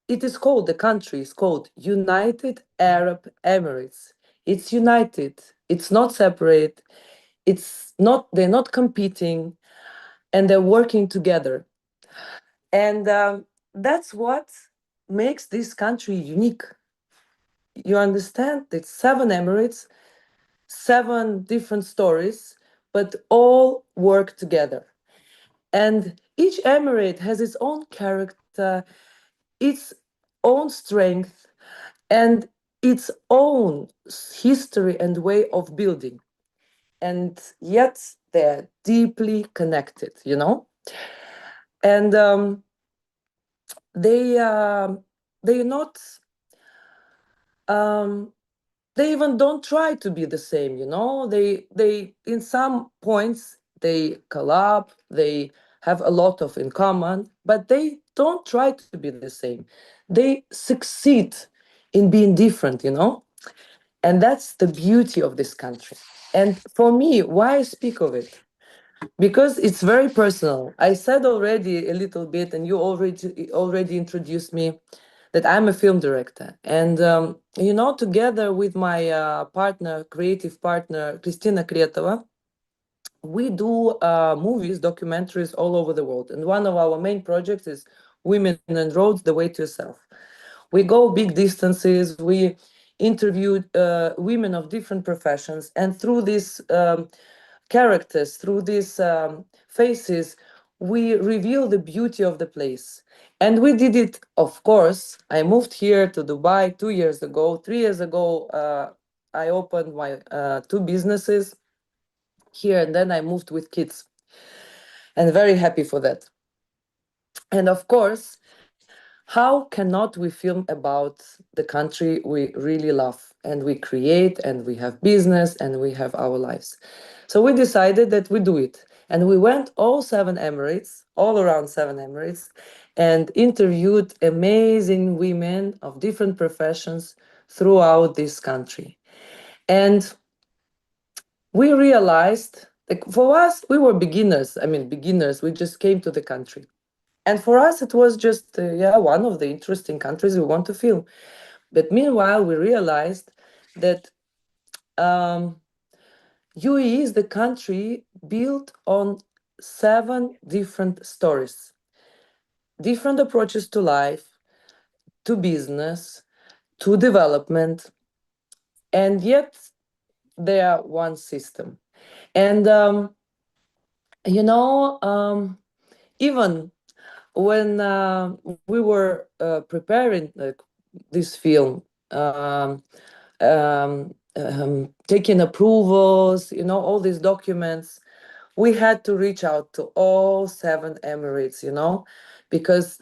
it is called, the country is called United Arab Emirates. It's united. It's not separate. They're not competing, and they're working together. And that's what makes this country unique. You understand? It's seven Emirates, seven different stories, but all work together. And each emirate has its own character, its own strength, and its own history and way of building. And yet they're deeply connected, you know? And they're not they even don't try to be the same, you know? They in some points they collab, they have a lot of in common, but they don't try to be the same. They succeed in being different, you know? And that's the beauty of this country. And for me, why I speak of it? Because it's very personal. I said already a little bit, and you already introduced me, that I'm a film director. And, you know, together with my partner, creative partner, Kristina Kretova, we do movies, documentaries all over the world. And one of our main projects is Women and Roads, The Way to Yourself. We go big distances, we interview women of different professions, and through these characters, through these faces, we reveal the beauty of the place. And we did it, of course. I moved here to Dubai 2 years ago. 3 years ago, I opened my two businesses here, and then I moved with kids. And very happy for that. And of course, how cannot we film about the country we really love, and we create, and we have business, and we have our lives? So we decided that we do it. And we went all seven Emirates, all around seven Emirates, and interviewed amazing women of different professions throughout this country. And we realized, like, for us, we were beginners. I mean, beginners, we just came to the country. And for us, it was just, one of the interesting countries we want to film. But meanwhile, we realized that UAE is the country built on seven different stories, different approaches to life, to business, to development, and yet they are one system. And, even when we were preparing this film, taking approvals, all these documents, we had to reach out to all seven Emirates, because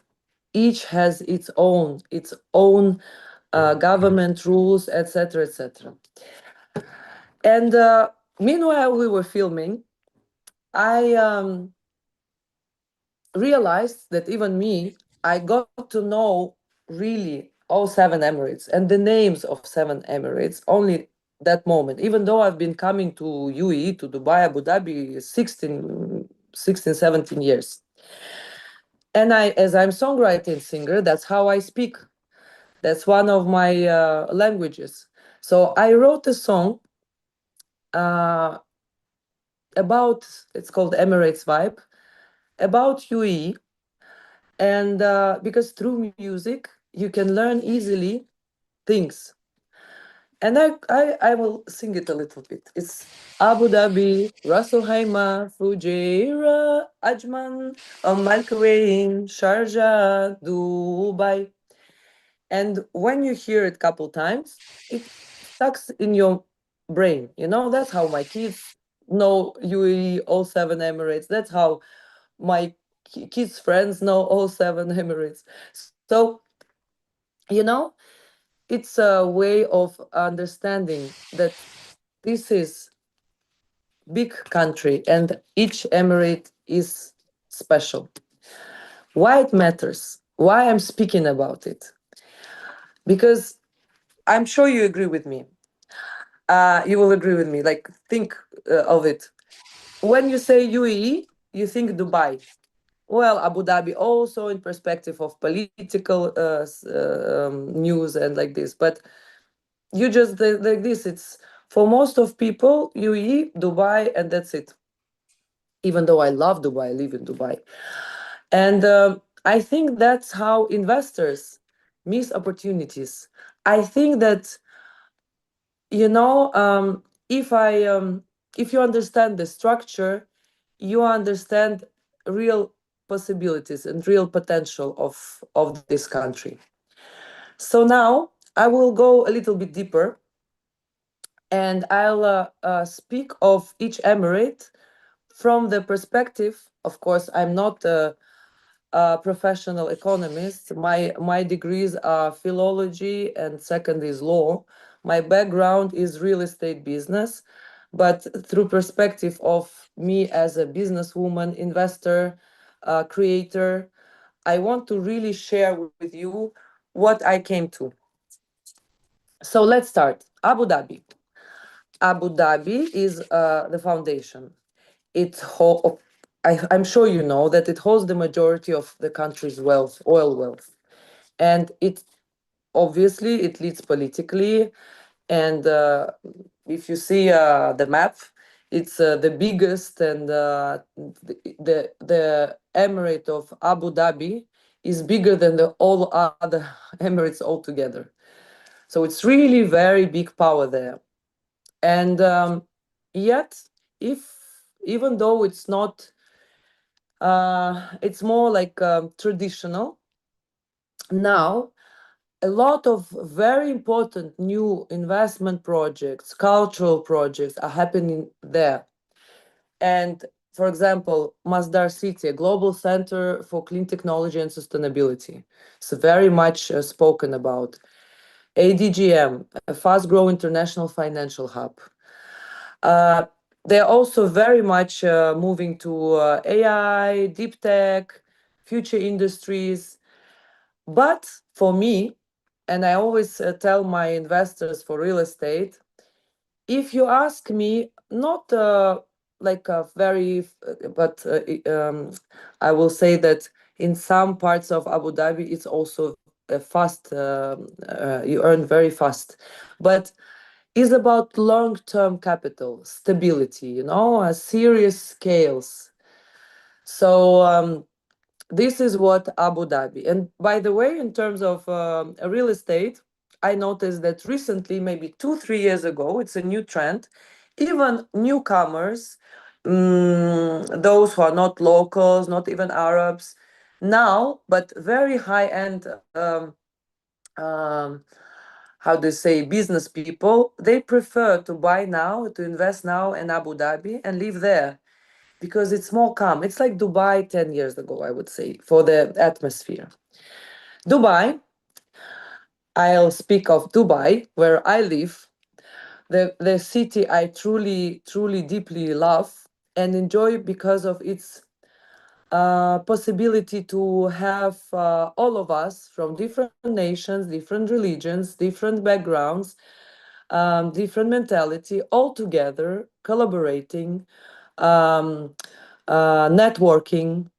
each has its own government rules, etc., etc. And meanwhile, we were filming. I realized that even me, I got to know really all seven Emirates and the names of seven Emirates only that moment, even though I've been coming to UAE, to Dubai, Abu Dhabi, 16, 17 years. And as I'm songwriting singer, that's how I speak. That's one of my languages. So I wrote a song about, it's called Emirates Vibe, about UAE. And because through music, you can learn easily things. And I will sing it a little bit. It's Abu Dhabi, Ras Al Khaimah, Fujairah, Ajman, Al Kuwait, Sharjah, Dubai. And when you hear it a couple times, it stucks in your brain. That's how my kids know UAE, all 7 Emirates. That's how my kids' friends know all 7 Emirates. So, you know, it's a way of understanding that this is big country and each emirate is special. Why it matters? Why I'm speaking about it? Because I'm sure you agree with me. You will agree with me. Like, think of it. When you say UAE, you think Dubai. Well, Abu Dhabi also in perspective of political news and like this. But you just like this. It's for most of people, UAE, Dubai, and that's it. Even though I love Dubai, I live in Dubai. And I think that's how investors miss opportunities. I think that, you know, if you understand the structure, you understand real possibilities and real potential of this country. So now I will go a little bit deeper, and I'll speak of each emirate from the perspective. Of course, I'm not a professional economist. My degrees are philology and second is law. My background is real estate business, but through perspective of me as a businesswoman, investor, creator, I want to really share with you what I came to. So let's start. Abu Dhabi. Abu Dhabi is the foundation. I'm sure you know that it holds the majority of the country's wealth, oil wealth, and it obviously it leads politically. And if you see the map, it's the biggest, and the emirate of Abu Dhabi is bigger than the all other emirates altogether. So it's really very big power there. And yet, if even though it's not, it's more like traditional. Now, a lot of very important new investment projects, cultural projects are happening there. And for example, Masdar City, a global center for clean technology and sustainability. It's very much spoken about. ADGM, a fast-growing international financial hub. They're also very much moving to AI, deep tech, future industries. But for me, and I always tell my investors for real estate, if you ask me, not like a very, but I will say that in some parts of Abu Dhabi, it's also fast, you earn very fast. But is about long-term capital stability, you know, serious scales. So this is what Abu Dhabi. And by the way, in terms of real estate, I noticed that recently, maybe 2-3 years ago, it's a new trend. Even newcomers, those who are not locals, not even Arabs, now, but very high-end how do you say, business people, they prefer to buy now, to invest now in Abu Dhabi and live there because it's more calm. It's like Dubai 10 years ago, I would say, for the atmosphere. Dubai, I'll speak of Dubai, where I live, the city I truly, truly, deeply love and enjoy because of its possibility to have all of us from different nations, different religions, different backgrounds, different mentality, all together, collaborating, networking,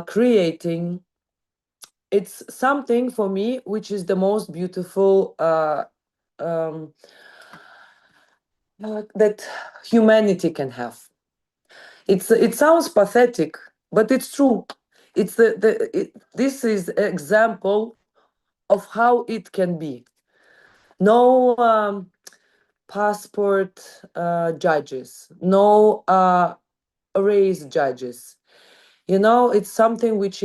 creating. It's something for me which is the most beautiful that humanity can have. It sounds pathetic, but it's true. It's this is an example of how it can be. No passport judges, no race judges. You know, it's something which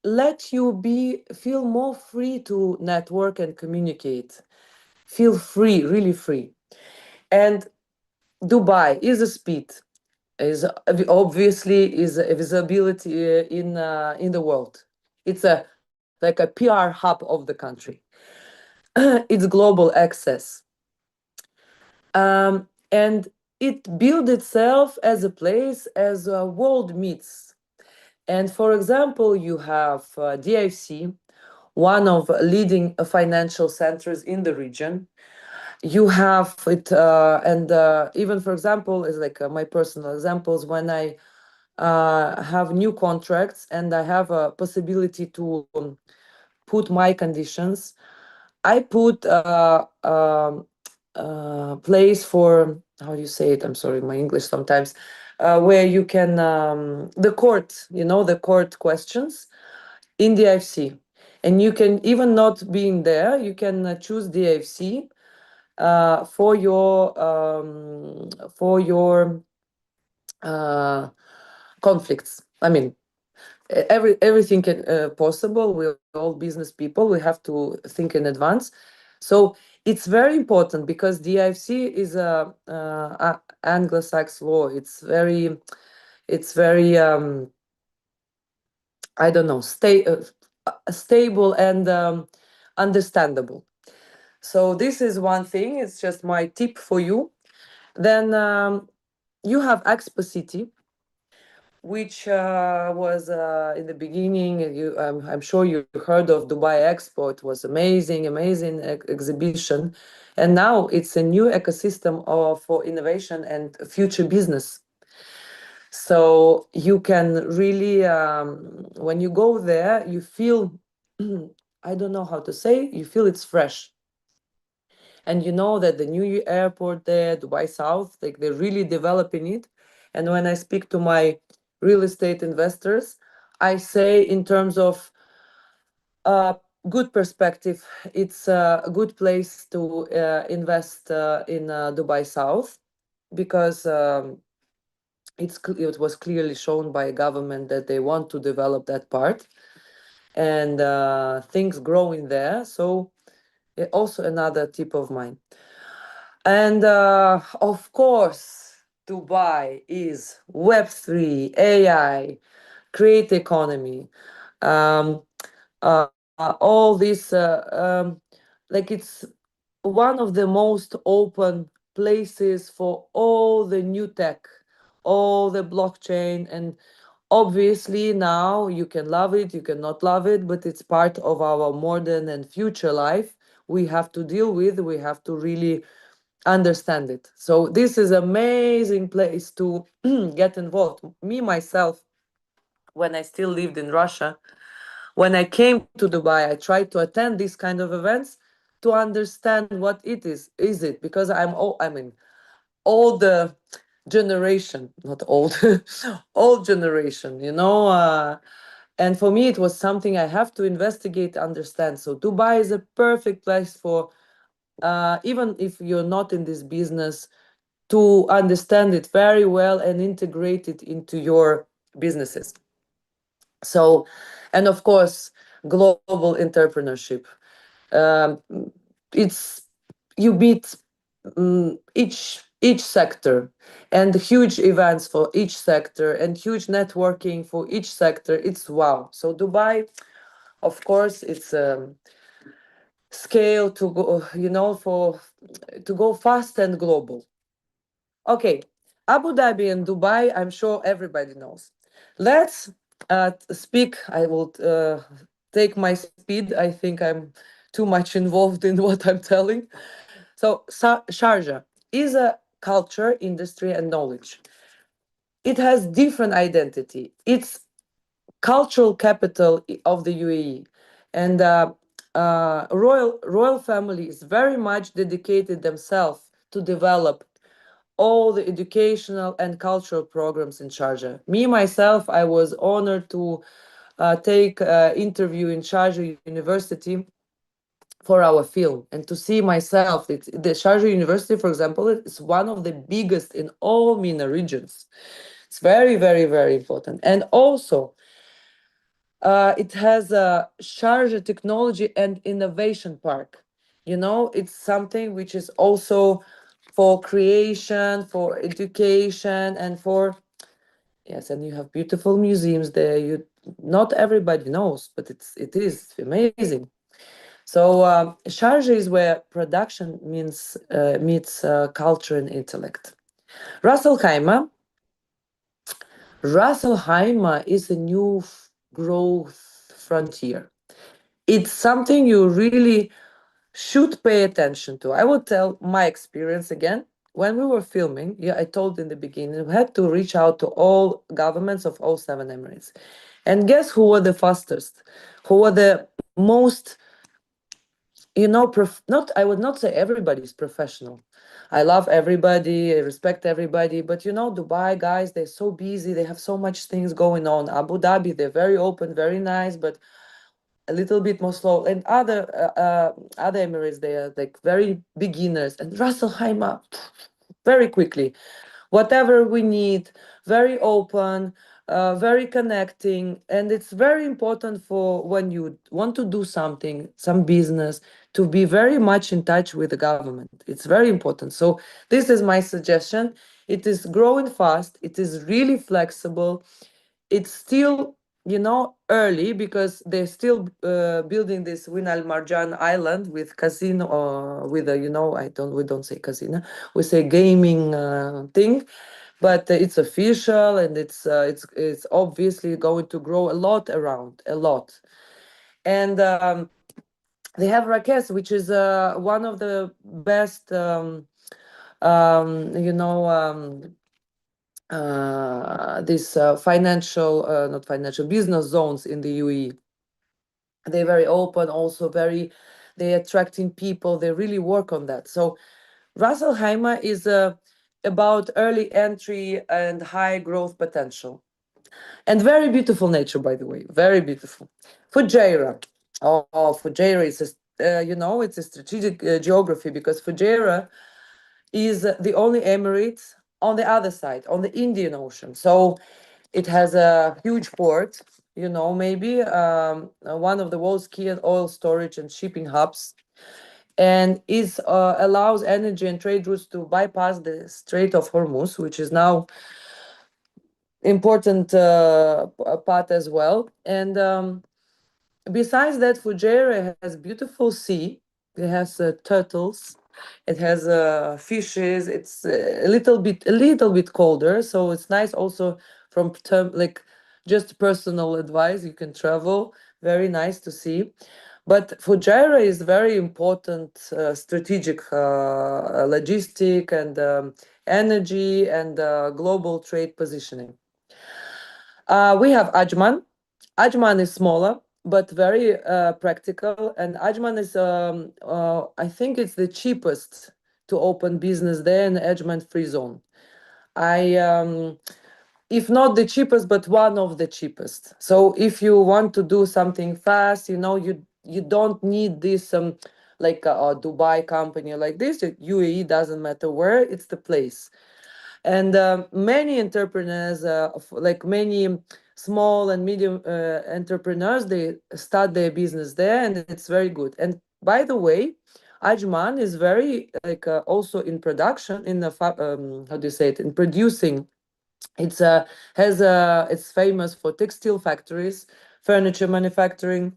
lets you feel more free to network and communicate. Feel free, really free. And Dubai is a speed, is obviously is a visibility in the world. It's like a PR hub of the country. It's global access, and it built itself as a place as a world meets. And for example, you have DIFC, one of leading financial centers in the region. You have it, and even for example, is like my personal examples when I have new contracts and I have a possibility to put my conditions. I put place for, how do you say it? I'm sorry, my English sometimes, where you can the court, the court questions in the IFC, and you can even not being there, you can choose the IFC for your conflicts. I mean, everything possible. We're all business people. We have to think in advance. So it's very important because the IFC is a Anglo-Saxon law. It's very I don't know, stable and understandable. So this is one thing. It's just my tip for you. Then you have Expo City, which was in the beginning. I'm sure you heard of Dubai Expo. It was amazing exhibition, and now it's a new ecosystem for innovation and future business. So you can really, when you go there, you feel, I don't know how to say, you feel it's fresh. And you know that the new airport there, Dubai South, like they're really developing it. And when I speak to my real estate investors, I say in terms of good perspective, it's a good place to invest in Dubai South because it was clearly shown by government that they want to develop that part, and things growing there. So also another tip of mine. And of course, Dubai is Web3, AI, create economy, um, all this, like it's one of the most open places for all the new tech, all the blockchain. And obviously now you can love it, you cannot love it, but it's part of our modern and future life we have to deal with. We have to really understand it. So this is amazing place to get involved. Me myself, when I still lived in Russia, when I came to Dubai, I tried to attend these kind of events to understand what it is. Is it because I mean, all the generation, not old, old generation, and for me, it was something I have to investigate, understand. So Dubai is a perfect place for, even if you're not in this business, to understand it very well and integrate it into your businesses. So, and of course, global entrepreneurship. Um, it's you meet each sector, and huge events for each sector, and huge networking for each sector. It's wow. So Dubai, of course, it's scale to go, for to go fast and global. Okay, Abu Dhabi and Dubai, I'm sure everybody knows. Let's speak. I will take my speed. I think I'm too much involved in what I'm telling. So Sharjah is a culture, industry, and knowledge. It has different identity. It's cultural capital of the UAE, and royal families very much dedicated themselves to develop all the educational and cultural programs in Sharjah. Me myself, I was honored to take interview in Sharjah University for our film, and to see myself. The Sharjah University, for example, is one of the biggest in all MENA regions. It's very, very, very important. And also, it has a Sharjah Technology and Innovation Park. It's something which is also for creation, for education, and for yes, and you have beautiful museums there. You not everybody knows, but it is amazing. So Sharjah is where production meets culture and intellect. Ras Al Khaimah. Ras Al Khaimah is a new growth frontier. It's something you really should pay attention to. I will tell my experience again. When we were filming, yeah, I told in the beginning, we had to reach out to all governments of all 7 Emirates. And guess who were the fastest? Who were the most, not, I would not say everybody's professional. I love everybody, I respect everybody, but Dubai guys, they're so busy, they have so much things going on. Abu Dhabi, they're very open, very nice, but a little bit more slow. And other Emirates, they are like very beginners. And Ras Al Khaimah, very quickly, whatever we need, very open, very connecting. And it's very important for when you want to do something, some business, to be very much in touch with the government. It's very important. So this is my suggestion. It is growing fast. It is really flexible. It's still early because they're still building this Win Al Marjan Island with casino, with a we don't say casino, we say gaming thing, but it's official and it's obviously going to grow a lot around, a lot. And they have Rakesh, which is one of the best these financial, not financial, business zones in the UAE. They're very open, also they're attracting people. They really work on that. So Ras Al Khaimah is about early entry and high growth potential. And very beautiful nature, by the way, very beautiful. Fujairah. Fujairah is it's a strategic geography because Fujairah is the only emirate on the other side, on the Indian Ocean. So it has a huge port, maybe one of the world's key oil storage and shipping hubs, and allows energy and trade routes to bypass the Strait of Hormuz, which is now important part as well. And besides that, Fujairah has beautiful sea. It has turtles. It has fishes. It's a little bit colder, so it's nice also from just personal advice. You can travel. Very nice to see. But Fujairah is very important strategic logistic and energy and global trade positioning. We have Ajman. Ajman is smaller, but very practical. And Ajman is, I think it's the cheapest to open business there in the Ajman free zone. If not the cheapest, but one of the cheapest. So if you want to do something fast, you don't need this like a Dubai company like this. UAE doesn't matter where, it's the place. And many entrepreneurs, like many small and medium entrepreneurs, they start their business there, and it's very good. And by the way, Ajman is very also in production, in the how do you say it, in producing. It's it's famous for textile factories, furniture manufacturing.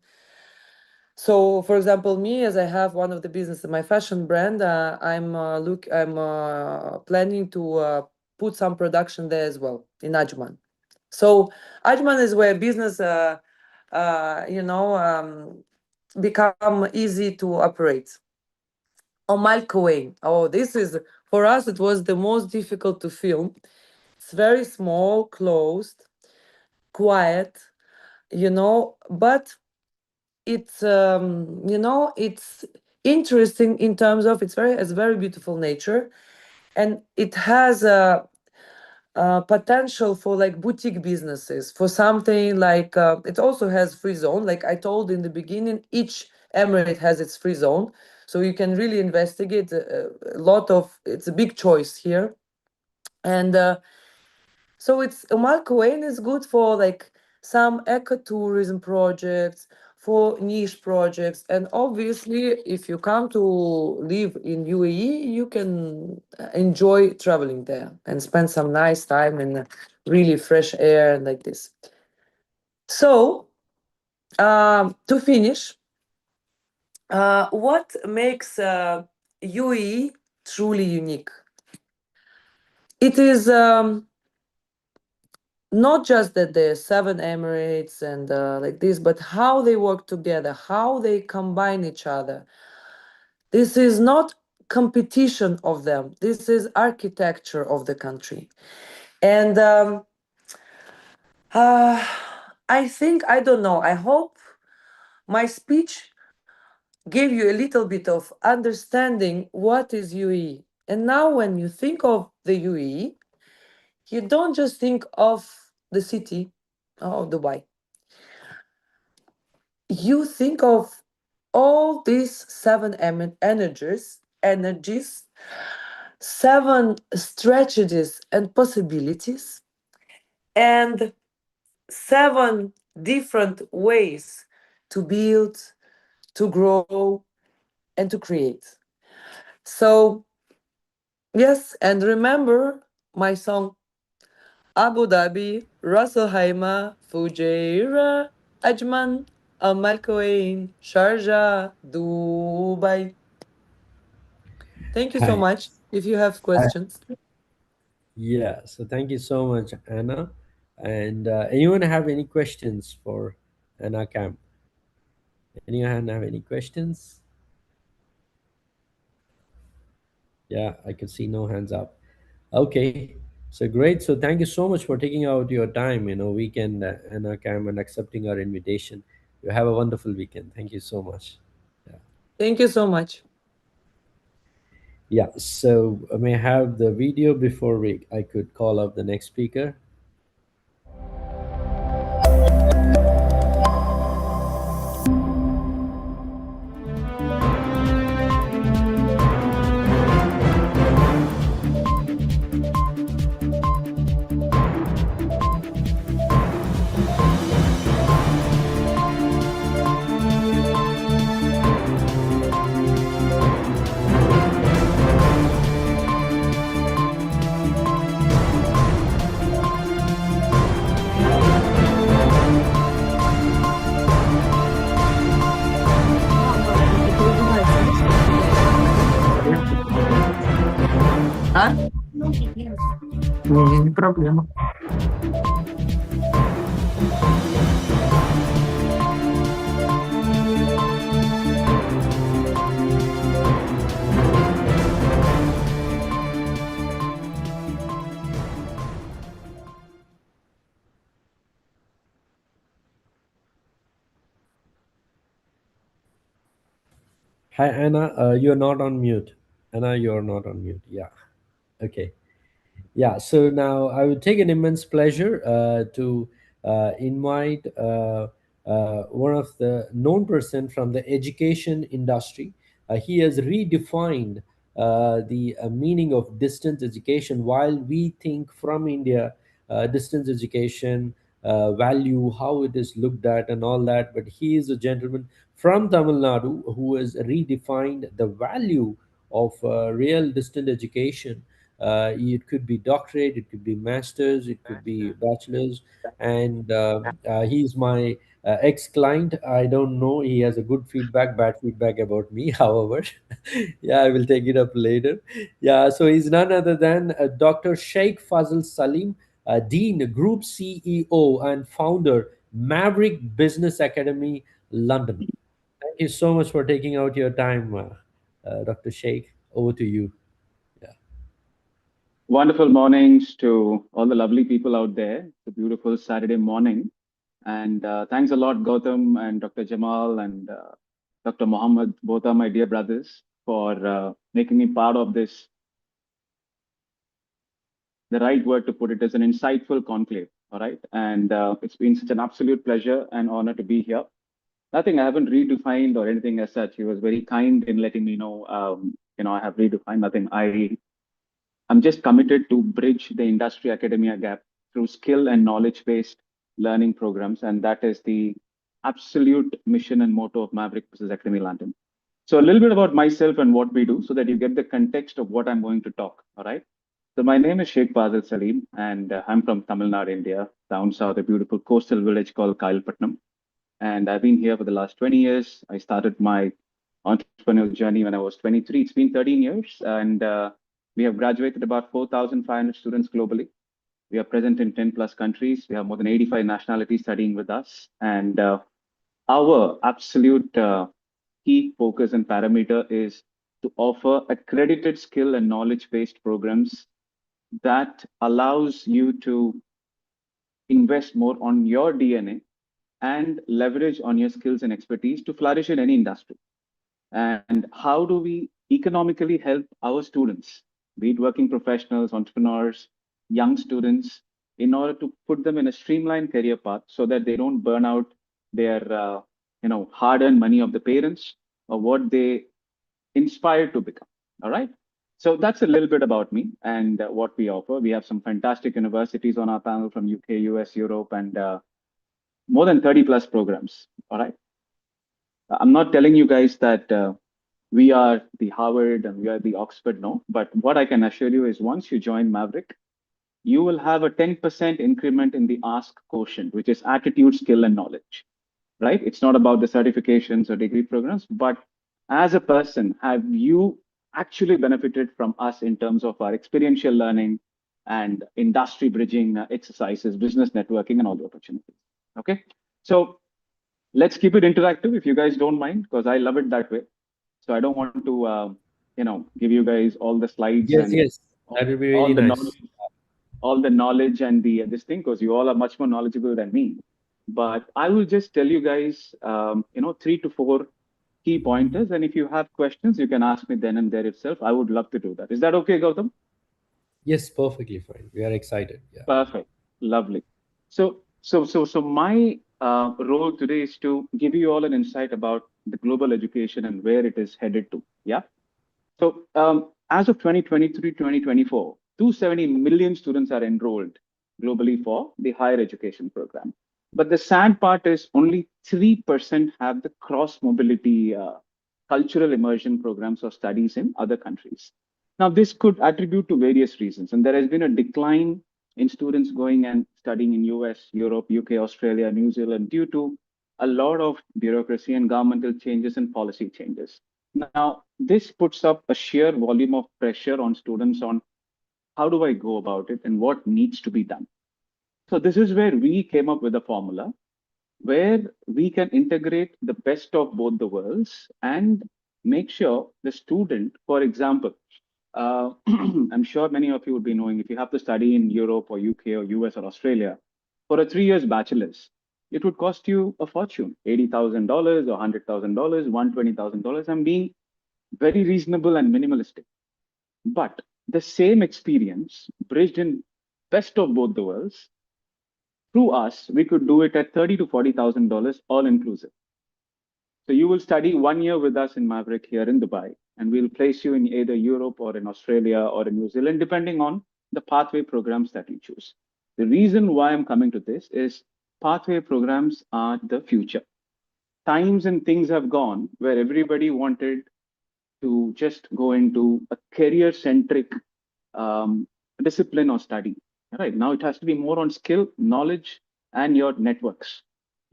So, for example, me, as I have one of the business, my fashion brand, I'm planning to put some production there as well in Ajman. So Ajman is where business, become easy to operate. Omal Kuwain. Oh, this is, for us, it was the most difficult to film. It's very small, closed, quiet, but it's it's interesting in terms of it's very beautiful nature, and it has a potential for like boutique businesses, for something like it also has free zone. Like I told in the beginning, each emirate has its free zone, so you can really investigate a lot of. It's a big choice here, and so it's Omal Kuwain is good for like some ecotourism projects, for niche projects. And obviously, if you come to live in UAE, you can enjoy traveling there and spend some nice time in really fresh air and like this. So, to finish, what makes UAE truly unique? It is not just that there are 7 Emirates and like this, but how they work together, how they combine each other. This is not competition of them. This is architecture of the country. And I think, I don't know, I hope my speech gave you a little bit of understanding what is UAE. And now when you think of the UAE, you don't just think of the city of Dubai. You think of all these 7 energies, 7 strategies and possibilities, and 7 different ways to build, to grow, and to create. So, yes, and remember my song Abu Dhabi, Ras Al Khaimah, Fujairah, Ajman, Amal Kuwain, Sharjah, Dubai. Thank you so Hi. much. If you have questions. Yeah, so thank you so much, Anna. And anyone have any questions for Anna Camp? Anyone have any questions? Yeah, I can see no hands up. Okay, so great. So thank you so much for taking out your time, weekend, Anna Camp, and accepting our invitation. You have a wonderful weekend. Thank you so much. Yeah. Thank you so much. Yeah, so I may have the video before I could call up the next speaker. А? Не проблема. Hi, Anna. You're not on mute. Anna, you're not on mute. Yeah. Okay. Yeah, so now I would take an immense pleasure to invite one of the known person from the education industry. He has redefined the meaning of distance education. While we think from India, distance education value, how it is looked at, and all that, but he is a gentleman from Tamil Nadu who has redefined the value of real distant education. It could be doctorate, it could be masters, it could be bachelors, and he's my ex-client. I don't know. He has a good feedback, bad feedback about me. However, yeah, I will take it up later. Yeah, so he's none other than Dr. Sheikh Fazil Salim, Dean, Group CEO, and founder, Maverick Business Academy, London. Thank you so much for taking out your time, Dr. Sheikh. Over to you. Wonderful mornings to all the lovely people out there. It's a beautiful Saturday morning. And thanks a lot, Gautam and Dr. Jamal and Dr. Mohammed. Both are my dear brothers for making me part of this. The right word to put it is an insightful conclave. All right. And it's been such an absolute pleasure and honor to be here. Nothing I haven't redefined or anything as such. He was very kind in letting me know, I have redefined nothing. I'm just committed to bridge the industry academia gap through skill and knowledge-based learning programs. And that is the absolute mission and motto of Maverick Business Academy London. So a little bit about myself and what we do so that you get the context of what I'm going to talk, all right? So my name is Sheikh Fazil Salim, and I'm from Tamil Nadu, India, down south, a beautiful coastal village called Kailpatnam. And I've been here for the last 20 years. I started my entrepreneurial journey when I was 23. It's been 13 years, and we have graduated about 4,500 students globally. We are present in 10 plus countries. We have more than 85 nationalities studying with us. And our absolute key focus and parameter is to offer accredited skill and knowledge-based programs that allows you to invest more on your DNA and leverage on your skills and expertise to flourish in any industry. And how do we economically help our students, be it working professionals, entrepreneurs, young students, in order to put them in a streamlined career path so that they don't burn out their hard-earned money of the parents or what they inspire to become. All right. So that's a little bit about me and what we offer. We have some fantastic universities on our panel from UK, US, Europe, and more than 30 plus programs. All right. I'm not telling you guys that we are the Harvard and we are the Oxford, no. But what I can assure you is once you join Maverick, you will have a 10% increment in the ask quotient, which is attitude, skill, and knowledge, right? It's not about the certifications or degree programs, but as a person, have you actually benefited from us in terms of our experiential learning and industry bridging exercises, business networking, and all the opportunities, okay? So let's keep it interactive if you guys don't mind, because I love it that way. So I don't want to, give you guys all the slides Yes, and yes, that will be really all the nice. knowledge, all the knowledge and the this thing, because you all are much more knowledgeable than me. But I will just tell you guys, 3 to 4 key pointers, and if you have questions, you can ask me then and there itself. I would love to do that. Is that okay, Gautam? Yes, perfectly fine. We are excited. Yeah. Perfect, lovely. So my role today is to give you all an insight about the global education and where it is headed to. Yeah. So as of 2023, 2024, 270 million students are enrolled globally for the higher education program. But the sad part is only 3% have the cross mobility cultural immersion programs or studies in other countries. Now, this could attribute to various reasons, and there has been a decline in students going and studying in US, Europe, UK, Australia, New Zealand due to a lot of bureaucracy and governmental changes and policy changes. Now, this puts up a sheer volume of pressure on students on how do I go about it and what needs to be done. So this is where we came up with a formula where we can integrate the best of both the worlds and make sure the student, for example, I'm sure many of you would be knowing if you have to study in Europe or UK or US or Australia for a 3 years bachelor's, it would cost you a fortune, $80,000 or $100,000, $120,000. I'm being very reasonable and minimalistic. But the same experience bridged in best of both the worlds, through us, we could do it at $30,000 to $40,000 all inclusive. So you will study 1 year with us in Maverick here in Dubai, and we'll place you in either Europe or in Australia or in New Zealand, depending on the pathway programs that you choose. The reason why I'm coming to this is pathway programs are the future. Times and things have gone where everybody wanted to just go into a career-centric discipline or study. Right now, it has to be more on skill, knowledge, and your networks.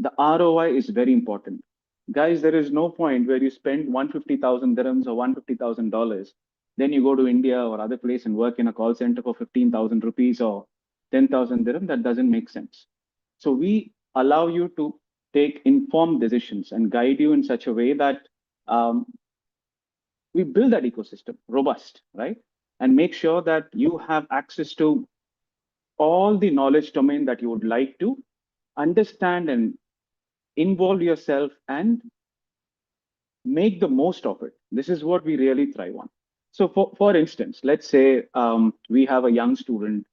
The ROI is very important. Guys, there is no point where you spend 150,000 dirhams or $150,000, then you go to India or other place and work in a call center for 15,000 rupees or 10,000 dirham. That doesn't make sense. So we allow you to take informed decisions and guide you in such a way that we build that ecosystem robust, right? And make sure that you have access to all the knowledge domain that you would like to understand and involve yourself and make the most of it. This is what we really thrive on. So for instance, let's say we have a young student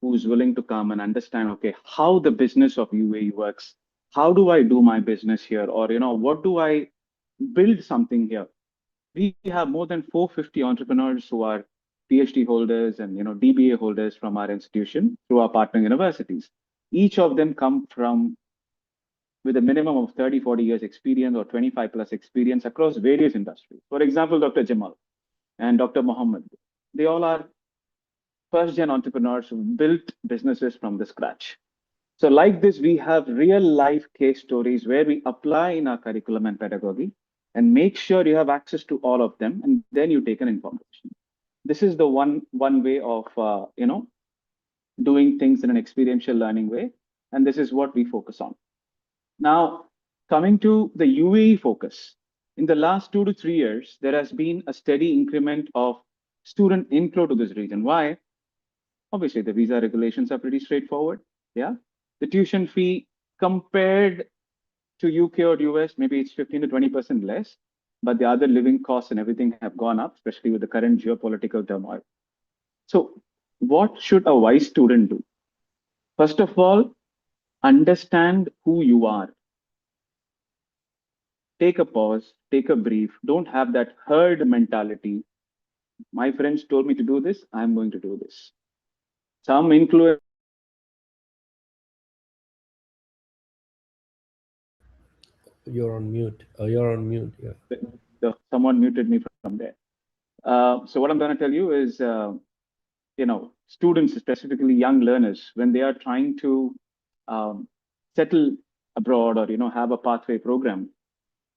who's willing to come and understand, okay, how the business of UAE works. How do I do my business here? Or, what do I build something here? We have more than 450 entrepreneurs who are PhD holders and DBA holders from our institution through our partner universities. Each of them come from with a minimum of 30, 40 years experience or 25 plus experience across various industries. For example, Dr. Jamal and Dr. Mohammed, they all are first-gen entrepreneurs who built businesses from the scratch. So like this, we have real life case stories where we apply in our curriculum and pedagogy and make sure you have access to all of them, and then you take an information. This is the one way of doing things in an experiential learning way, and this is what we focus on. Now, coming to the UAE focus, in the last 2 to 3 years, there has been a steady increment of student inflow to this region. Why? Obviously, the visa regulations are pretty straightforward. Yeah, the tuition fee compared to UK or US, maybe it's 15 to 20% less, but the other living costs and everything have gone up, especially with the current geopolitical turmoil. So what should a wise student do? First of all, understand who you are. Take a pause, take a brief. Don't have that herd mentality. My friends told me to do this, I'm going to do this. Some influence. You're on mute. You're on mute. Yeah. Someone muted me from there. So what I'm going to tell you is, students, specifically young learners, when they are trying to settle abroad or have a pathway program,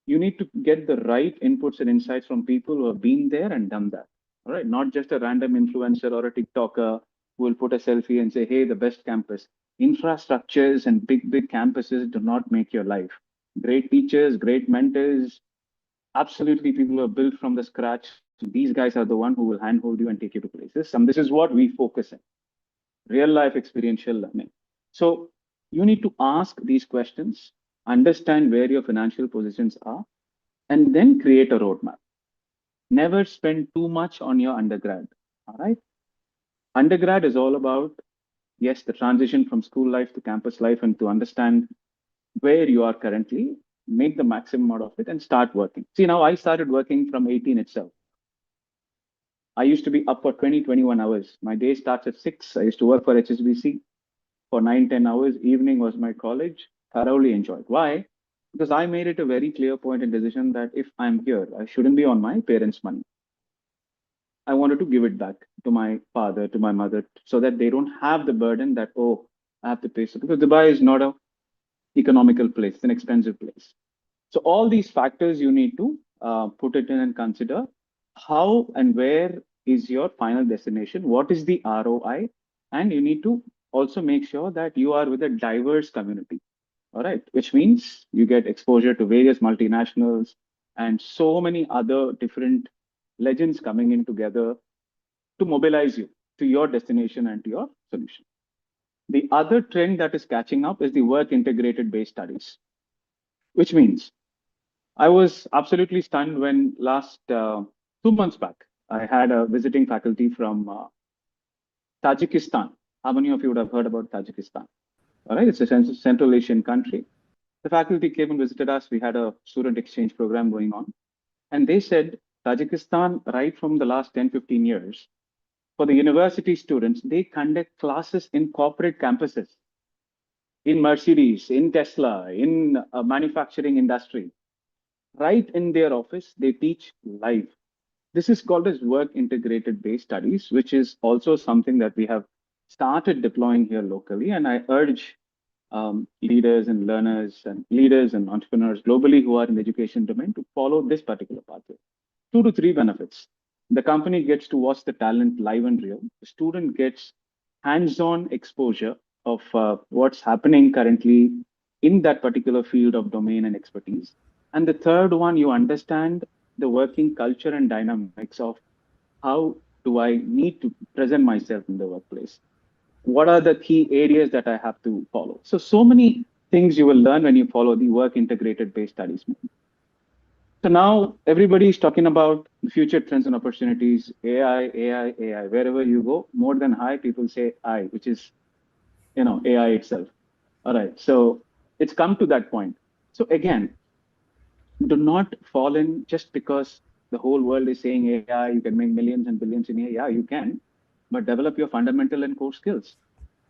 you need to get the right inputs and insights from people who have been there and done that. All right, not just a random influencer or a TikToker who will put a selfie and say, hey, the best campus. Infrastructures and big campuses do not make your life. Great teachers, great mentors, absolutely people who are built from the scratch. These guys are the one who will handhold you and take you to places. And this is what we focus in, real life experiential learning. So you need to ask these questions, understand where your financial positions are, and then create a roadmap. Never spend too much on your undergrad. All right. Undergrad is all about, yes, the transition from school life to campus life, and to understand where you are currently, make the maximum out of it and start working. See, now I started working from 18 itself. I used to be up for 20, 21 hours. My day starts at 6. I used to work for HSBC for 9, 10 hours. Evening was my college. Thoroughly enjoyed. Why? Because I made it a very clear point and decision that if I'm here, I shouldn't be on my parents' money. I wanted to give it back to my father, to my mother, so that they don't have the burden that, oh, I have to pay. So, because Dubai is not a economical place, it's an expensive place. So all these factors you need to put it in and consider. How and where is your final destination? What is the ROI? And you need to also make sure that you are with a diverse community. All right, which means you get exposure to various multinationals and so many other different legends coming in together to mobilize you to your destination and to your solution. The other trend that is catching up is the work integrated based studies, which means I was absolutely stunned when last 2 months back, I had a visiting faculty from Tajikistan. How many of you would have heard about Tajikistan? All right, it's a Central Asian country. The faculty came and visited us. We had a student exchange program going on. And they said Tajikistan, right from the last 10, 15 years, for the university students, they conduct classes in corporate campuses, in Mercedes, in Tesla, in manufacturing industry. Right in their office, they teach live. This is called as work integrated based studies, which is also something that we have started deploying here locally. And I urge leaders and learners and leaders and entrepreneurs globally who are in the education domain to follow this particular pathway. 2 to 3 benefits. The company gets to watch the talent live and real. The student gets hands-on exposure of what's happening currently in that particular field of domain and expertise. And the third one, you understand the working culture and dynamics of how do I need to present myself in the workplace? What are the key areas that I have to follow? So many things you will learn when you follow the work integrated based studies. So now everybody is talking about the future trends and opportunities, AI, AI, AI. Wherever you go, more than I, people say I, which is, AI itself. All right. So it's come to that point. So again, do not fall in just because the whole world is saying AI, you can make millions and billions in AI. Yeah, you can, but develop your fundamental and core skills.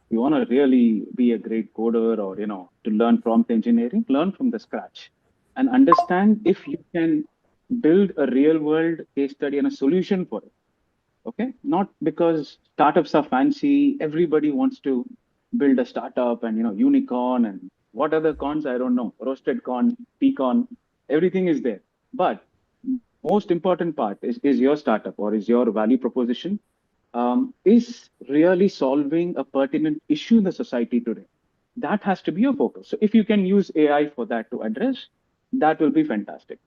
you want to really be a great coder or, to learn prompt engineering, learn from the scratch and understand if you can build a real world case study and a solution for it. Okay. Not because startups are fancy. Everybody wants to build a startup and, unicorn and what other cons, I don't know, roasted corn, pecan, everything is there. But most important part is your startup or is your value proposition is really solving a pertinent issue in the society today. That has to be your focus. So if you can use AI for that to address, that will be fantastic.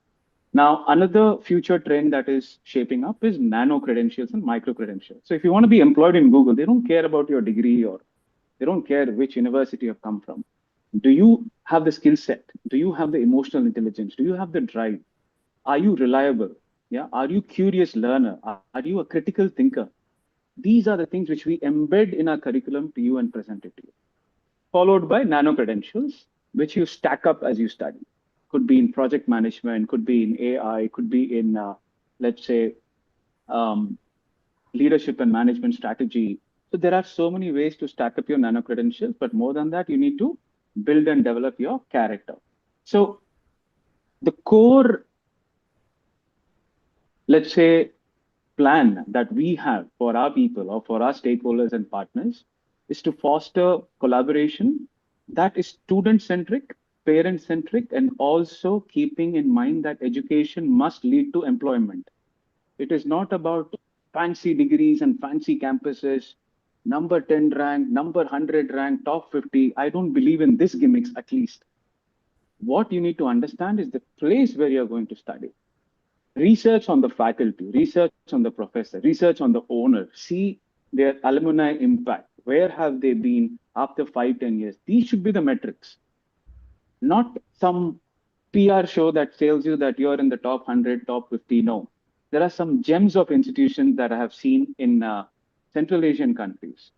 Now, another future trend that is shaping up is nano credentials and micro credentials. So if you want to be employed in Google, they don't care about your degree or they don't care which university you've come from. Do you have the skill set? Do you have the emotional intelligence? Do you have the drive? Are you reliable? Yeah. Are you curious learner? Are you a critical thinker? These are the things which we embed in our curriculum to you and present it to you. Followed by nano credentials, which you stack up as you study. Could be in project management, could be in AI, could be in, let's say, leadership and management strategy. So there are so many ways to stack up your nano credentials, but more than that, you need to build and develop your character. So the core, let's say, plan that we have for our people or for our stakeholders and partners is to foster collaboration that is student centric, parent centric, and also keeping in mind that education must lead to employment. It is not about fancy degrees and fancy campuses, number 10 rank, number 100 rank, top 50. I don't believe in this gimmicks, at least. What you need to understand is the place where you're going to study. Research on the faculty, research on the professor, research on the owner, see their alumni impact. Where have they been after 5, 10 years? These should be the metrics, not some PR show that tells you that you're in the top 100, top 50. No, there are some gems of institutions that I have seen in Central Asian countries,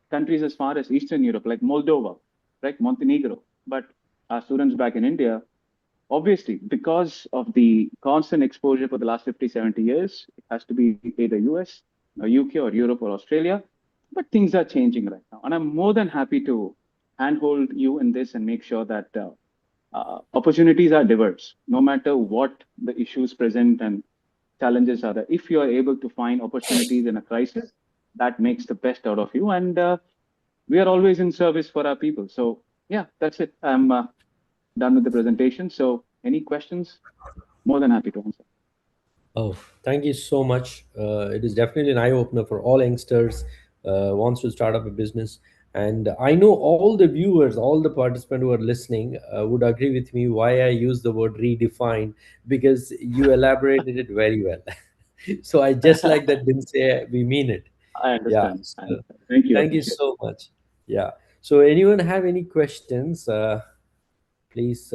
countries as far as Eastern Europe, like Moldova, like Montenegro. But our students back in India, obviously, because of the constant exposure for the last 50, 70 years, it has to be either US, or UK, or Europe, or Australia. But things are changing right now. And I'm more than happy to handhold you in this and make sure that opportunities are diverse, no matter what the issues present and challenges are there. If you are able to find opportunities in a crisis, that makes the best out of you. And we are always in service for our people. So yeah, that's it. I'm done with the presentation. So any questions? More than happy to answer. Oh, thank you so much. It is definitely an eye opener for all youngsters wants to start up a business. And I know all the viewers, all the participants who are listening would agree with me why I use the word redefine, because you elaborated it very well. So I just like that didn't say we mean it. I Yeah. understand. I So understand. Thank you. thank you Appreciate it. so much. Yeah. So anyone have any questions? Please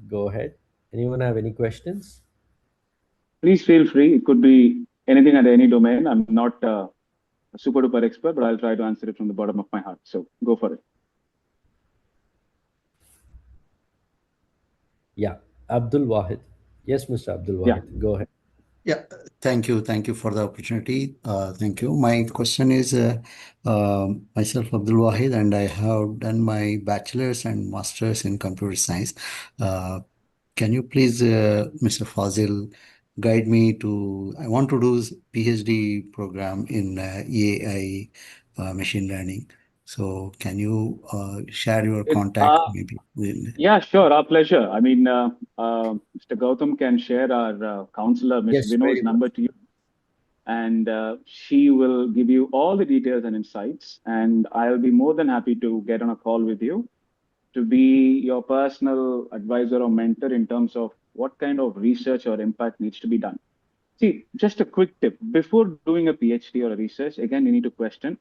go ahead. Anyone have any questions? Please feel free. It could be anything at any domain. I'm not a super duper expert, but I'll try to answer it from the bottom of my heart. So go for it. Yeah, Abdul Wahid. Yes, Mr. Abdul Yeah. Wahid, go ahead. Yeah, thank you. Thank you for the opportunity. Thank you. My question is myself, Abdul Wahid, and I have done my bachelor's and master's in computer science. Can you please, Mr. Fazil, guide me to? I want to do PhD program in AI machine learning. So can you share your It, contact maybe? yeah, sure. Our pleasure. I mean, Mr. Gautam can share our counselor, Ms. Yes, Vinod's very much. number to you, and she will give you all the details and insights. And I'll be more than happy to get on a call with you to be your personal advisor or mentor in terms of what kind of research or impact needs to be done. See, just a quick tip. Before doing a PhD or a research, again, you need to question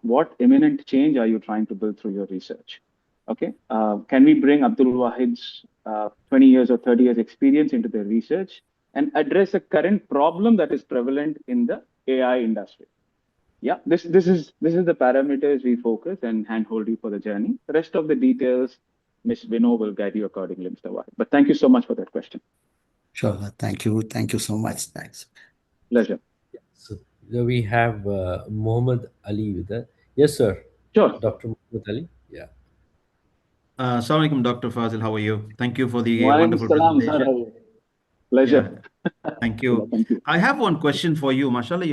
what imminent change are you trying to build through your research? Okay. Can we bring Abdul Wahid's 20 years or 30 years experience into the research and address a current problem that is prevalent in the AI industry? Yeah, this is the parameters we focus and handhold you for the journey. The rest of the details, Ms. Vino will guide you accordingly, Mr. Wahid. But thank you so much for that question. Sure. Thank you. Thank you so much. Thanks. Pleasure. So we have Muhammad Ali with us. Yes, sir. Sure. Dr. Mutali. Yeah. Assalamu alaikum, Dr. Fazil. How are you? Thank you for the Walaikum wonderful salam, sir. presentation. Yeah. Pleasure. Thank you. Thank you. I have one question for you. Mashallah,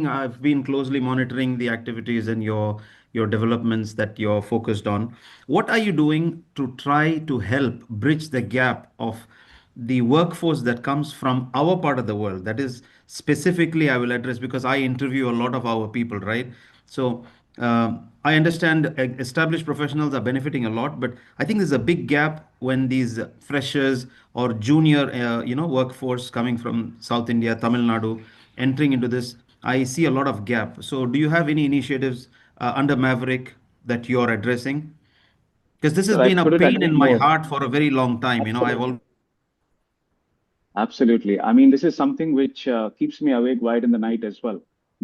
I've been closely monitoring the activities and your developments that you're focused on. What are you doing to try to help bridge the gap of the workforce that comes from our part of the world? That is specifically I will address because I interview a lot of our people, right? So I understand established professionals are benefiting a lot, but I think there's a big gap when these freshers or junior, workforce coming from South India, Tamil Nadu, entering into this. I see a lot of gap. So, do you have any initiatives under Maverick that you're addressing? Because this has Sir, I been a couldn't pain agree in my more. heart for a very long time. I've Absolutely. always Absolutely. I mean, this is something which keeps me awake wide in the night as well.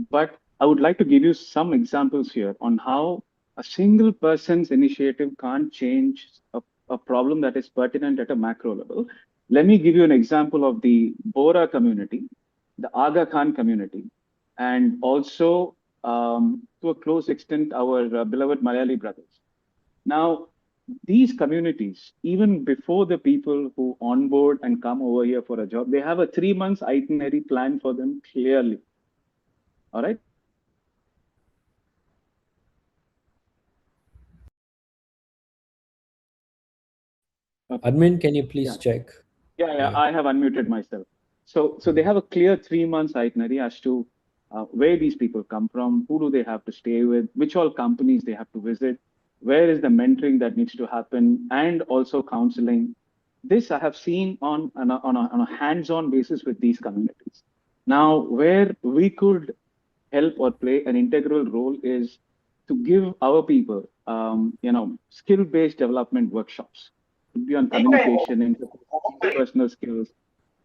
But I would like to give you some examples here on how a single person's initiative can't change a problem that is pertinent at a macro level. Let me give you an example of the Bora community, the Aga Khan community, and also to a close extent, our beloved Malayali brothers. Now, these communities, even before the people who onboard and come over here for a job, they have a 3 months itinerary plan for them clearly. All right. Okay. Admin, can you please Yeah. check? Yeah, Yeah. I have unmuted myself. So they have a clear 3 months itinerary as to where these people come from, who do they have to stay with, which all companies they have to visit, where is the mentoring that needs to happen, and also counseling. This I have seen on a hands-on basis with these communities. Now, where we could help or play an integral role is to give our people, skill-based development workshops. It could be on communication, interpersonal skills,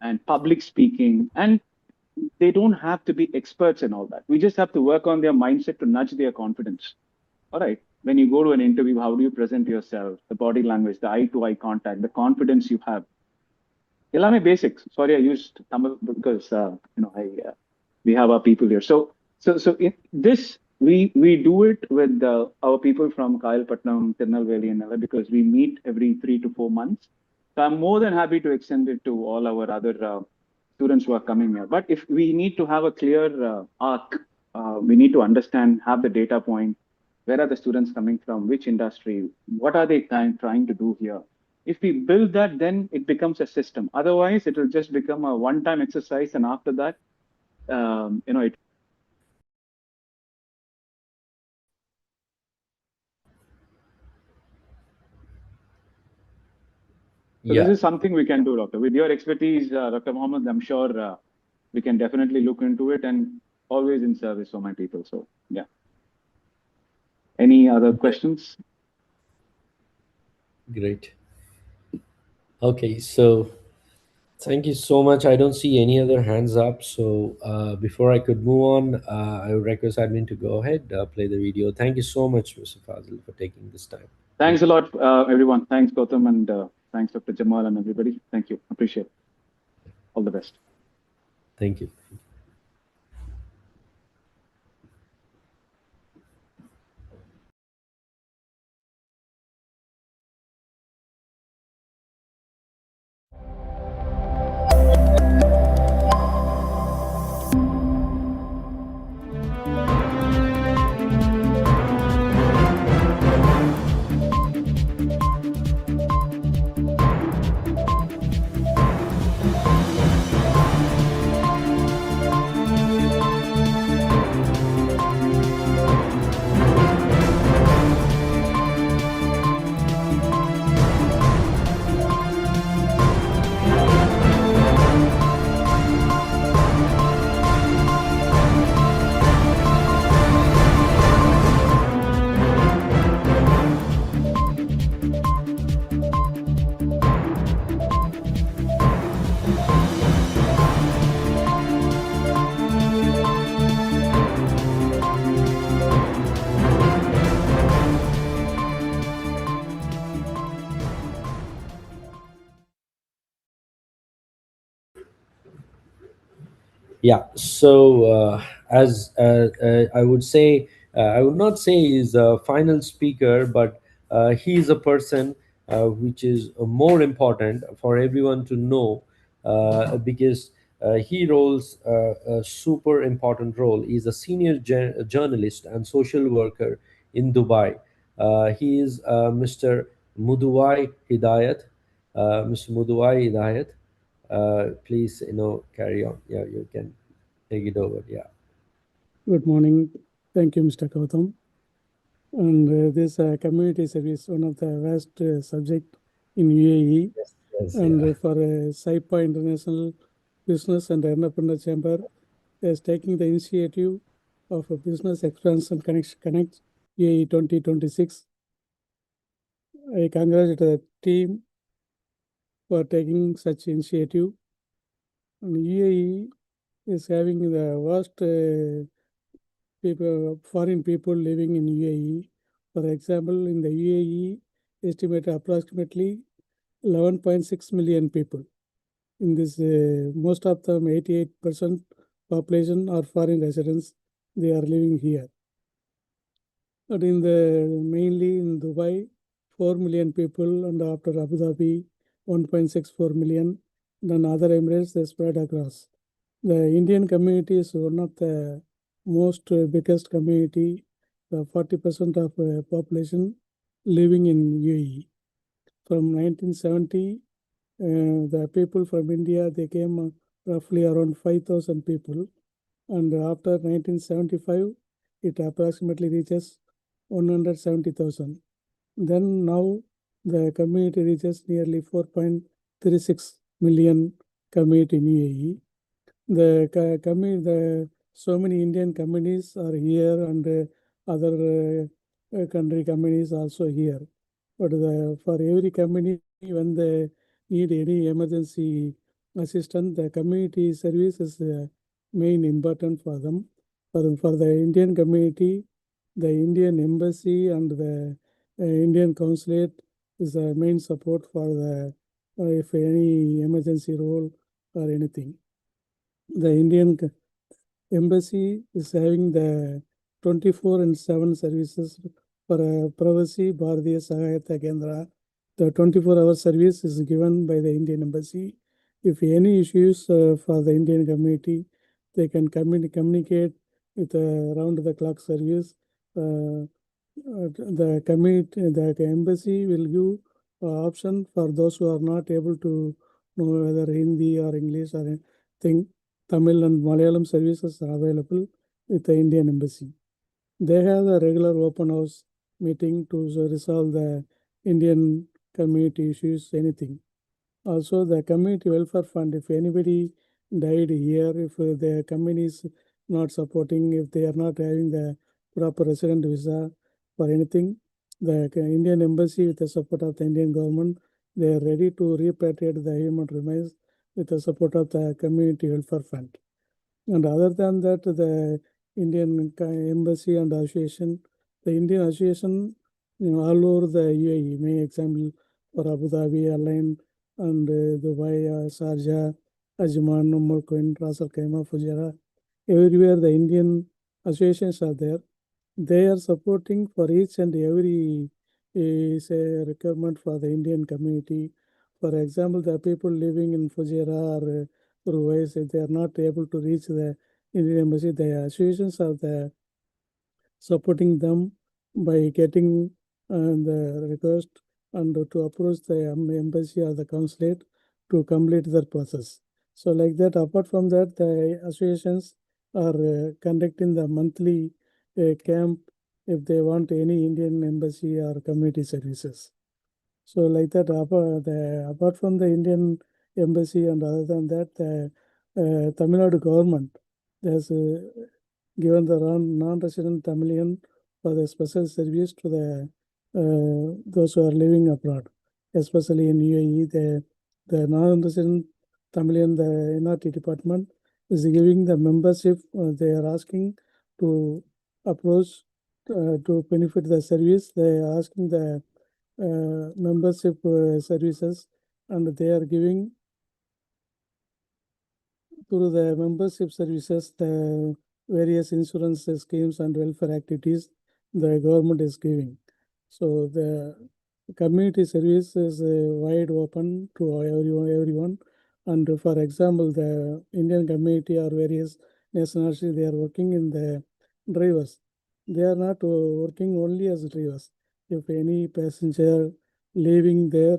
and public speaking. And they don't have to be experts in all that. We just have to work on their mindset to nudge their confidence. All right. When you go to an interview, how do you present yourself? The body language, the eye-to-eye contact, the confidence you have. Elame basics. Sorry, I used Tamil because we have our people here. So in this we do it with our people from Kayalpatnam, Tirunelveli, and Nella because we meet every 3 to 4 months. So I'm more than happy to extend it to all our other students who are coming here. But if we need to have a clear arc, we need to understand, have the data point. Where are the students coming from? Which industry? What are they trying to do here? If we build that, then it becomes a system. Otherwise, it will just become a one-time exercise, and after that, it. So this Yeah. is something we can do, Doctor. With your expertise, Dr. Mohammed, I'm sure we can definitely look into it and always in service for my people. So yeah. Any other questions? Great. Okay, so thank you so much. I don't see any other hands up. So before I could move on, I would request admin to go ahead, play the video. Thank you so much, Mr. Fazil, for taking this time. Thanks a lot, everyone. Thanks, Gautam, and thanks, Dr. Jamal, and everybody. Thank you. Appreciate it. All the best. Thank you. Yeah. So as I would say, I would not say he's a final speaker, but he is a person which is more important for everyone to know, because he roles a super important role. He's a senior journalist and social worker in Dubai. He is Mr. Muduwai Hidayat. Mr. Muduwai Hidayat, please, carry on. Yeah, you can take it over. Yeah. Good morning. Thank you, Mr. Gautam. And this community service, one of the vast subject in UAE, Yes, and yeah. for SIPA International Business and Entrepreneur Chamber is taking the initiative of a business expansion connect UAE 2026. I congratulate the team for taking such initiative. And UAE is having the vast foreign people living in UAE. For example, in the UAE, estimated approximately 11.6 million people. In this, most of them, 88% population are foreign residents. They are living here. But in the mainly in Dubai, 4 million people, and after Abu Dhabi, 1.64 million. Then other Emirates, they spread across. The Indian community is one of the most biggest community. 40% of population living in UAE. From 1970, the people from India, they came roughly around 5,000 people. And after 1975, it approximately reaches 170,000. Then now the community reaches nearly 4.36 million community in UAE. The so many Indian companies are here, and other country companies also here. But for every company, when they need any emergency assistance, the community service is the main important for them. For the Indian community, the Indian embassy and the Indian consulate is the main support for the if any emergency role or anything. The Indian embassy is having the 24 and 7 services for Pravasi Bharatiya Sahayata Kendra. The 24-hour service is given by the Indian embassy. If any issues for the Indian community, they can communicate with round-the-clock service. The embassy will give option for those who are not able to know whether Hindi or English or anything. Tamil and Malayalam services are available with the Indian embassy. They have a regular open house meeting to resolve the Indian community issues, anything. Also, the community welfare fund, if anybody died here, if the company is not supporting, if they are not having the proper resident visa for anything, the Indian embassy, with the support of the Indian government, they are ready to repatriate the human remains with the support of the community welfare fund. And other than that, the Indian embassy and association, the Indian association, all over the UAE, may example for Abu Dhabi, Align, and Dubai, Sharjah, Ajman, Umm Queen, Ras Al Khaimah, Fujairah, everywhere the Indian associations are there. They are supporting for each and every say requirement for the Indian community. For example, the people living in Fujairah or Ruwais, if they are not able to reach the Indian embassy, the associations are the supporting them by getting the request and to approach the embassy or the consulate to complete their process. So like that, apart from that, the associations are conducting the monthly camp if they want any Indian embassy or community services. So like that, apart from the Indian embassy and other than that, the Tamil Nadu government has given the non-resident Tamilian for the special service to the those who are living abroad, especially in UAE. The non-resident Tamilian, the NRT department is giving the membership. They are asking to approach to benefit the service. They are asking the membership services, and they are giving through the membership services. The various insurance schemes and welfare activities the government is giving. So the community service is wide open to everyone. And for example, the Indian community or various nationalities, they are working in the drivers. They are not working only as drivers. If any passenger leaving their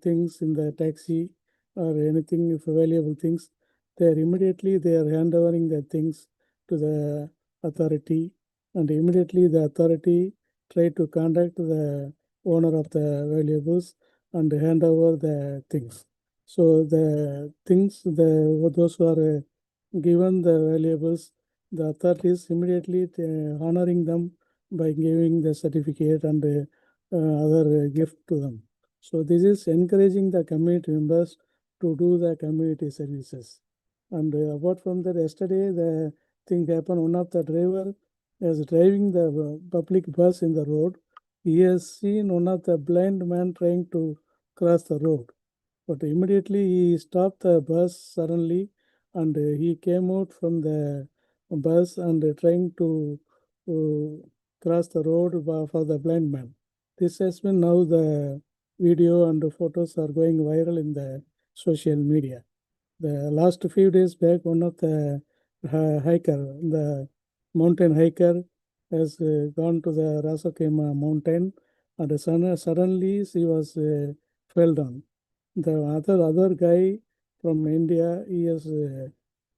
things in the taxi or anything, if valuable things, they are handovering the things to the authority, and immediately the authority try to contact the owner of the valuables and hand over the things. So the things, those who are given the valuables, the authorities immediately honoring them by giving the certificate and other gift to them. So this is encouraging the community members to do the community services. And apart from that, yesterday the thing happened. One of the driver is driving the public bus in the road. He has seen one of the blind man trying to cross the road, but immediately he stopped the bus suddenly, and he came out from the bus and trying to cross the road for the blind man. This has been now the video and the photos are going viral in the social media. The last few days back, one of the the mountain hiker, has gone to the Rasakema mountain, and suddenly she was fell down. The other guy from India, he has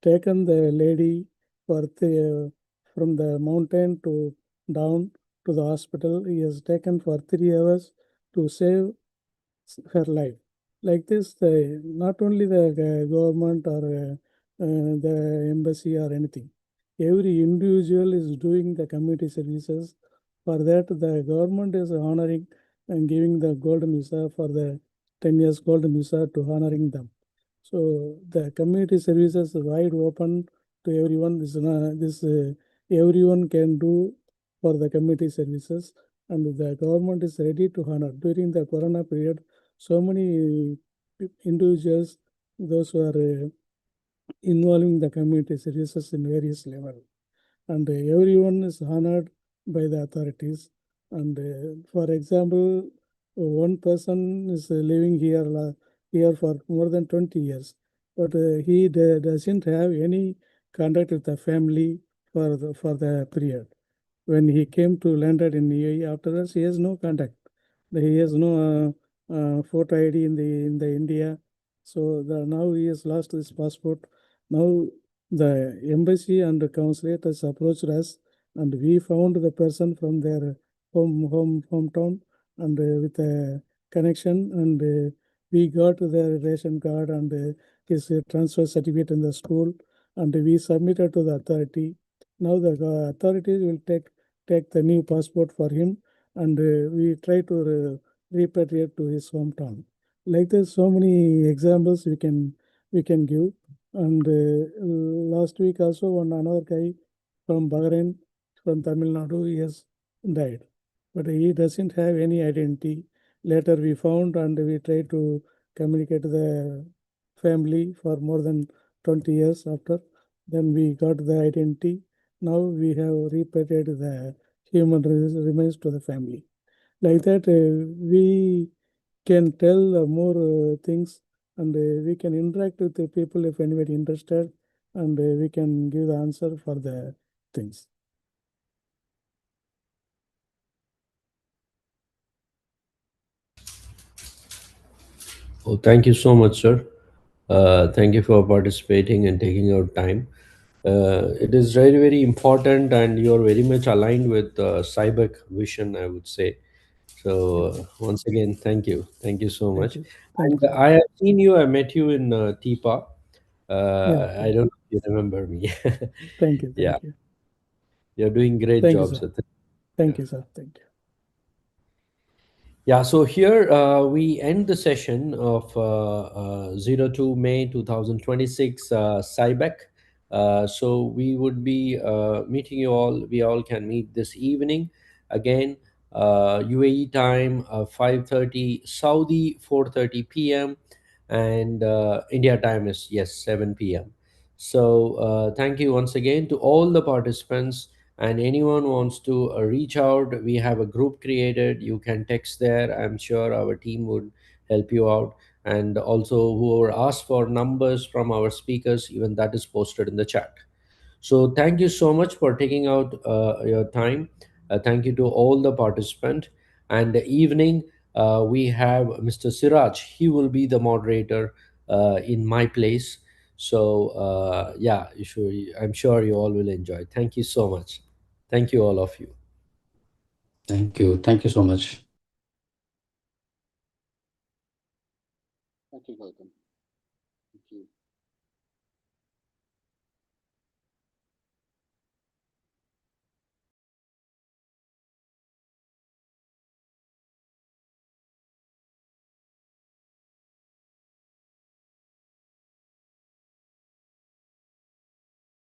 taken the lady from the mountain to down to the hospital. He has taken for 3 hours to save her life. Like this, not only the government or the embassy or anything, every individual is doing the community services. For that, the government is honoring and giving the golden visa for the 10 years golden visa to honoring them. So the community services are wide open to everyone. This everyone can do for the community services, and the government is ready to honor. During the Corona period, so many individuals, those who are involving the community services in various level, and everyone is honored by the authorities. And for example, one person is living here for more than 20 years, but he doesn't have any contact with the family for the period. When he came to landed in UAE, afterwards he has no contact. He has no photo ID in the India. So now he has lost his passport. Now the embassy and the consulate has approached us, and we found the person from their hometown, and with a connection, and we got their ration card and his transfer certificate in the school, and we submitted to the authority. Now the authorities will take the new passport for him, and we try to repatriate to his hometown. Like this, so many examples we can give. And last week also, another guy from Bahrain, from Tamil Nadu, he has died, but he doesn't have any identity. Later we found, and we tried to communicate the family for more than 20 years after. Then we got the identity. Now we have repatriated the human remains to the family. Like that, we can tell more things, and we can interact with the people if anybody interested, and we can give the answer for the things. Oh, thank you so much, sir. Thank you for participating and taking out time. It is very, very important, and you are very much aligned with Sibec vision, I would say. So, once again, thank you. Thank you so Thank much. you. Thank And you, sir. I have seen you, I met you in TIPA. Yeah. I don't know if you remember me. Thank you. Yeah, Thank you. you're doing great Thank you, job, sir. sir. Thank you, sir. Thank you. Yeah, so here we end the session of 02 May 2026 Sibec. So we would be meeting you all. We all can meet this evening. Again, UAE time 5:30, Saudi 4:30 p.m., and India time is, yes, 7 p.m. So thank you once again to all the participants. And anyone wants to reach out, we have a group created. You can text there. I'm sure our team would help you out. And also, whoever asked for numbers from our speakers, even that is posted in the chat. So thank you so much for taking out your time. Thank you to all the participants. And the evening, we have Mr. Siraj. He will be the moderator in my place. So yeah, I'm sure you all will enjoy. Thank you so much. Thank you, all of you. Thank you. Thank you so much. Thank you, Gautam. Thank you.